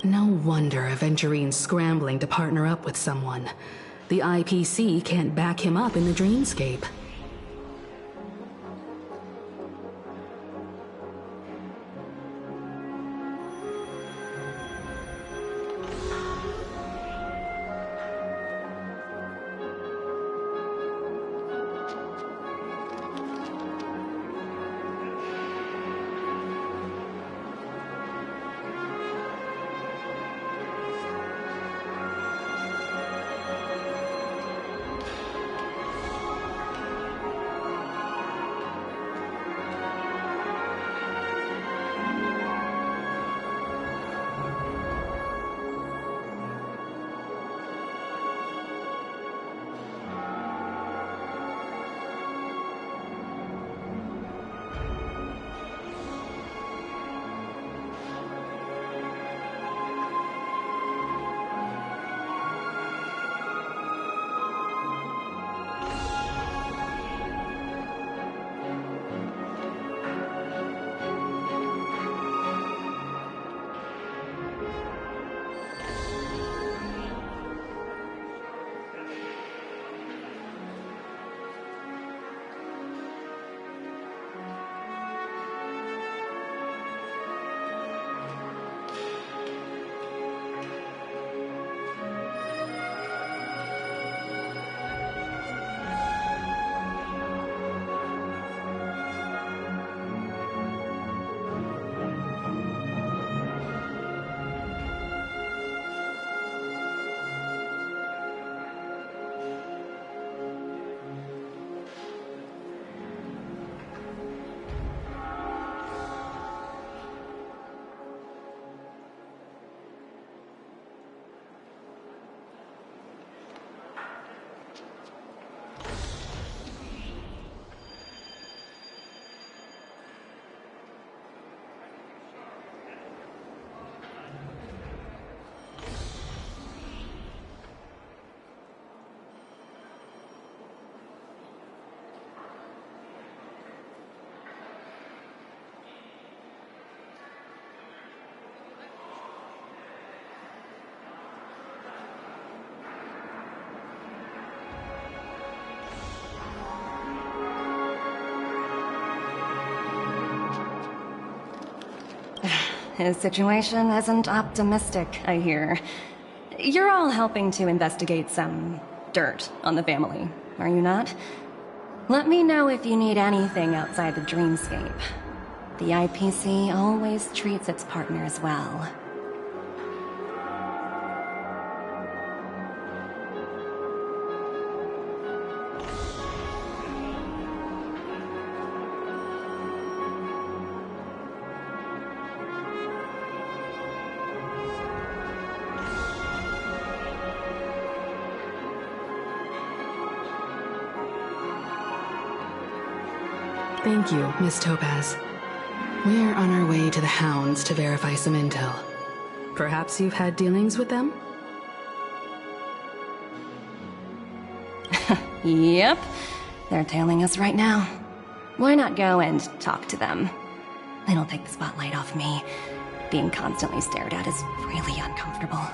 No wonder Aventurine's scrambling to partner up with someone. The IPC can't back him up in the dreamscape. his situation isn't optimistic, I hear. You're all helping to investigate some dirt on the family, are you not? Let me know if you need anything outside the dreamscape. The IPC always treats its partners well. Thank you, Miss Topaz. We're on our way to the Hounds to verify some intel. Perhaps you've had dealings with them? Yep. They're tailing us right now. Why not go and talk to them? It'll take the spotlight off me. Being constantly stared at is really uncomfortable.